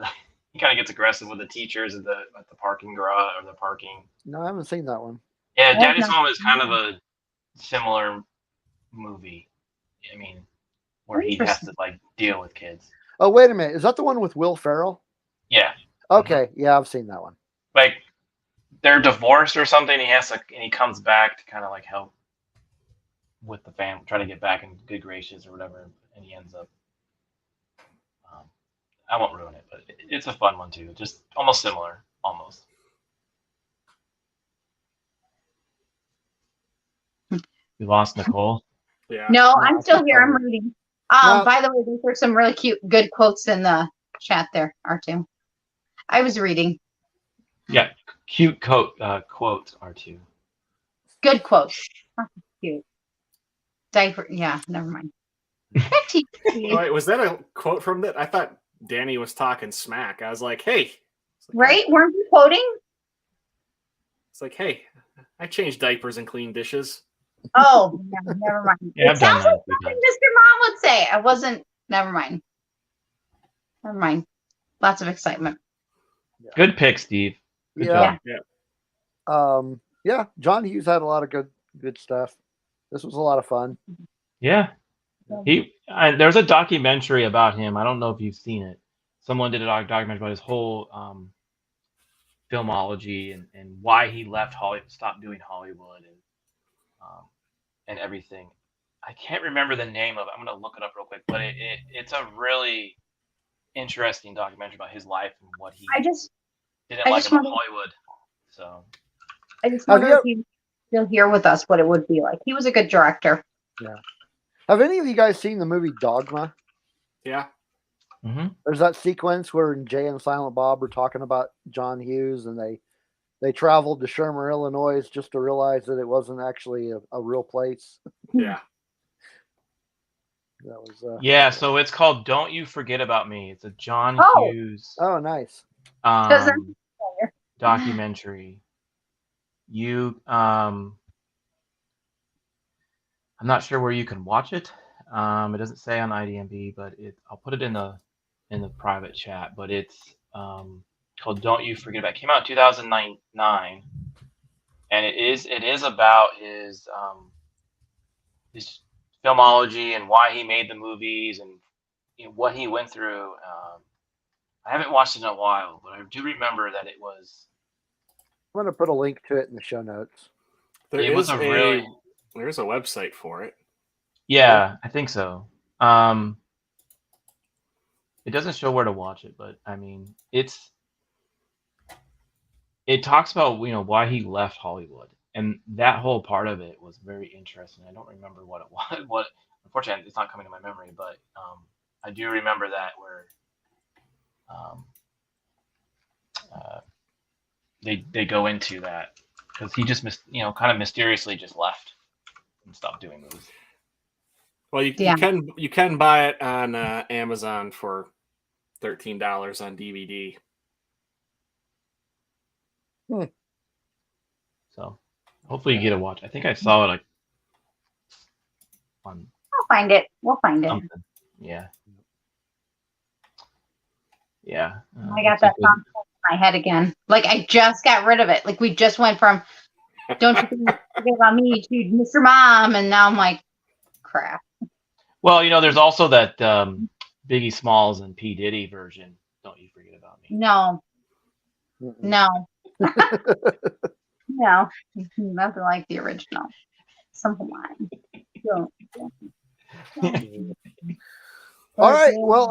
he kind of gets aggressive with the teachers at the parking garage or the parking. No, I haven't seen that one. Yeah, Daddy's Home is kind of a similar movie. I mean, where he has to like deal with kids. Oh, wait a minute. Is that the one with Will Ferrell? Yeah. Okay. Yeah, I've seen that one. Like they're divorced or something. And he comes back to kind of like help with the family, try to get back in good graces or whatever. And he ends up, I won't ruin it, but it's a fun one too. Just almost similar, almost. We lost Nicole. Yeah. No, I'm still here. I'm reading. By the way, these are some really good quotes in the chat there, R2. I was reading. Yeah, cute quotes, R2. Good quotes. Cute. Diaper. Yeah, never mind. Back to you, Steve. Wait, was that a quote from that? I thought Danny was talking smack. I was like, hey. Right? Weren't you quoting? It's like, hey, I changed diapers and clean dishes. Oh, never mind. Yeah, it sounds like something Mr. Mom would say. I wasn't. Never mind. Never mind. Lots of excitement. Good pick, Steve. Good job. Yeah. John Hughes had a lot of good stuff. This was a lot of fun. Yeah. There's a documentary about him. I don't know if you've seen it. Someone did a documentary about his whole filmology and why he left Hollywood, stopped doing Hollywood, and everything. I can't remember the name of it. I'm going to look it up real quick, but it's a really interesting documentary about his life and what he I just didn't I like just about wonder- Hollywood. So Have wonder you- if he's still here with us, what it would be like. He was a good director. Have any of you guys seen the movie Dogma? Yeah. There's that sequence where Jay and Silent Bob are talking about John Hughes, and they traveled to Shermer, Illinois, just to realize that it wasn't actually a real place. Yeah. That was yeah, so it's called "Don't You Forget About Me." It's a John Oh. Hughes oh, nice. documentary. I'm not sure where you can watch it. It doesn't say on IMDb, but I'll put it in the private chat. But it's called "Don't You Forget About It." It came out in 2009, and it is about his filmology and why he made the movies and what he went through. I haven't watched it in a while, but I do remember that it was. I'm going to put a link to it in the show notes. There's a website for it. Yeah, I think so. It doesn't show where to watch it, but I mean, it talks about why he left Hollywood, and that whole part of it was very interesting. I don't remember what it was. What unfortunately it's not coming to my memory, but I do remember that where they go into that because he just kind of mysteriously just left and stopped doing movies. Well, you can buy it on Amazon for $13 on DVD. So hopefully you get a watch. I think I saw it on I'll find it. We'll find it. something. Yeah. Yeah. I got that song in my head again. Like I just got rid of it. Like we just went from "Don't You Forget About Me" to "Mr. Mom," and now I'm like, crap. Well, there's also that Biggie Smalls and P. Diddy version. Don't You Forget About Me. No. No. No. Nothing like the original. Something like. All right. Well,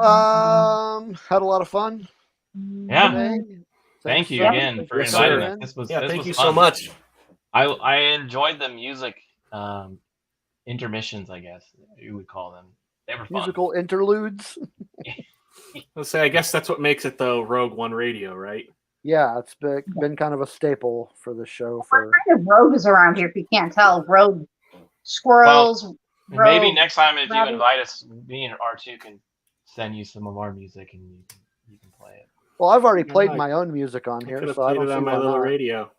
had a lot of fun. Yeah. Today. Thank you Thanks, again for Yes, inviting sir. us. This was Thank was you fun. so much. I enjoyed the music intermissions, I guess you would call them. They were fun. Musical interludes. Let's say I guess that's what makes it though Rogue One Radio, right? Yeah, it's been kind of a staple for the show. What For kind of rogues around here if you can't tell? Rogue squirrels. Maybe rogue next time if you rabbits. invite us, me and R2 can send you some of our music and you can play it. well, I've already played I- my own music on I here, could have so I played don't it see on my why little not. radio.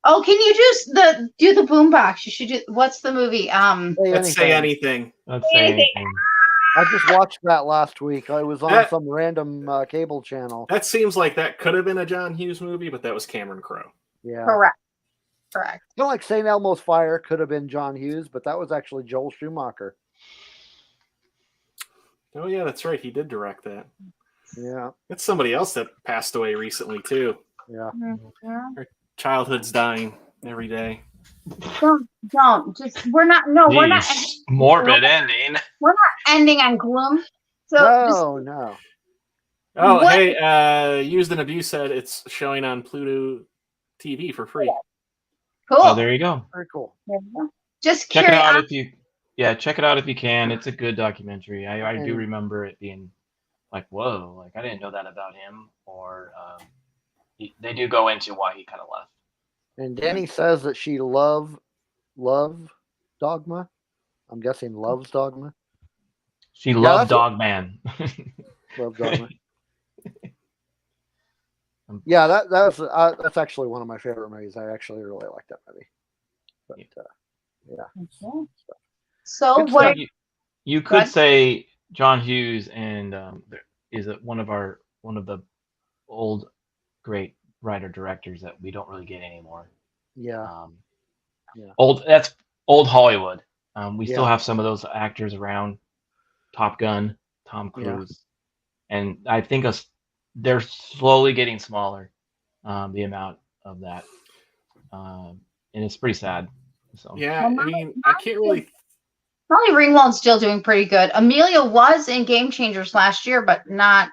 Oh, can you do the boombox? You should do. What's the movie? Let's say anything. Let's say anything. I just watched that last week. I was on That- some random cable channel. That seems like that could have been a John Hughes movie, but that was Cameron Crowe. Yeah, Correct. kind of like St. Elmo's Fire could have been John Hughes, but that was actually Joel Schumacher. Oh yeah, that's right. He did direct that. Yeah, That's somebody else that passed away recently too. yeah. Childhood's dying every day. Don't just. We're not. No, we're not. Jeez, morbid ending. We're not ending on gloom. So No. Oh, What? hey, Used and Abused said it's showing on Pluto TV for free. cool. Oh, there you go. Very cool. There you go. Just Check it curious. out check it out if you can. It's a good documentary. I do remember it being like, whoa, like I didn't know that about him. Or they do go into why he kind of left. And Danny says that she love Dogma. I'm guessing loves Dogma. She loved that's what- Dogman. Love Dogma. Yeah, that's actually one of my favorite movies. I actually really like that movie. But Okay. So Good what? You Go could ahead. say John Hughes and is one of the old great writer directors that we don't really get anymore. yeah, That's old Hollywood. We still Yeah. have some of those actors around. Top Gun, Tom Cruise, and I think they're slowly getting smaller. The amount of that, and it's pretty sad. So Yeah, Well, I my- mean, my I can't really Molly Ringwald's still doing pretty good. Amelia was in Game Changers last year, but not.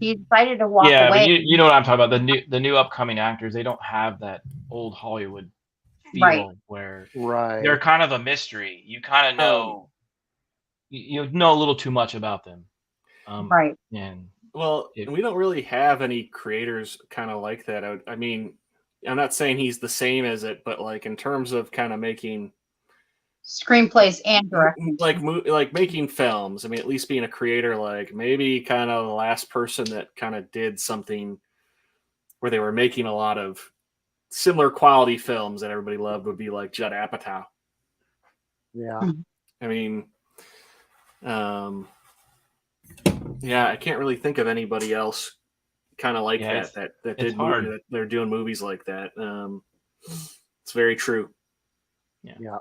He decided to walk Yeah, away. but you know what I'm talking about. The new upcoming actors, they don't have that old Hollywood feel Right. where Right. they're kind of a mystery. You kind of know you know a little too much about them. Right. And Well, we don't really have any creators kind of like that. I mean, I'm not saying he's the same as it, but like in terms of kind of making Screenplays and directing. like making films. I mean, at least being a creator, like maybe kind of the last person that kind of did something where they were making a lot of similar quality films that everybody loved would be like Judd Apatow. Yeah. I mean, yeah, I can't really think of anybody else kind of like that did hard. that they're doing movies like that. It's very true. Yeah.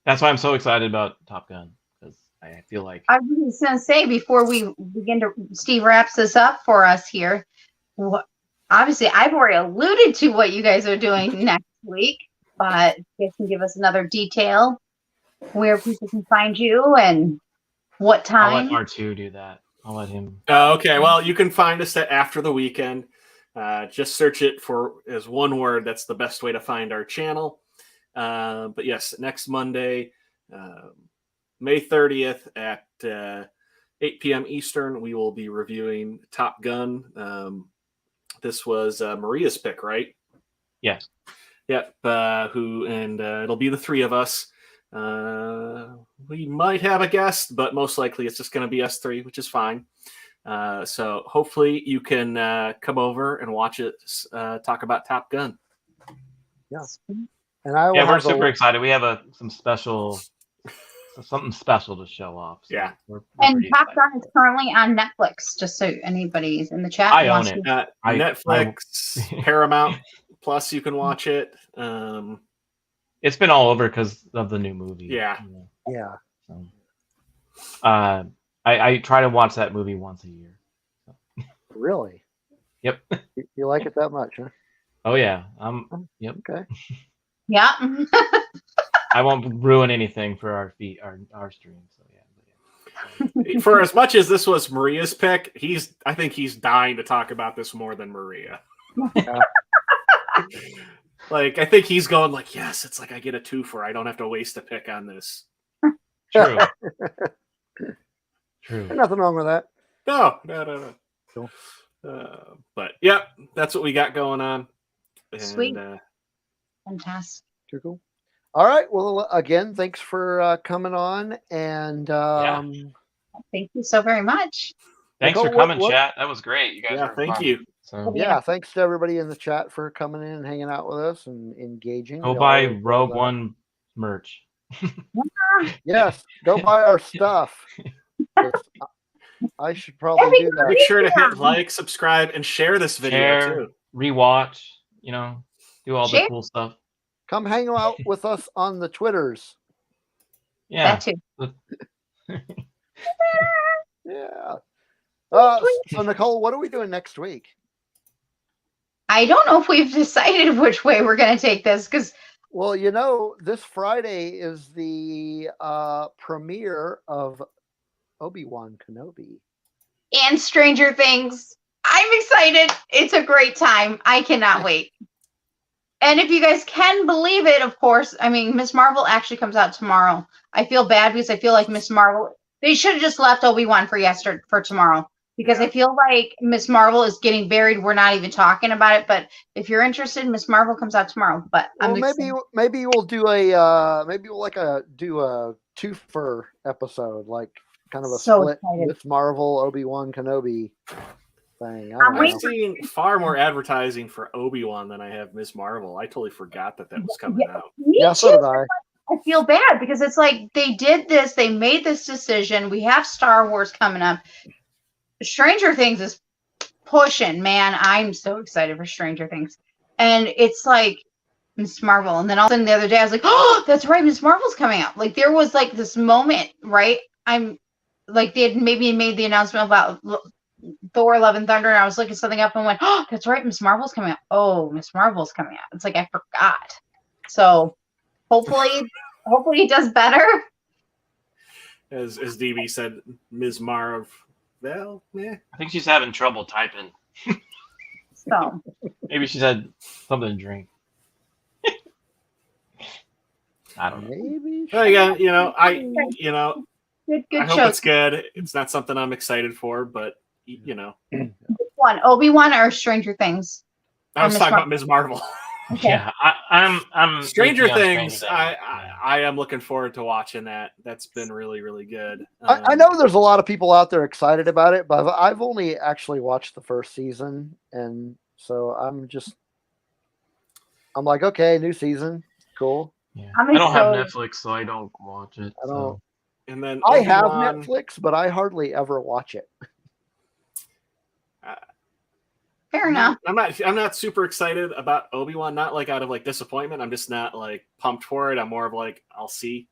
that's why I'm so excited about Top Gun, because I feel like I was going to say before we begin to, Steve wraps this up for us here. Obviously, I've already alluded to what you guys are doing next week, but you guys can give us another detail where people can find you and what time. I'll let R2 do that. I'll let him. Okay, well, you can find us at After the Weekend. Just search it for as one word. That's the best way to find our channel. But yes, next Monday, May 30th at 8 p.m. Eastern, we will be reviewing Top Gun. This was Maria's pick, right? Yes. Yep. It'll be the three of us. We might have a guest, but most likely it's just going to be us three, which is fine. So hopefully you can come over and watch it, talk about Top Gun. Yeah. And I will we're super excited. We have something special to show off. So yeah. We're and Top Gun is currently on Netflix, just so anybody's in the chat. I own it. Netflix, Paramount Plus, you can watch it. It's been all over because of the new movie. Yeah. Yeah. So, I try to watch that movie once a year. So. Really? Yep. You like it that much, huh? Oh yeah. Yep. Okay. Yeah. I won't ruin anything for our stream. So yeah. For as much as this was Maria's pick, I think he's dying to talk about this more than Maria. Yeah. Like, I think he's going like, yes, it's like I get a twofer. I don't have to waste a pick on this. True. True. There's nothing wrong with that. No. Cool. But yeah, that's what we got going on. And, Sweet. Fantastic. Too cool. All right. Well, again, thanks for coming on, and Thank you so very much. Thanks Nicole, for coming, what- chat. That was great. You guys Yeah, were thank fun. you. So yeah, thanks to everybody in the chat for coming in and hanging out with us and engaging. go We buy always Rogue love that. One merch. Yes, go buy our stuff. I should probably do that. Make sure to hit like, subscribe, and share this video Share, too. rewatch, do all the Share. cool stuff. Come hang out with us on the Twitters. Yeah. That too. Yeah. So Nicole, what are we doing next week? I don't know if we've decided which way we're going to take this because Well, this Friday is the premiere of Obi-Wan Kenobi. and Stranger Things. I'm excited. It's a great time. I cannot wait. And if you guys can believe it, of course, I mean, Miss Marvel actually comes out tomorrow. I feel bad because I feel like Miss Marvel, they should have just left Obi-Wan for tomorrow. Because I feel like Miss Marvel is getting buried. We're not even talking about it. But if you're interested, Miss Marvel comes out tomorrow. But Well, maybe we'll do do a twofer episode, like kind of a So split excited. Miss Marvel, Obi-Wan Kenobi thing. I I'm don't I've know. seen far more advertising for Obi-Wan than I have Miss Marvel. I totally forgot that was coming out. Me Yeah, too. so did I. I feel bad because it's like they did this. They made this decision. We have Star Wars coming up. Stranger Things is pushing, man. I'm so excited for Stranger Things. And it's like Miss Marvel. And then all of a sudden the other day I was like, oh, that's right. Miss Marvel's coming out. Like there was like this moment, right? I'm like, they had maybe made the announcement about Thor, Love and Thunder. And I was looking something up and went, oh, that's right. Miss Marvel's coming out. Oh, Miss Marvel's coming out. It's like, I forgot. So hopefully it does better. as DB said, Ms. Marvel. Yeah. I think she's having trouble typing. So Maybe she's had something to drink. I don't know. Maybe. Well, yeah, I good hope show. it's good. It's not something I'm excited for, but One Obi-Wan or Stranger Things. I was Miss talking about Marvel. Ms. Marvel. Okay. Yeah, I'm Stranger iffy on Things. Yeah. I am looking forward to watching that. That's been really, really good. I know there's a lot of people out there excited about it, but I've only actually watched the first season, and so I'm like, okay, new season, cool. Yeah. I'm I don't have excited. Netflix, so I don't watch it. I don't. So. And then I have Obi-Wan, Netflix, but I hardly ever watch it. Fair enough. I'm not super excited about Obi-Wan. Not like out of like disappointment. I'm just not like pumped for it. I'm more of like I'll see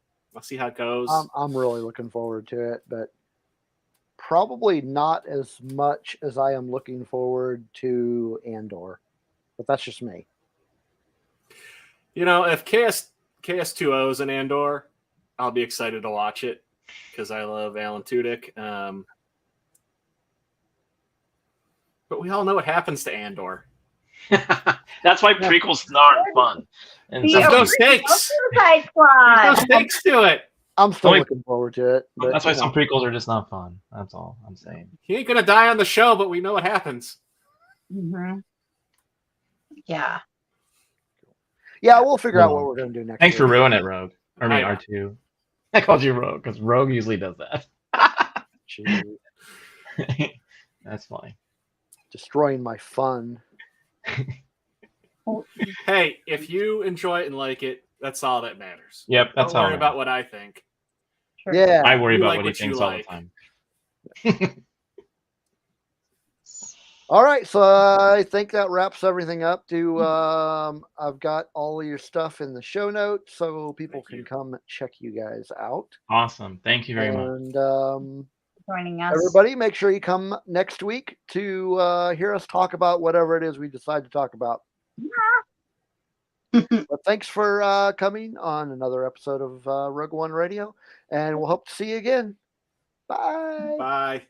how it goes. I'm really looking forward to it, but probably not as much as I am looking forward to Andor. But that's just me. If KS2O is an Andor, I'll be excited to watch it because I love Alan Tudyk. But we all know what happens to Andor. That's why prequels aren't fun. And The There's no original stakes. Suicide Squad. There's no stakes to it. I'm still Only- looking forward to it. But, that's why some prequels are just not fun. That's all I'm saying. He ain't gonna die on the show, but we know what happens. Mm-hmm. Yeah. Yeah, we'll figure out what we're going to do next. Thanks for week. ruining it, Rogue. I mean, I know. R2. I called you Rogue because Rogue usually does that. Jeez, That's funny. destroying my fun. Hey, if you enjoy it and like it, that's all that matters. Yep, that's Don't how worry about what I think. Sure. Yeah. I worry You about like what he what you thinks all like. the time. All right, so I think that wraps everything up. I've got all of your stuff in the show notes, so people Thank can you. come check you guys out. Awesome. Thank you very much. And Joining us. everybody, make sure you come next week to hear us talk about whatever it is we decide to talk about. But thanks for coming on another episode of Rogue One Radio, and we'll hope to see you again. Bye. Bye.